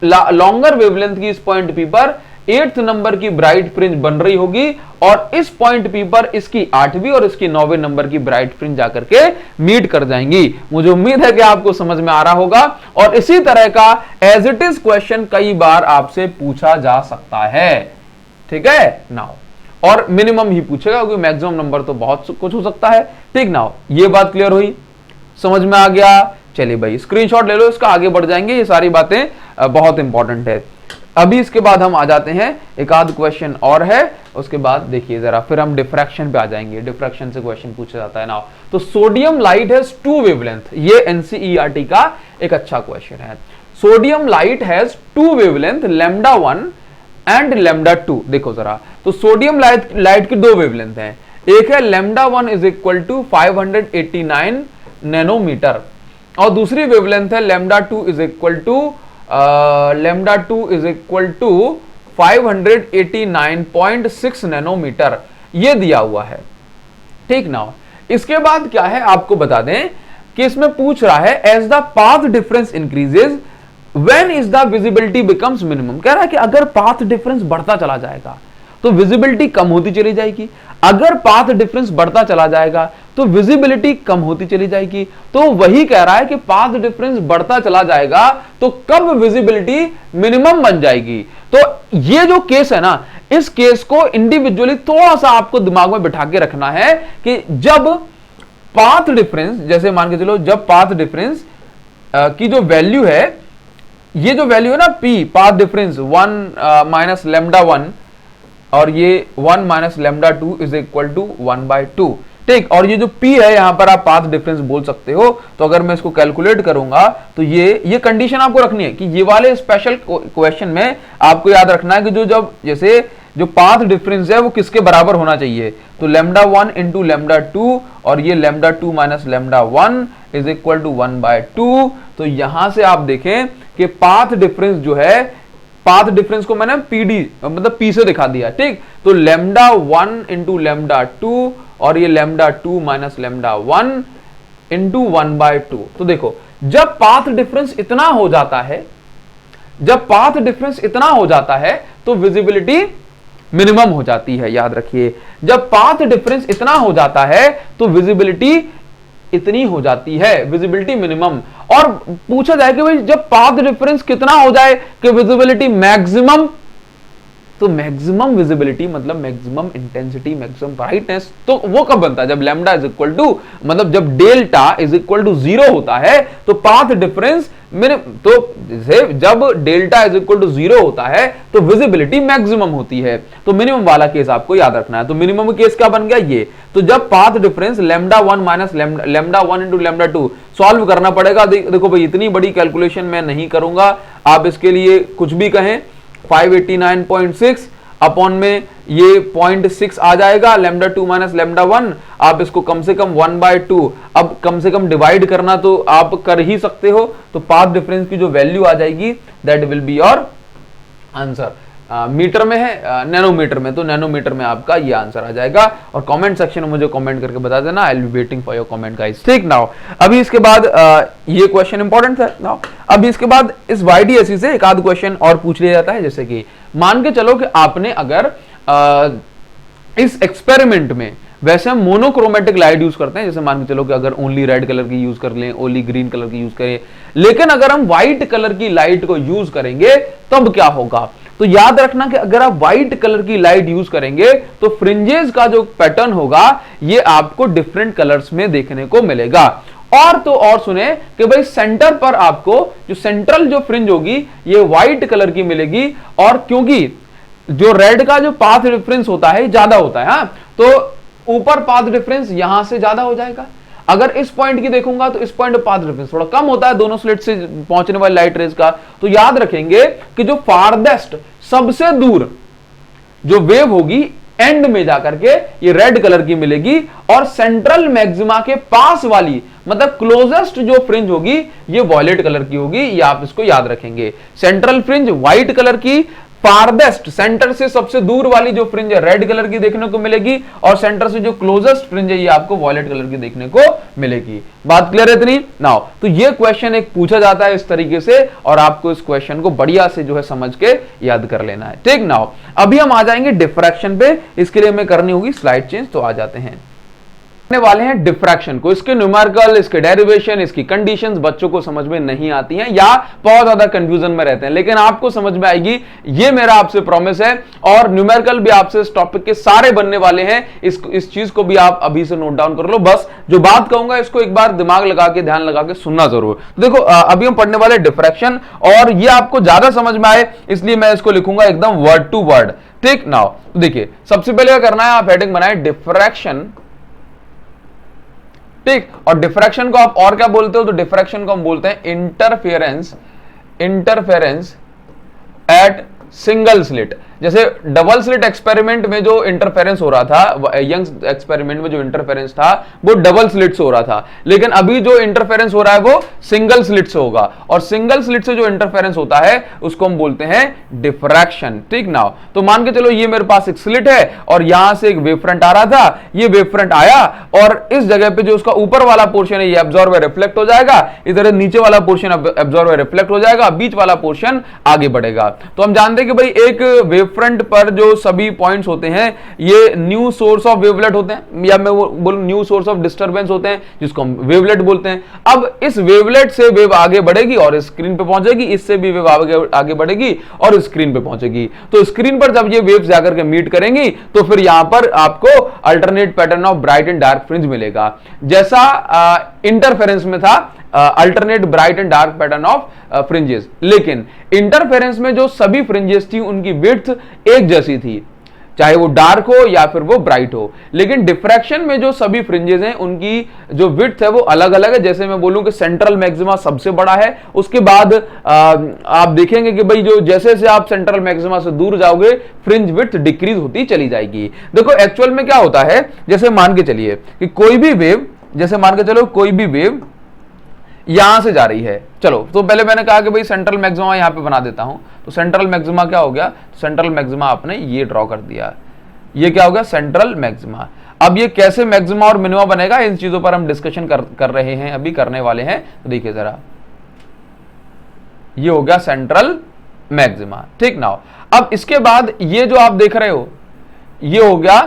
[SPEAKER 1] लॉन्गर वेवलेंथ की इस पॉइंट P पर 8th नंबर की ब्राइट फ्रिंज बन रही होगी, और इस पॉइंट P पर इसकी 8वीं और इसकी 9वें नंबर की ब्राइट फ्रिंज जाकर के मीट कर जाएंगी। मुझे उम्मीद है कि आपको समझ में आ रहा होगा, और इसी तरह का एज इट इज क्वेश्चन कई बार आपसे पूछा जा सकता है। ठीक है नाउ, और मिनिमम ही पूछेगा क्योंकि मैक्सिमम नंबर तो बहुत कुछ हो सकता है। ठीक नाउ, ये बात क्लियर हुई, समझ में आ गया? चलिए भाई स्क्रीनशॉट ले लो इसका, आगे बढ़ जाएंगे, ये सारी बातें बहुत इंपॉर्टेंट है। अभी इसके बाद हम आ जाते हैं, एक आध क्वेश्चन और है, उसके बाद देखिए जरा, फिर हम डिफ्रैक्शन पे आ जाएंगे। डिफ्रैक्शन से क्वेश्चन पूछा जाता है ना। तो सोडियम लाइट हैज 2 वेवलेंथ, ये एनसीईआरटी का एक अच्छा क्वेश्चन है। Sodium light has 2 wavelength, lambda 1 and lambda 2। देखो जरा, तो सोडियम लाइट की 2 वेवलेंथ हैं, एक है lambda 1 is equal to 589 nanometre, और दूसरी वेवलेंथ है lambda 2 is equal to 589.6 nanometre, ये दिया हुआ है। ठीक ना, इसके बाद क्या है आपको बता दें कि इसमें पूछ रहा है as the path difference increases when is the visibility becomes minimum. कह रहा है कि अगर पाथ डिफरेंस बढ़ता चला जाएगा तो विजिबिलिटी कम होती चली जाएगी, अगर पाथ डिफरेंस बढ़ता चला जाएगा तो विजिबिलिटी कम होती चली जाएगी। तो वही कह रहा है कि पाथ डिफरेंस बढ़ता चला जाएगा तो कब विजिबिलिटी मिनिमम बन जाएगी। तो ये जो केस है ना, इस केस को इंडिविजुअली थोड़ा सा आपको दिमाग में बिठा के रखना है कि जब पाथ डिफरेंस, जैसे मान के चलो जब पाथ डिफरेंस की जो वैल्यू है, ये जो वैल्यू है ना P, path difference 1 minus lambda 1 और ये 1 minus lambda 2 is equal to 1/2। ठीक, और ये जो P है यहां पर आप पाथ डिफरेंस बोल सकते हो। तो अगर मैं इसको कैलकुलेट करूंगा तो ये कंडीशन आपको रखनी है कि ये वाले स्पेशल क्वेश्चन में आपको याद रखना है कि जब जैसे जो पाथ डिफरेंस है वो किसके बराबर होना चाहिए, तो लैम्डा 1 इंटू लैम्डा 2 और ये lambda 2 minus lambda 1 is equal to 1/2। तो यहां से आप देखें कि पाथ डिफरेंस जो है, पाथ डिफरेंस को मैंने PD मतलब P से दिखा दिया। ठीक, तो लैम्डा 1 इंटू लैम्डा 2 और ये लैम्डा 2 माइनस लैम्डा 1 इंटू 1/2। तो देखो जब पाथ डिफरेंस इतना हो जाता है, जब पाथ डिफरेंस इतना हो जाता है तो विजिबिलिटी मिनिमम हो जाती है। याद रखिए, जब पाथ डिफरेंस इतना हो जाता है तो विजिबिलिटी इतनी हो जाती है, विजिबिलिटी मिनिमम। और पूछा जाए कि भाई जब पाथ डिफरेंस कितना हो जाए कि विजिबिलिटी मैक्सिमम, तो मैक्सिमम विजिबिलिटी मतलब मैक्सिमम इंटेंसिटी, मैक्सिमम ब्राइटनेस, तो वो कब बनता है? जब लैम्डा इज इक्वल टू, मतलब जब डेल्टा इज इक्वल टू 0 होता है, तो पाथ डिफरेंस तो जब डेल्टा इज इक्वल टू 0 होता है तो विजिबिलिटी मैक्सिमम होती है। तो मिनिमम वाला केस आपको याद रखना है। तो मिनिमम केस क्या बन गया? ये। तो जब path difference lambda 1 minus lambda 1 into lambda 2 solve करना पड़ेगा। देखो भाई, इतनी बड़ी कैलकुलेशन मैं नहीं करूंगा, आप इसके लिए कुछ भी कहें, 589.6 अपॉन में ये 0.6 आ जाएगा, लैम्डा 2 माइनस लैम्डा 1, आप इसको कम से कम 1/2 अब कम से कम डिवाइड करना तो आप कर ही सकते हो। तो पाथ डिफरेंस की जो वैल्यू आ जाएगी that will be your answer. Metre में है, नैनोमीटर में, तो नैनोमीटर में आपका ये आंसर आ जाएगा। और कमेंट सेक्शन में मुझे कमेंट करके बता देना, I will be waiting for your comment guys. ठीक, नाउ अभी इसके बाद ये क्वेश्चन इंपॉर्टेंट है। नाउ अभी इसके बाद इस YDSE से एक आध क्वेश्चन और पूछ लिया जाता है। जैसे कि मान के चलो कि आपने अगर इस एक्सपेरिमेंट में, वैसे हम मोनोक्रोमेटिक लाइट यूज करते हैं, जैसे मान के चलो कि अगर ओनली रेड कलर की यूज कर लें, ओनली ग्रीन कलर की यूज करें, लेकिन अगर हम व्हाइट कलर की लाइट को यूज करेंगे तब क्या होगा? तो याद रखना कि अगर आप व्हाइट कलर की लाइट यूज करेंगे तो फ्रिंजेस का जो पैटर्न होगा ये आपको डिफरेंट कलर्स में देखने को मिलेगा। और तो और सुने कि भाई सेंटर पर आपको जो सेंट्रल जो फ्रिंज होगी ये व्हाइट कलर की मिलेगी, और क्योंकि जो रेड का जो पाथ डिफरेंस होता है ज्यादा होता है, तो ऊपर पाथ डिफरेंस यहां से ज्यादा हो जाएगा। अगर इस पॉइंट की देखूंगा तो इस पॉइंट पे पाथ डिफरेंस थोड़ा कम होता है दोनों स्लिट से पहुंचने वाली लाइट रेज का। तो याद रखेंगे कि जो फारदेस्ट, सबसे दूर जो वेव होगी एंड में जाकर के ये रेड कलर की मिलेगी, और सेंट्रल मैक्सिमा के पास वाली मतलब क्लोजेस्ट जो फ्रिंज होगी ये वॉयलेट कलर की होगी। ये आप इसको याद रखेंगे, सेंट्रल फ्रिंज व्हाइट कलर की, फारदेस्ट सेंटर से सबसे दूर वाली जो फ्रिंज है रेड कलर की देखने को मिलेगी, और सेंटर से जो क्लोजेस्ट फ्रिंज है ये आपको वॉयलेट कलर की देखने को मिलेगी। बात क्लियर है इतनी? नाउ तो ये क्वेश्चन एक पूछा जाता है इस तरीके से, और आपको इस क्वेश्चन को बढ़िया से जो है समझ के याद कर लेना है। ठीक, नाउ अभी हम आ जाएंगे डिफ्रैक्शन पे। इसके लिए हमें करनी होगी स्लाइड चेंज, तो आ जाते हैं वाले हैं डिफ्रैक्शन को। इसके न्यूमेरिकल, इसके डेरिवेशन, इसकी कंडीशंस बच्चों को समझ में नहीं आती हैं या बहुत ज्यादा कंफ्यूजन में रहते हैं, लेकिन आपको समझ में आएगी, ये मेरा आपसे प्रॉमिस है। और न्यूमेरिकल भी आपसे इस टॉपिक के सारे बनने वाले हैं, इस चीज को भी आप अभी से नोट डाउन कर लो। बस जो बात कहूंगा इसको एक बार दिमाग लगा के, ध्यान लगा के सुनना जरूर। देखो अभी हम पढ़ने वाले डिफ्रैक्शन, और ये आपको ज्यादा समझ में आए इसलिए मैं इसको लिखूंगा एकदम वर्ड टू वर्ड। ठीक, नाउ देखिए सबसे पहले क्या करना है, आप हेडिंग बनाए डिफ्रैक्शन। ठीक, और डिफ्रैक्शन को आप और क्या बोलते हो? तो डिफ्रैक्शन को हम बोलते हैं इंटरफेरेंस एट सिंगल स्लिट। जैसे डबल स्लिट एक्सपेरिमेंट में जो इंटरफेरेंस हो रहा था, यंग एक्सपेरिमेंट में जो इंटरफेरेंस था वो डबल स्लिट से हो रहा था, लेकिन अभी जो इंटरफेरेंस हो रहा है वो सिंगल स्लिट से होगा, और सिंगल स्लिट से जो इंटरफेरेंस होता है उसको हम बोलते हैं डिफ्रैक्शन। ठीक, नाउ तो मान के चलो ये मेरे पास एक स्लिट है और यहां से एक वेव फ्रंट आ रहा था, ये वेव फ्रंट आया और इस जगह पे जो उसका ऊपर वाला पोर्शन है ये एब्जॉर्ब व रिफ्लेक्ट हो जाएगा, इधर नीचे वाला पोर्शन एब्जॉर्ब व रिफ्लेक्ट हो जाएगा, बीच वाला पोर्शन आगे बढ़ेगा। तो हम जानते हैं कि भाई एक वेव फ्रंट पर जो सभी पॉइंट्स होते हैं ये न्यू सोर्स ऑफ वेवलेट होते हैं, या मैं बोलूं न्यू सोर्स ऑफ डिस्टरबेंस होते हैं, जिसको हम वेवलेट बोलते हैं। अब इस वेवलेट से वेव आगे बढ़ेगी और स्क्रीन पे पहुंचेगी, इससे भी वेव आगे बढ़ेगी और स्क्रीन पे पहुंचेगी। तो स्क्रीन पर जब ये वेव्स जाकर के मीट करेंगी तो फिर यहां पर आपको alternate pattern of bright and dark fringe मिलेगा, जैसा इंटरफेरेंस में था alternate bright and dark pattern of fringes. लेकिन इंटरफेरेंस में जो सभी फ्रिंजेस थी उनकी विड्थ एक जैसी थी, चाहे वो डार्क हो या फिर वो ब्राइट हो। लेकिन डिफ्रैक्शन में जो सभी फ्रिंजेस हैं उनकी जो विड्थ है वो अलग अलग है। जैसे मैं बोलूं कि सेंट्रल मैक्सिमा सबसे बड़ा है, उसके बाद आप देखेंगे कि भाई जो जैसे जैसे आप सेंट्रल मैक्सिमा से दूर जाओगे फ्रिंज विड्थ डिक्रीज होती चली जाएगी। देखो एक्चुअल में क्या होता है, जैसे मान के चलिए कि कोई भी वेव, जैसे मान के चलो कोई भी वेव यहां से जा रही है, चलो तो पहले मैंने कहा कि भाई सेंट्रल मैक्सिमा यहां पे बना देता हूं, तो सेंट्रल मैक्सिमा क्या हो गया, सेंट्रल मैक्सिमा आपने ये ड्रॉ कर दिया, ये क्या हो गया सेंट्रल मैक्सिमा। अब ये कैसे मैक्सिमा और मिनिमा बनेगा, इन चीजों पर हम डिस्कशन कर रहे हैं, अभी करने वाले हैं। तो देखिए जरा, ये हो गया सेंट्रल मैक्सिमा। ठीक, नाउ अब इसके बाद ये जो आप देख रहे हो ये हो गया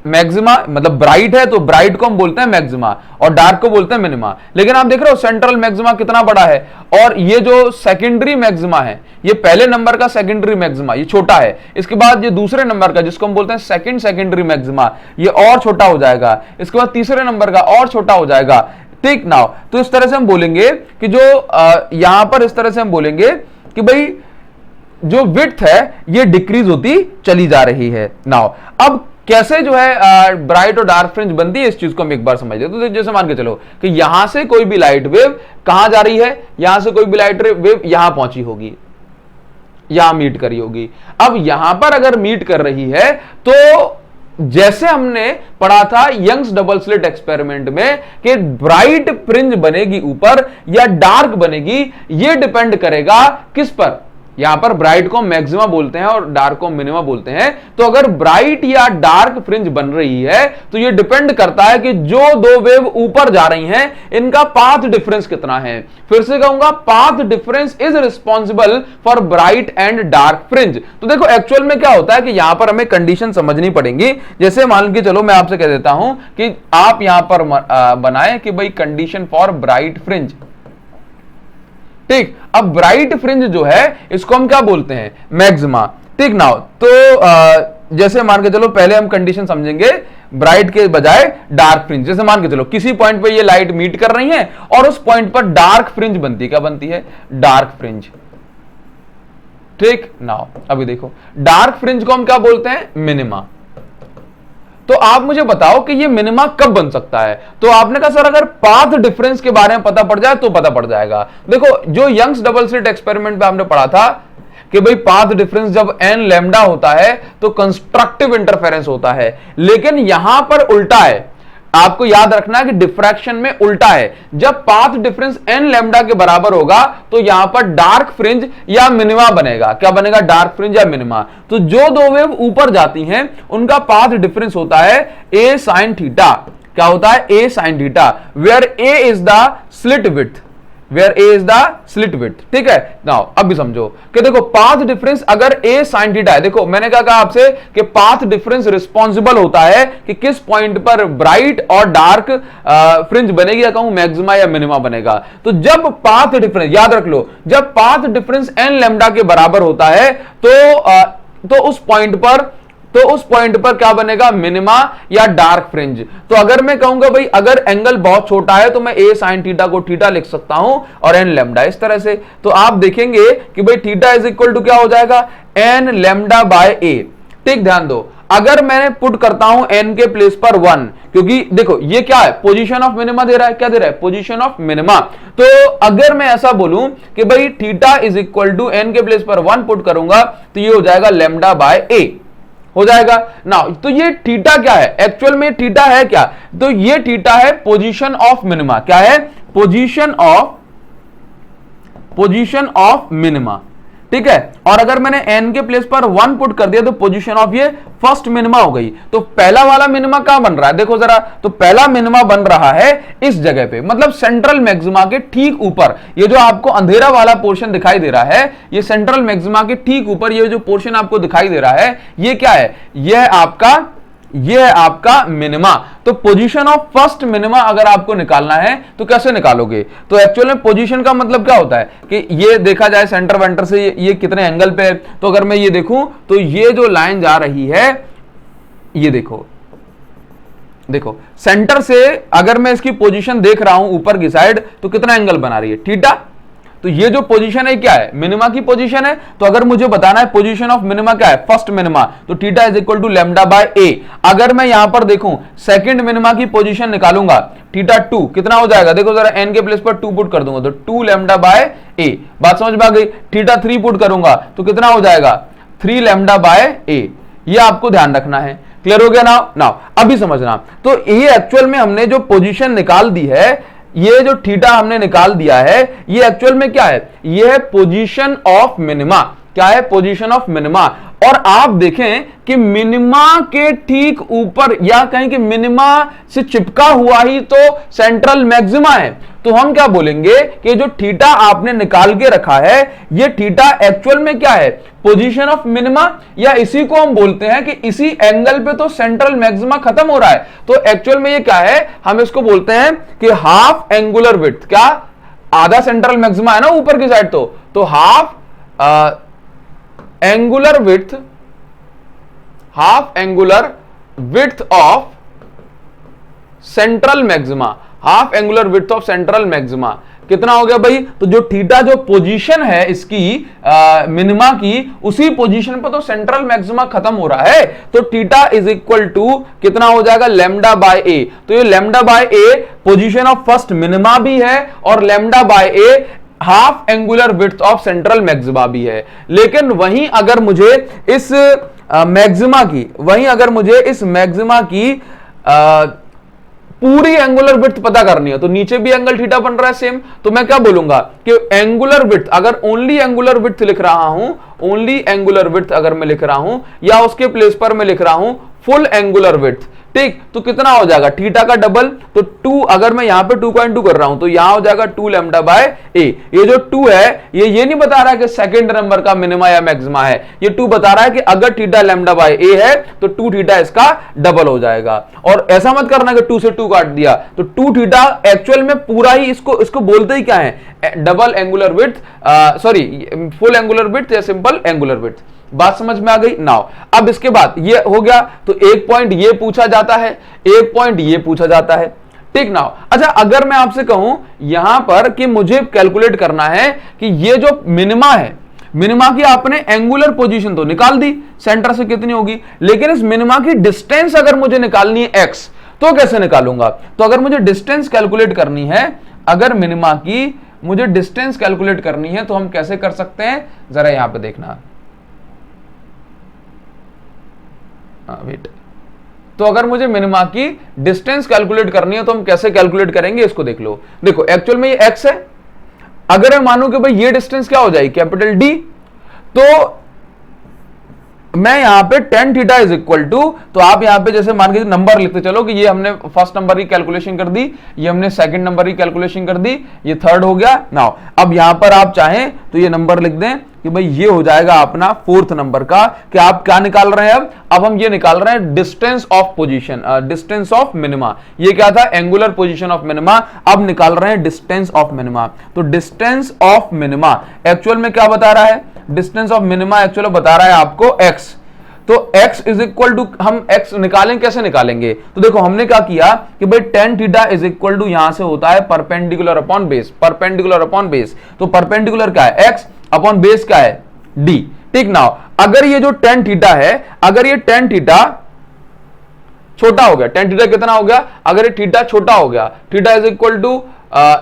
[SPEAKER 1] मैक्सिमा मतलब ब्राइट है तो ब्राइट को हम बोलते हैं मैक्सिमा और डार्क को बोलते हैं मिनिमा। लेकिन आप देख रहे हो सेंट्रल मैक्सिमा कितना बड़ा है, और ये जो सेकेंडरी मैक्सिमा है, ये पहले नंबर का सेकेंडरी मैक्सिमा ये छोटा है, इसके बाद ये दूसरे नंबर का जिसको हम बोलते हैं सेकंड सेकेंडरी मैक्सिमा ये और छोटा हो जाएगा, इसके बाद तीसरे नंबर का और छोटा हो जाएगा। ठीक नाउ, तो इस तरह से हम बोलेंगे कि जो यहां पर इस तरह से हम बोलेंगे कि भाई जो विड्थ है ये डिक्रीज होती चली जा रही है। नाउ अब कैसे जो है ब्राइट और डार्क फ्रिंज बनती है, इस चीज को हम एक बार समझ लेते। तो जैसे मान के चलो कि यहां से कोई भी लाइट वेव कहां जा रही है, यहां से कोई भी लाइट वेव यहां पहुंची होगी, यहां मीट करी होगी। अब यहां पर अगर मीट कर रही है तो जैसे हमने पढ़ा था यंग्स डबल स्लिट एक्सपेरिमेंट में कि ब्राइट फ्रिंज बनेगी ऊपर या डार्क बनेगी, यह डिपेंड करेगा किस पर। यहां पर ब्राइट को मैक्सिमा बोलते हैं और डार्क को मिनिमा बोलते हैं। तो अगर ब्राइट या डार्क फ्रिंज बन रही है तो यह डिपेंड करता है कि जो दो वेव ऊपर जा रही हैं इनका पाथ डिफरेंस कितना है। फिर से कहूंगा, path difference is responsible for bright and dark fringe. तो देखो एक्चुअल में क्या होता है कि यहां पर हमें कंडीशन समझनी पड़ेगी। जैसे मान के चलो मैं आपसे कह देता हूं कि आप यहां पर बनाए कि भाई कंडीशन फॉर ब्राइट फ्रिंज। ठीक, अब ब्राइट फ्रिंज जो है इसको हम क्या बोलते हैं, मैक्सिमा। ठीक नाउ, तो जैसे मान के चलो पहले हम कंडीशन समझेंगे ब्राइट के बजाय डार्क फ्रिंज। जैसे मान के चलो किसी पॉइंट पे ये लाइट मीट कर रही है और उस पॉइंट पर डार्क फ्रिंज बनती, क्या बनती है, डार्क फ्रिंज। ठीक नाउ अभी देखो डार्क फ्रिंज को हम क्या बोलते हैं, मिनिमा। तो आप मुझे बताओ कि ये मिनिमा कब बन सकता है। तो आपने कहा सर अगर पाथ डिफरेंस के बारे में पता पड़ जाए तो पता पड़ जाएगा। देखो जो यंग्स डबल स्लिट एक्सपेरिमेंट पे हमने पढ़ा था कि भाई पाथ डिफरेंस जब n लैम्डा होता है तो कंस्ट्रक्टिव इंटरफेरेंस होता है, लेकिन यहां पर उल्टा है। आपको याद रखना है कि डिफ्रैक्शन में उल्टा है। जब पाथ डिफरेंस n लैम्डा के बराबर होगा तो यहां पर डार्क फ्रिंज या मिनिमा बनेगा। क्या बनेगा, डार्क फ्रिंज या मिनिमा। तो जो दो वेव ऊपर जाती हैं उनका पाथ डिफरेंस होता है a sin थीटा। क्या होता है, a sin theta, where a is the slit width, where a is the slit width. ठीक है, नाउ अब भी समझो कि देखो पाथ डिफरेंस अगर ए साइन थीटा है, देखो मैंने क्या कहा आपसे कि पाथ डिफरेंस रिस्पॉन्सिबल होता है कि किस पॉइंट पर ब्राइट और डार्क फ्रिंज बनेगी, या कहूं मैक्सिमा या मिनिमा बनेगा। तो जब पाथ डिफरेंस, याद रख लो, जब पाथ डिफरेंस एन लैम्डा के बराबर होता है तो उस पॉइंट पर क्या बनेगा, मिनिमा या डार्क फ्रिंज। तो अगर मैं कहूंगा भाई अगर एंगल बहुत छोटा है तो मैं ए साइन थीटा को थीटा लिख सकता हूं और एन लैम्डा इस तरह से। तो आप देखेंगे कि भाई थीटा इज इक्वल टू क्या हो जाएगा, एन लैम्डा बाय ए। ठीक, ध्यान दो, अगर मैंने पुट करता हूं एन के प्लेस पर 1, क्योंकि देखो ये क्या है, पोजीशन ऑफ मिनिमा दे रहा है। क्या दे रहा है, पोजीशन ऑफ मिनिमा। तो अगर मैं ऐसा बोलूं कि भाई theta is equal to n के प्लेस पर 1 पुट करूंगा तो ये हो जाएगा लैम्डा बाय ए हो जाएगा ना। तो ये थीटा क्या है, एक्चुअल में थीटा है क्या, तो ये थीटा है पोजीशन ऑफ मिनिमा। क्या है, पोजीशन ऑफ मिनिमा। ठीक है, और अगर मैंने n के प्लेस पर 1 पुट कर दिया तो पोजीशन ऑफ ये फर्स्ट मिनिमा हो गई। तो पहला वाला मिनिमा कहां बन रहा है, देखो जरा, तो पहला मिनिमा बन रहा है इस जगह पे, मतलब सेंट्रल मैक्सिमा के ठीक ऊपर। ये जो आपको अंधेरा वाला पोर्शन दिखाई दे रहा है, ये सेंट्रल मैक्सिमा के ठीक ऊपर ये जो पोर्शन आपको दिखाई दे रहा है, ये क्या है, ये है आपका मिनिमा। तो पोजीशन ऑफ फर्स्ट मिनिमा अगर आपको निकालना है तो कैसे निकालोगे, तो एक्चुअल में पोजीशन का मतलब क्या होता है कि ये देखा जाए सेंटर वेंटर से ये कितने एंगल पे है। तो अगर मैं ये देखूं तो ये जो लाइन जा रही है, ये देखो सेंटर से अगर मैं इसकी पोजीशन देख रहा हूं ऊपर की साइड तो कितना एंगल बना रही है, थीटा। तो ये जो पोजीशन है क्या है, मिनिमा की पोजीशन है। तो अगर मुझे बताना है पोजीशन ऑफ मिनिमा क्या है, फर्स्ट मिनिमा, तो theta is equal to lambda by a. अगर मैं यहां पर देखूं सेकंड मिनिमा की पोजीशन निकालूंगा, थीटा 2 कितना हो जाएगा, देखो जरा एन के प्लेस पर 2 पुट कर दूंगा तो 2 लैम्डा बाय ए। बात समझ में आ गई। थीटा 3 पुट करूंगा तो कितना हो जाएगा, 3 लैम्डा बाय ए। ये आपको ध्यान रखना है। क्लियर हो गया ना। अभी समझना, तो ये एक्चुअल में हमने जो पोजीशन निकाल दी है, ये जो थीटा हमने निकाल दिया है, ये एक्चुअल में क्या है, ये है पोजीशन ऑफ मिनिमा। क्या है, पोजीशन ऑफ मिनिमा। और आप देखें कि मिनिमा के ठीक ऊपर या कहीं कि मिनिमा से चिपका हुआ ही तो सेंट्रल मैक्सिमा है। तो हम क्या बोलेंगे कि जो थीटा आपने निकाल के रखा है, ये थीटा एक्चुअल में क्या है, पोजीशन ऑफ मिनिमा, या इसी को हम बोलते हैं कि इसी एंगल पे तो सेंट्रल मैक्सिमा खत्म हो रहा है। तो एक्चुअल में ये क्या है, हम इसको बोलते हैं कि हाफ एंगुलर विड्थ, क्या आधा सेंट्रल मैक्सिमा है ना ऊपर की साइड, तो half angular width, half angular width of central maxima, half angular width of central maxima कितना हो गया भाई, तो जो थीटा जो पोजीशन है इसकी मिनिमा की, उसी पोजीशन पर तो सेंट्रल मैक्सिमा खत्म हो रहा है। तो थीटा इज इक्वल टू कितना हो जाएगा, लैम्डा बाय ए। तो ये lambda by A position of first minima भी है और lambda by A half angular width of central maxima भी है। लेकिन वहीं अगर मुझे इस मैक्सिमा की, वहीं अगर मुझे इस मैक्सिमा की पूरी एंगुलर विड्थ पता करनी है, तो नीचे भी एंगल थीटा बन रहा है सेम, तो मैं क्या बोलूंगा कि एंगुलर विड्थ, अगर ओनली एंगुलर विड्थ लिख रहा हूं, ओनली एंगुलर विड्थ अगर मैं लिख रहा हूं, या उसके प्लेस पर मैं लिख रहा हूं फुल एंगुलर विड्थ, ठीक, तो कितना हो जाएगा थीटा का डबल, तो 2, अगर मैं यहां पे 2.2 कर रहा हूं तो यहां हो जाएगा 2 लैम्डा बाय ए। ये जो 2 है ये नहीं बता रहा है कि सेकंड नंबर का मिनिमा या मैक्सिमा है, ये 2 बता रहा है कि अगर थीटा लैम्डा बाय ए है तो 2 थीटा इसका डबल हो जाएगा। और ऐसा मत करना कि 2 से 2 काट दिया, तो 2 थीटा एक्चुअल में पूरा ही इसको बोलते ही क्या है, double angular width, sorry full angular width या सिंपल एंगुलर विड्थ। बात समझ में आ गई नाउ। अब इसके बाद ये हो गया, तो एक पॉइंट ये पूछा जाता है, एक पॉइंट ये पूछा जाता है, ठीक नाउ। अच्छा, अगर मैं आपसे कहूं यहां पर कि मुझे कैलकुलेट करना है कि ये जो मिनिमा है, मिनिमा की आपने एंगुलर पोजीशन तो निकाल दी, सेंटर से कितनी होगी, लेकिन इस मिनिमा की डिस्टेंस अगर मुझे निकालनी है एक्स, तो कैसे निकालूंगा। तो अगर मुझे डिस्टेंस कैलकुलेट करनी है, अगर मिनिमा की मुझे डिस्टेंस कैलकुलेट करनी है, तो हम कैसे कर सकते हैं, जरा यहां पर देखना, वेट। तो अगर मुझे मिनिमा की डिस्टेंस कैलकुलेट करनी है तो हम कैसे कैलकुलेट करेंगे, इसको देख लो। देखो एक्चुअल में ये x है, अगर मैं मानूं कि भाई ये डिस्टेंस क्या हो जाएगी, कैपिटल D, तो मैं यहां पे tan theta is equal to, तो आप यहां पे जैसे मान के नंबर लिखते चलो कि ये हमने फर्स्ट नंबर की कैलकुलेशन कर दी, ये हमने सेकंड नंबर की कैलकुलेशन कर दी, ये थर्ड हो गया। नाउ अब यहां पर आप चाहें तो ये नंबर लिख दें कि भाई ये हो जाएगा अपना फोर्थ नंबर का, कि आप क्या निकाल रहे हैं, अब हम ये निकाल रहे हैं distance of position, distance of minima. ये क्या था, एंगुलर पोजीशन ऑफ मिनिमा, अब निकाल रहे हैं डिस्टेंस ऑफ मिनिमा। तो डिस्टेंस ऑफ मिनिमा एक्चुअल में क्या बता रहा है, डिस्टेंस ऑफ मिनिमा एक्चुअल बता रहा है आपको x। तो x इज इक्वल टू, हम x निकालें, कैसे निकालेंगे, तो देखो हमने क्या किया कि भाई tan theta is equal to यहां से होता है perpendicular upon base, perpendicular upon base. तो परपेंडिकुलर क्या है, x अपॉन बेस क्या है, d, ठीक नाउ। अगर ये जो tan थीटा है, अगर ये tan थीटा छोटा हो गया, tan थीटा कितना हो गया, अगर ये थीटा छोटा हो गया, theta is equal to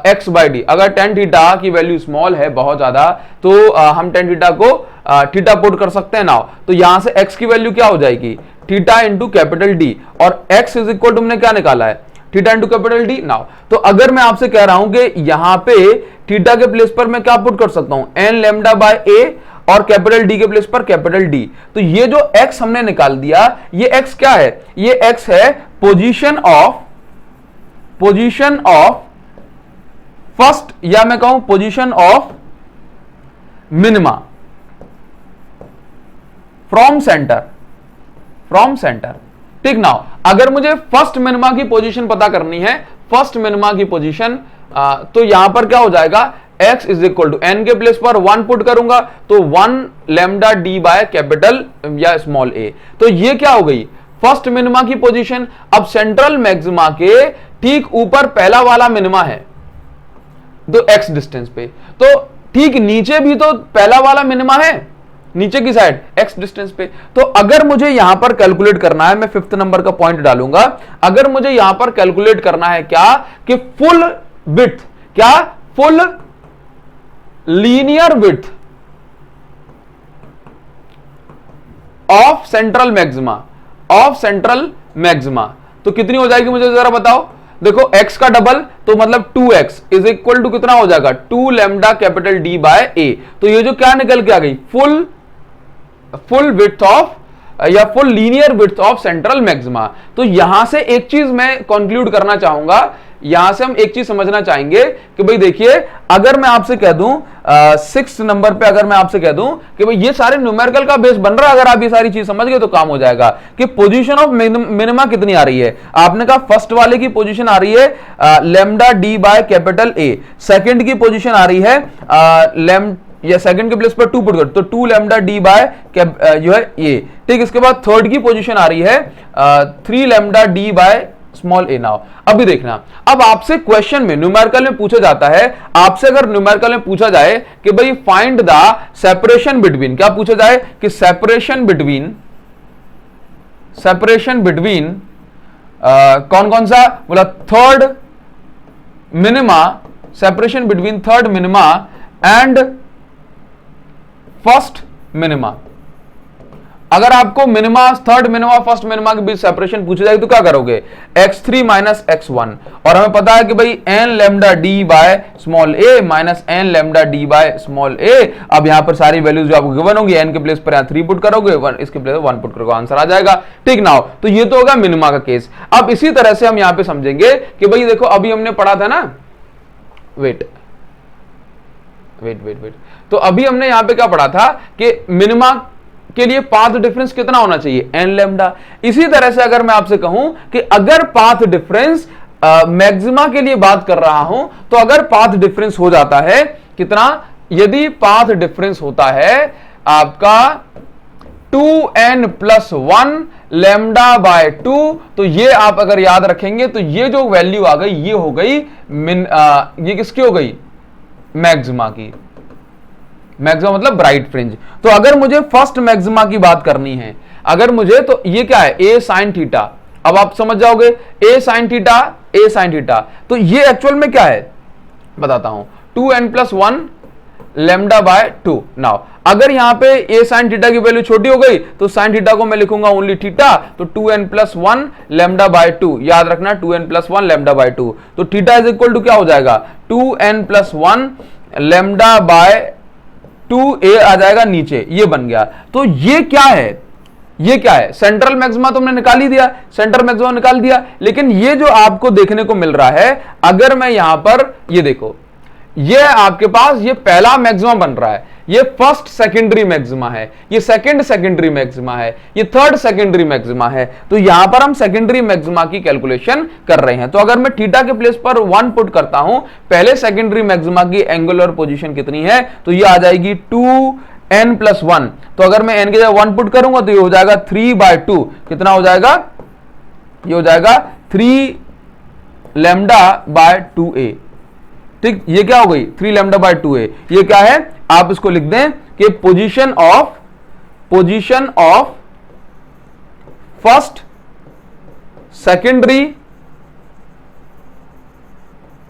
[SPEAKER 1] x by d, अगर tan थीटा की वैल्यू स्मॉल है बहुत ज्यादा, तो हम tan थीटा को थीटा पुट कर सकते हैं नाउ। तो यहां से x की वैल्यू क्या हो जाएगी, थीटा इंटू कैपिटल डी, और x इज इक्वल टू हमने क्या निकाला है, theta into capital D. Now तो अगर मैं आपसे कह रहा हूं कि यहां पे थीटा के प्लेस पर मैं क्या पुट कर सकता हूं, एन लैम्डा बाय ए, और कैपिटल डी के प्लेस पर कैपिटल डी, तो ये जो x हमने निकाल दिया, ये x क्या है, ये x है पोजीशन ऑफ फर्स्ट, या मैं कहूं position of minima from centre, ठीक नाउ। अगर मुझे फर्स्ट मिनिमा की पोजीशन पता करनी है, फर्स्ट मिनिमा की पोजीशन, तो यहां पर क्या हो जाएगा, x is equal to n के प्लेस पर 1 पुट करूंगा, तो 1 लैम्डा डी बाय कैपिटल या स्मॉल ए। तो ये क्या हो गई, फर्स्ट मिनिमा की पोजीशन। अब सेंट्रल मैक्सिमा के ठीक ऊपर पहला वाला मिनिमा है, तो x डिस्टेंस पे, तो ठीक नीचे भी तो पहला वाला मिनिमा है, नीचे की साइड x डिस्टेंस पे। तो अगर मुझे यहां पर कैलकुलेट करना है, मैं फिफ्थ नंबर का पॉइंट डालूंगा, अगर मुझे यहां पर कैलकुलेट करना है क्या, कि फुल विड्थ, क्या full linear width of central maxima, तो कितनी हो जाएगी मुझे जरा बताओ। देखो x का डबल, तो मतलब 2x इज इक्वल टू कितना हो जाएगा, 2 lambda capital D by A। तो ये जो क्या निकल के आ गई, फुल विड्थ ऑफ या full linear width of central maxima. तो यहां से एक चीज मैं कंक्लूड करना चाहूंगा यहां से हम एक चीज समझना चाहेंगे कि भाई देखिए, अगर मैं आपसे कह दूं 6 नंबर पे, अगर मैं आपसे कह दूं कि भाई ये सारे न्यूमेरिकल का बेस बन रहा है, अगर आप ये सारी चीज समझ गए तो काम हो जाएगा कि पोजीशन ऑफ मिनिमा कितनी आ रही है। आपने कहा फर्स्ट वाले की पोजीशन आ रही है lambda D by capital A, second की पोजीशन आ रही है या सेकंड के प्लेस पर 2 पुट कर, तो 2 लैम्डा डी बाय जो है ये, ठीक। इसके बाद थर्ड की पोजीशन आ रही है 3 lambda D by small A. Now अभी देखना, अब आपसे क्वेश्चन में न्यूमेरिकल में पूछा जाता है, आपसे अगर न्यूमेरिकल में पूछा जाए कि भाई फाइंड द सेपरेशन बिटवीन, क्या पूछा जाए कि सेपरेशन बिटवीन कौन कौन सा, बोला third minima, separation between third minima and first minima. अगर आपको minima, third minima, first minima के बीच सेपरेशन पूछा जाए तो क्या करोगे, x3 माइनस x1, और हमें पता है कि भाई n lambda d by small a minus n lambda d by small a। अब यहां पर सारी वैल्यूज जो आपको गिवन होंगी, n के प्लेस पर यहां 3 पुट करोगे, इसके प्लेस पर 1 पुट करोगे, आंसर आ जाएगा, ठीक। नाउ तो ये तो होगा मिनिमा का केस। अब इसी तरह से हम यहां पे समझेंगे कि भाई देखो, अभी हमने पढ़ा था ना, वेट, तो अभी हमने यहां पे क्या पढ़ा था कि मिनिमा के लिए पाथ डिफरेंस कितना होना चाहिए, n लैम्डा। इसी तरह से अगर मैं आपसे कहूं कि अगर पाथ डिफरेंस मैक्सिमा के लिए बात कर रहा हूं, तो अगर पाथ डिफरेंस हो जाता है कितना, यदि पाथ डिफरेंस होता है आपका 2n प्लस 1 लैम्डा बाय 2, तो ये आप अगर याद रखेंगे तो ये जो वैल्यू आ गई ये हो गई ये किसकी हो गई, मैक्सिमा की। मैक्सिमा मतलब ब्राइट फ्रिंज। तो अगर मुझे फर्स्ट मैक्सिमा की बात करनी है, अगर मुझे, तो ये क्या है, a sin थीटा। अब आप समझ जाओगे a sin थीटा, तो ये एक्चुअल में क्या है बताता हूं, 2n plus 1 lambda by 2। Now अगर यहां पे a sin थीटा की वैल्यू छोटी हो गई तो sin थीटा को मैं लिखूंगा ओनली थीटा, तो 2n प्लस 1 लैम्डा बाय 2, याद रखना 2n प्लस 1 लैम्डा बाय 2। तो थीटा इज इक्वल टू क्या हो जाएगा, 2n plus 1 lambda by 2a आ जाएगा नीचे, ये बन गया। तो ये क्या है, सेंट्रल मैक्सिमा तो हमने निकाल ही दिया, सेंट्रल मैक्सिमा निकाल दिया, लेकिन ये जो आपको देखने को मिल रहा है, अगर मैं यहां पर ये देखो, ये आपके पास ये पहला मैक्सिमा बन रहा है, ये फर्स्ट सेकेंडरी मैक्सिमा है, ये सेकंड सेकेंडरी मैक्सिमा है, ये थर्ड सेकेंडरी मैक्सिमा है। तो यहां पर हम सेकेंडरी मैक्सिमा की कैलकुलेशन कर रहे हैं। तो अगर मैं थीटा के प्लेस पर 1 पुट करता हूं, पहले सेकेंडरी मैक्सिमा की एंगुलर पोजीशन कितनी है, तो ये आ जाएगी 2n प्लस 1। तो अगर मैं n की जगह 1 पुट करूंगा तो ये हो जाएगा 3/2, कितना हो जाएगा, ये हो जाएगा 3 लैम्डा बाय 2a, ठीक। ये क्या हो गई, 3 लैम्डा बाय 2a। ये क्या है, आप इसको लिख दें कि position of first secondary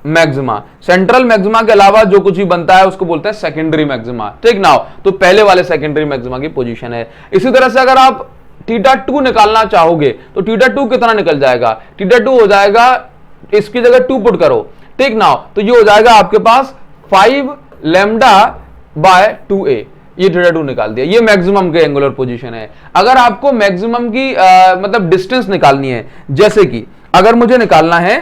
[SPEAKER 1] maxima, central maxima के अलावा जो कुछ भी बनता है उसको बोलते हैं सेकेंडरी मैक्सिमा, ठीक। नाउ तो पहले वाले सेकेंडरी मैक्सिमा की पोजीशन है। इसी तरह से अगर आप थीटा 2 निकालना चाहोगे तो थीटा 2 कितना निकल जाएगा, थीटा 2 हो जाएगा, इसकी जगह 2 पुट करो, ठीक। नाउ तो ये हो जाएगा आपके पास 5 लैम्डा बाय 2a, ये थीटा 2 निकाल दिया। ये मैक्सिमम के एंगुलर पोजीशन है। अगर आपको मैक्सिमम की मतलब डिस्टेंस निकालनी है, जैसे कि अगर मुझे निकालना है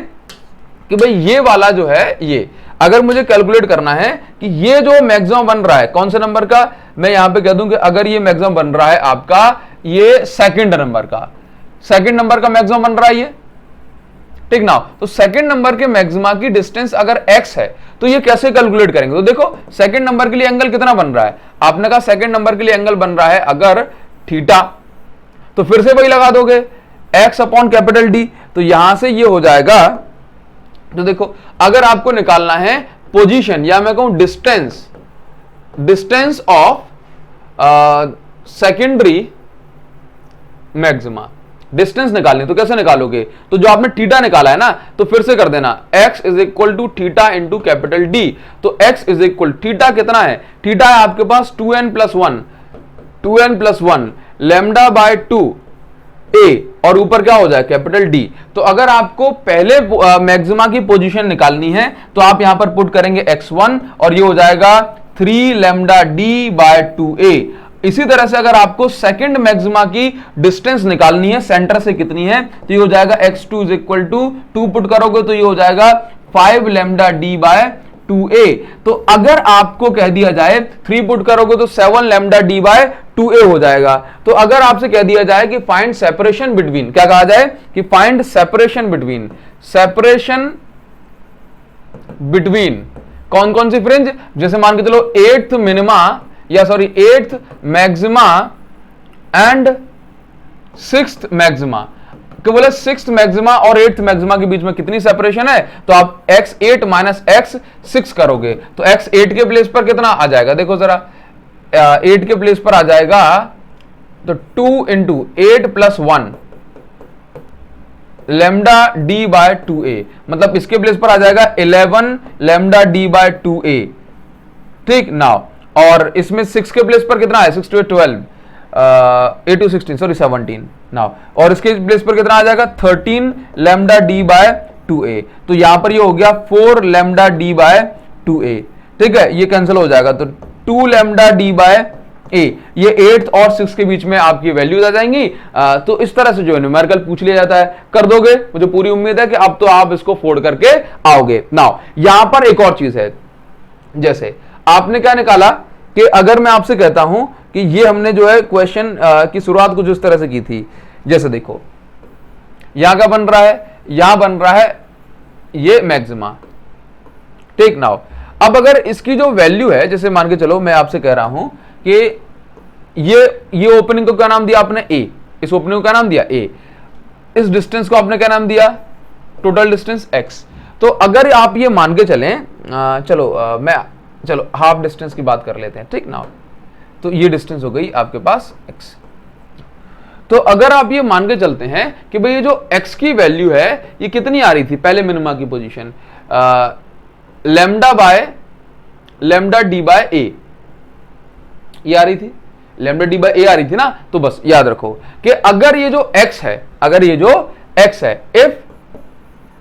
[SPEAKER 1] कि भाई ये वाला जो है, ये अगर मुझे कैलकुलेट करना है कि ये जो मैक्सिमम बन रहा है कौन से नंबर का, मैं यहां पे कह दूं कि अगर ये मैक्सिमम बन रहा है आपका ये सेकंड नंबर का मैक्सिमम बन रहा है ये, ठीक ना। तो सेकंड नंबर के मैक्सिमा की डिस्टेंस अगर x है तो ये कैसे कैलकुलेट करेंगे, तो देखो सेकंड नंबर के लिए एंगल कितना बन रहा है, आपने कहा सेकंड नंबर के लिए एंगल बन रहा है अगर थीटा, तो फिर से वही लगा दोगे x अपॉन कैपिटल D, तो यहां से ये हो जाएगा। तो देखो अगर आपको निकालना है पोजीशन या मैं कहूं distance of secondary maxima, distance निकालनी तो कैसे निकालोगे, तो जो आपने थीटा निकाला है ना, तो फिर से कर देना x is equal to theta into capital D। तो x इज इक्वल थीटा कितना है, थीटा है आपके पास 2n plus 1 lambda by 2a, और ऊपर क्या हो जाए कैपिटल D। तो अगर आपको पहले मैक्सिमा की पोजीशन निकालनी है तो आप यहां पर पुट करेंगे x1 और ये हो जाएगा 3 लैम्डा D बाय 2a। इसी तरह से अगर आपको सेकंड मैक्सिमा की डिस्टेंस निकालनी है सेंटर से कितनी है, तो ये हो जाएगा x2 is equal to 2 put करोगे तो ये हो जाएगा 5 लैम्डा d बाय 2a। तो अगर आपको कह दिया जाए 3 पुट करोगे तो 7 लैम्डा d बाय 2a हो जाएगा। तो अगर आपसे कह दिया जाए कि फाइंड सेपरेशन बिटवीन, क्या कहा जाए कि फाइंड सेपरेशन बिटवीन कौन कौन सी फ्रिंज, जैसे मान के चलो 8th मिनिमा या sorry 8th maxima and 6th maxima, कि बोले 6th मैक्सिमा और 8th मैक्सिमा के बीच में कितनी सेपरेशन है, तो आप x8 माइनस x6 करोगे तो x8 के प्लेस पर कितना आ जाएगा, देखो जरा 8 के प्लेस पर आ जाएगा तो 2 into 8 plus 1 lambda D by 2a, मतलब इसके प्लेस पर आ जाएगा 11 लैम्डा डी बाय 2a। ठीक नाउ, और इसमें 6 के प्लेस पर कितना है, 6 to 12 8 to 16 सॉरी 17 नाउ, और इसके प्लेस पर कितना आ जाएगा 13 लैम्डा डी बाय 2a। तो यहां पर ये हो गया 4 लैम्डा डी बाय 2a। ठीक है, ये कैंसिल हो जाएगा तो 2 लैम्डा डी बाय ए, ये 8th और 6 के बीच में आपकी वैल्यूज आ जाएंगी। तो इस तरह से जो है न्यूमेरिकल पूछ लिया जाता है, कर दोगे, मुझे पूरी उम्मीद है कि अब तो आप इसको फोड़ करके आओगे। नाउ यहां पर एक और चीज है, जैसे आपने क्या निकाला कि अगर मैं आपसे कहता हूं कि ये हमने जो है क्वेश्चन की शुरुआत कुछ इस तरह से की थी, जैसे देखो यहां का बन रहा है, यहां बन रहा है ये मैक्सिमा। ठीक नाउ, अब अगर इसकी जो वैल्यू है, जैसे मान के चलो मैं आपसे कह रहा हूं कि ये ओपनिंग को क्या नाम दिया आपने a, इस ओपनिंग को क्या नाम दिया a, इस डिस्टेंस को आपने क्या नाम दिया टोटल डिस्टेंस x। तो अगर आप ये मान के चलें चलो हाफ डिस्टेंस की बात कर लेते हैं। ठीक ना, तो ये डिस्टेंस हो गई आपके पास x। तो अगर आप ये मान के चलते हैं कि भाई ये जो x की वैल्यू है ये कितनी आ रही थी पहले मिनिमा की position, lambda D by a ये आ रही थी, लैम्डा डी बाय ए आ रही थी ना। तो बस याद रखो कि अगर ये जो x है, if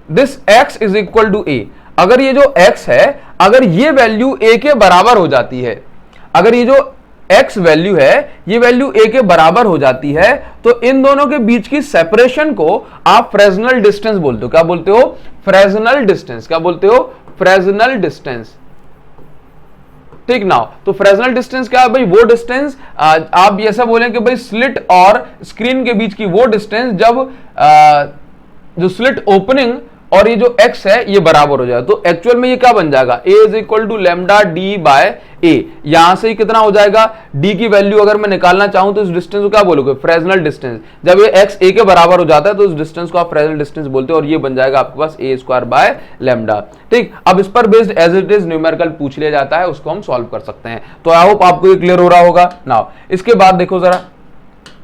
[SPEAKER 1] this x is equal to a, अगर ये जो x है, अगर ये वैल्यू a के बराबर हो जाती है, अगर ये जो x वैल्यू है ये वैल्यू a के बराबर हो जाती है, तो इन दोनों के बीच की सेपरेशन को आप फ्रेजनल डिस्टेंस बोलते हो। क्या बोलते हो, फ्रेजनल डिस्टेंस। क्या बोलते हो, फ्रेजनल डिस्टेंस। ठीक नाउ, तो फ्रेजनल डिस्टेंस क्या है भाई, वो डिस्टेंस आप ऐसा बोलें कि भाई स्लिट और स्क्रीन के बीच की वो डिस्टेंस जब जो स्लिट ओपनिंग और ये जो x है ये बराबर हो जाए। तो एक्चुअल में ये क्या बन जाएगा, a is equal to lambda D by A. यहां से ही कितना हो जाएगा, d की वैल्यू अगर मैं निकालना चाहूं तो इस डिस्टेंस को क्या बोलोगे, फ्रेजनल डिस्टेंस। जब ये x a के बराबर हो जाता है तो इस डिस्टेंस को आप फ्रेजनल डिस्टेंस बोलते हो, और ये बन जाएगा आपके पास a स्क्वायर बाय लैम्डा। ठीक, अब इस पर based as it is numerical पूछ लिया जाता है, उसको हम सॉल्व कर सकते हैं। तो आई होप आपको ये क्लियर हो रहा होगा। नाउ इसके बाद देखो जरा,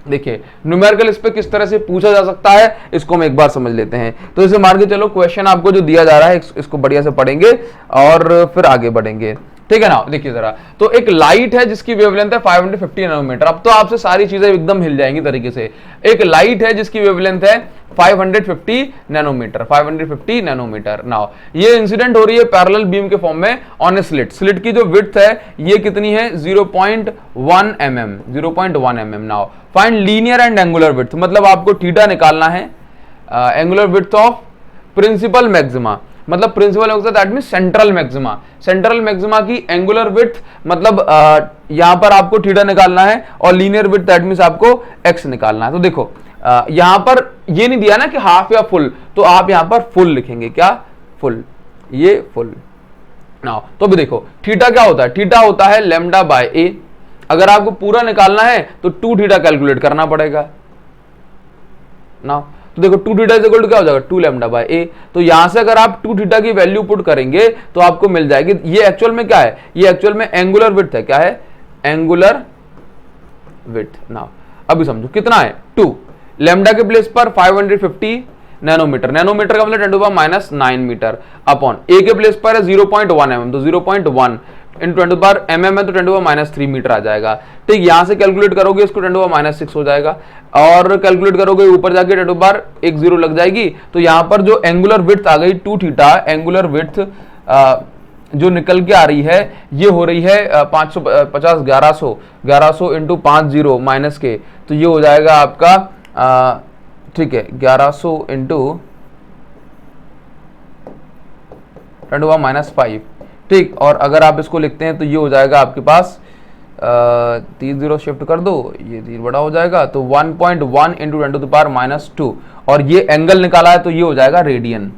[SPEAKER 1] देखिए न्यूमेरिकल इस पे किस तरह से पूछा जा सकता है, इसको हम एक बार समझ लेते हैं। तो इसे मान के चलो क्वेश्चन आपको जो दिया जा रहा है इसको बढ़िया से पढ़ेंगे और फिर आगे बढ़ेंगे। ठीक है ना, देखिए जरा, तो एक लाइट है जिसकी वेवलेंथ है 550 नैनोमीटर। अब तो आपसे सारी चीजें एकदम हिल जाएंगी तरीके से। एक लाइट है जिसकी वेवलेंथ है 550 नैनोमीटर। नाउ ये इंसिडेंट हो रही है पैरेलल बीम के फॉर्म में ऑन ए स्लिट। स्लिट की जो विड्थ है ये कितनी है, 0.1 mm। Now find linear and angular width, मतलब आपको थीटा निकालना है, angular width of principal maxima, मतलब principal maxima that means central maxima. Central maxima की एंगुलर विड्थ मतलब यहां पर आपको थीटा निकालना है, और लीनियर विड्थ दैट मींस आपको x निकालना है। तो देखो यहां पर ये नहीं दिया ना कि हाफ या फुल, तो आप यहां पर फुल लिखेंगे। क्या, फुल, ये फुल। नाउ तो भी देखो थीटा क्या होता है, थीटा होता है लैम्डा बाय ए। अगर आपको पूरा निकालना है तो 2 थीटा कैलकुलेट करना पड़ेगा। नाउ तो देखो 2 थीटा इज इक्वल टू क्या हो जाएगा, 2 लैम्डा बाय ए। तो यहां से अगर आप 2 थीटा की वैल्यू पुट करेंगे तो आपको मिल जाएगी, ये एक्चुअल में क्या है, ये एक्चुअल में एंगुलर विड्थ है। क्या है, एंगुलर विड्थ। नाउ अभी समझो कितना है, 2 लैम्डा के प्लेस पर 550 नैनोमीटर। नैनोमीटर का मतलब 10⁻⁹ मीटर अपॉन ए के प्लेस पर है 0.1 mm, तो 0.1 इन 10 mm है तो 10⁻³ मीटर आ जाएगा। ठीक, यहां से कैलकुलेट करोगे इसको 10⁻⁶ हो जाएगा, और कैलकुलेट करोगे ऊपर जाके 10⁻1 लग जाएगी। तो यहां पर जो एंगुलर विड्थ आ गई 2 थीटा, एंगुलर विड्थ जो निकल के आ रही है ये हो रही है 550 1100 इंटू 50 माइनस के, तो ये हो जाएगा आपका ठीक है 1100 इंटू 10⁻⁵, ठीक। और अगर आप इसको लिखते हैं तो ये हो जाएगा आपके पास 3 0 शिफ्ट कर दो, ये 3 बड़ा हो जाएगा, तो 1.1 इंटू 10⁻², और ये एंगल निकाला है तो ये हो जाएगा रेडियन,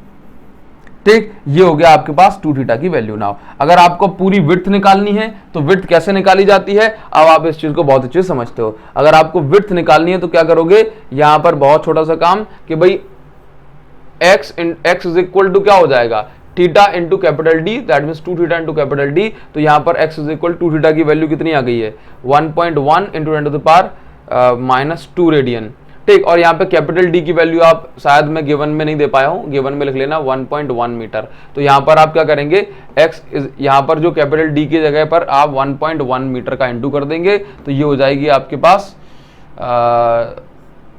[SPEAKER 1] ठीक। ये हो गया आपके पास 2 थीटा की वैल्यू। नाउ अगर आपको पूरी विड्थ निकालनी है तो विड्थ कैसे निकाली जाती है, अब आप इस चीज को बहुत अच्छे से समझते हो। अगर आपको विड्थ निकालनी है तो क्या करोगे, यहां पर बहुत छोटा सा काम कि भाई x इज इक्वल टू क्या हो जाएगा, theta into capital D, that means 2 theta into capital D. तो यहां पर x इज इक्वल 2 थीटा की वैल्यू कितनी आ गई है, 1.1 इंटू 10⁻⁻² रेडियन, ठीक। और यहाँ पे कैपिटल डी की वैल्यू आप शायद मैं गिवन में नहीं दे पाया हूँ, गिवन में लिख लेना 1.1 मीटर। तो यहाँ पर आप क्या करेंगे, x यहाँ पर जो कैपिटल डी की जगह पर आप 1.1 मीटर का इंटू कर देंगे, तो ये हो जाएगी आपके पास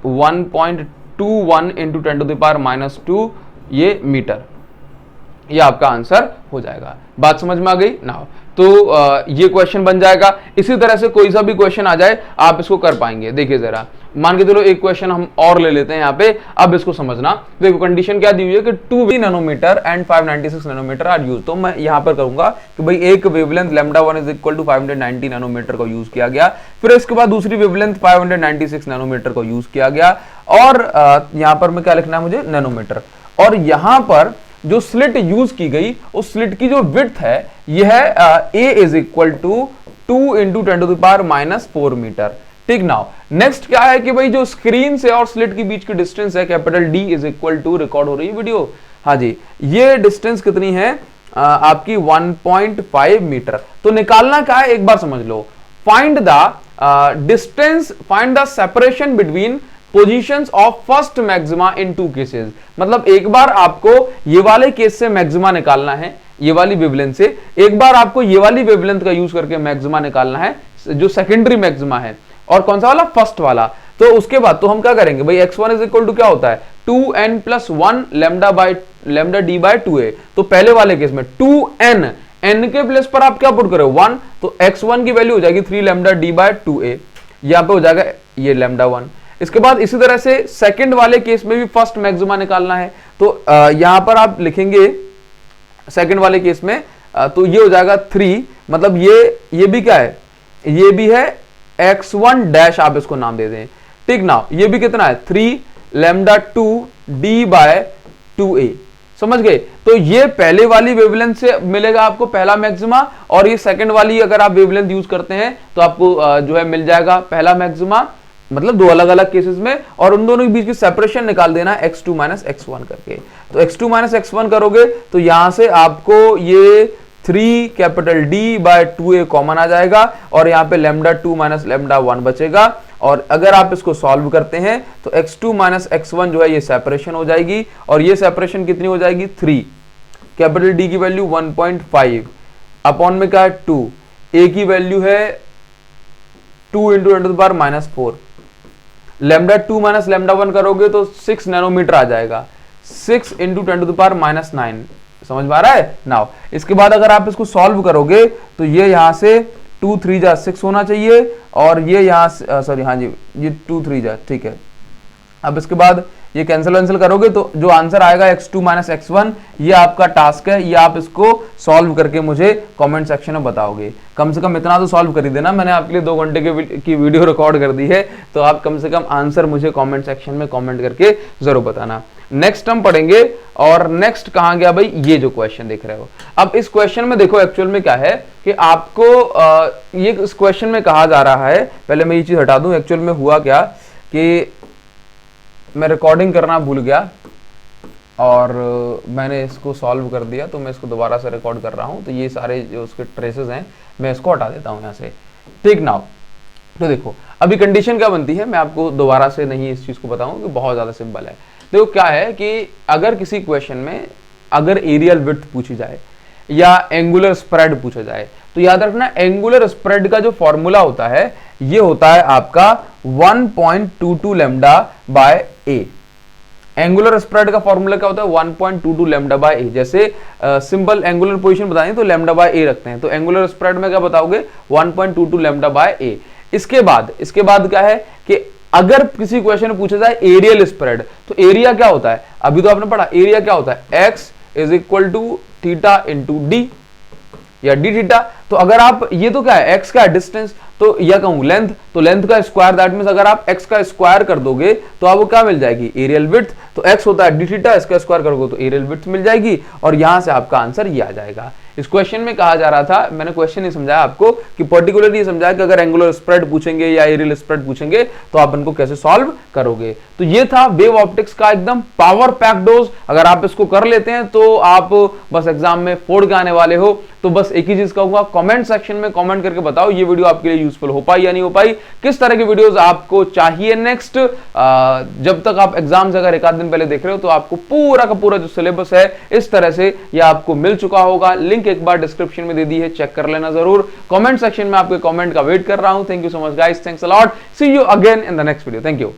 [SPEAKER 1] 1.21 इंटू 10⁻² ये मीटर, ये आपका आंसर हो जाएगा। बात समझ में आ गई ना। तो ये क्वेश्चन बन जाएगा। इसी तरह से कोई सा भी क्वेश्चन आ जाए आप इसको कर पाएंगे। देखिए जरा, मान के चलो एक क्वेश्चन हम और ले लेते हैं यहाँ पे, अब इसको समझना। देखो कंडीशन क्या दी हुई है कि 2 nanometer and 596 nanometer are use. तो मैं यहाँ पर करूंगा कि भाई एक wavelength λ1 is equal to 590 nanometer को यूज किया गया, फिर इसके बाद दूसरी वेवलेंथ 596 नैनोमीटर को यूज किया गया, और यहाँ पर मैं क्या लिखना है मुझे, नैनोमीटर। और यहाँ पर जो स्लिट यूज की गई उस स्लिट की जो विड्थ है यह है a is equal to 2 into 10⁻⁴ metre, ठीक। नाउ नेक्स्ट क्या है कि भाई जो स्क्रीन से और स्लिट के बीच की डिस्टेंस है capital D is equal to, record हो रही है वीडियो, हाँ जी, ये डिस्टेंस कितनी है आपकी 1.5 मीटर। तो निकालना क्या है एक बार समझ लो, find the distance, find the separation between positions of first maxima in 2 cases. मतलब एक बार आपको ये वाले केस से मैक्सिमा निकालना है, ये वाली वेवलेंथ से, एक बार आपको ये वाली वेवलेंथ का यूज करके मैक्सिमा निकालना है जो सेकेंडरी मैक्सिमा है, और कौन सा वाला, फर्स्ट वाला। तो उसके बाद तो हम क्या करेंगे भाई, x1 इज इक्वल टू क्या होता है 2n + 1 λd/2a। तो पहले वाले केस में 2n, n के प्लेस पर आप क्या पुट करो 1, तो x1 की वैल्यू हो जाएगी 3 λd/2a, यहां पे हो जाएगा ये λ1। इसके बाद इसी तरह से सेकंड वाले केस में भी फर्स्ट मैक्सिमा निकालना है, तो यहां पर आप लिखेंगे सेकंड वाले केस में तो ये हो जाएगा 3, मतलब ये भी क्या है, ये भी है x1 डैश, आप इसको नाम दे दें, ठीक ना। ये भी कितना है 3 λ2d/2a, समझ गए। तो ये पहले वाली वेवलेंथ से मिलेगा आपको पहला मैक्सिमा, और ये सेकंड वाली अगर आप वेवलेंथ यूज करते हैं तो आपको जो है मिल जाएगा पहला मैक्सिमा, मतलब दो अलग अलग केसेस में, और उन दोनों के बीच की सेपरेशन निकाल देना x2 - x1 करके। तो x2 - x1 करोगे तो यहां से आपको ये 3 कैपिटल D/2a कॉमन आ जाएगा, और यहां पे λ2 - λ1 बचेगा। और अगर आप इसको सॉल्व करते हैं तो x2 - x1 जो है ये सेपरेशन हो जाएगी, और ये सेपरेशन कितनी हो जाएगी 3, कैपिटल D की वैल्यू 1.5 अपॉन में क्या है 2, a की वैल्यू है 2 इंटू 10⁻⁴, λ2 - λ1 करोगे तो 6 नैनोमीटर आ जाएगा, 6 इंटू 10⁻⁹, समझ में आ रहा है। नाउ इसके बाद अगर आप इसको सॉल्व करोगे तो ये यहां से 2 3 जा 6 होना चाहिए, और ये यहां से सॉरी हाँ जी ये 2 3 जा, ठीक है। अब इसके बाद ये कैंसिल करोगे तो जो आंसर आएगा x2 - x1, ये आपका टास्क है, ये आप इसको सॉल्व करके मुझे कमेंट सेक्शन में बताओगे। कम से कम इतना तो सॉल्व कर ही देना, मैंने आपके लिए 2 घंटे की वीडियो रिकॉर्ड कर दी है, तो आप कम से कम आंसर मुझे कमेंट सेक्शन में कमेंट करके जरूर बताना। नेक्स्ट हम पढ़ेंगे, और नेक्स्ट कहां गया भाई, ये जो क्वेश्चन देख रहे हो। अब इस क्वेश्चन में देखो एक्चुअल में क्या है कि आपको ये इस क्वेश्चन में कहा जा रहा है, पहले मैं ये चीज हटा दूं, एक्चुअल में हुआ क्या कि मैं रिकॉर्डिंग करना भूल गया और मैंने इसको सॉल्व कर दिया, तो मैं इसको दोबारा से रिकॉर्ड कर रहा हूं। तो ये सारे जो उसके ट्रेसेस हैं मैं इसको हटा देता हूं यहां से, ठीक नाउ। तो देखो अभी कंडीशन क्या बनती है, मैं आपको दोबारा से नहीं इस चीज को बताऊं कि बहुत ज्यादा सिंपल है। देखो क्या है कि अगर किसी क्वेश्चन में अगर एरियल विड्थ पूछी जाए या एंगुलर स्प्रेड पूछा जाए, तो याद रखना एंगुलर स्प्रेड का जो फॉर्मूला होता है ये होता है आपका 1.22 λ/a। एंगुलर स्प्रेड का फॉर्मूला क्या होता है 1.22 लैम्डा बाय ए। जैसे सिंपल एंगुलर पोजीशन बताएं तो लैम्डा बाय ए रखते हैं, तो एंगुलर स्प्रेड में क्या बताओगे 1.22 लैम्डा बाय ए। इसके बाद क्या है कि अगर किसी क्वेश्चन में पूछा जाए एरियल स्प्रेड, तो एरिया क्या होता है, अभी तो आपने पढ़ा एरिया क्या होता है, x is equal to theta into D या डी थीटा। तो अगर आप ये तो क्या है एक्स का डिस्टेंस, तो या कहूं लेंथ, तो लेंथ का स्क्वायर, दैट मींस अगर आप एक्स का स्क्वायर कर दोगे तो आपको क्या मिल जाएगी एरियल विड्थ। तो एक्स होता है डी थीटा, इसका स्क्वायर करोगे तो एरियल विड्थ मिल जाएगी और यहां से आपका आंसर ये आ जाएगा। इस क्वेश्चन में कहा जा रहा था, मैंने क्वेश्चन नहीं समझाया आपको कि पर्टिकुलरली ये समझाया कि अगर एंगुलर स्प्रेड पूछेंगे या एरियल स्प्रेड पूछेंगे तो आप इनको कैसे सॉल्व करोगे। तो ये था वेव ऑप्टिक्स का एकदम पावर पैक डोज। अगर आप इसको कर लेते हैं तो आप बस एग्जाम में फोड़ के आने वाले हो। तो बस एक ही चीज कहूंगा, कमेंट सेक्शन में कमेंट करके बताओ ये वीडियो आपके लिए यूजफुल हो पाई या नहीं हो पाई, किस तरह की वीडियोस आपको चाहिए नेक्स्ट। जब तक आप एग्जाम से अगर एक आध दिन पहले देख रहे हो तो आपको पूरा का पूरा जो सिलेबस है इस तरह से ये आपको मिल चुका होगा। लिंक एक बार डिस्क्रिप्शन में दे दी है, चेक कर लेना जरूर। कमेंट सेक्शन में आपके कमेंट का वेट कर रहा हूं। Thank you so much guys, thanks a lot, see you again in the next video, thank you.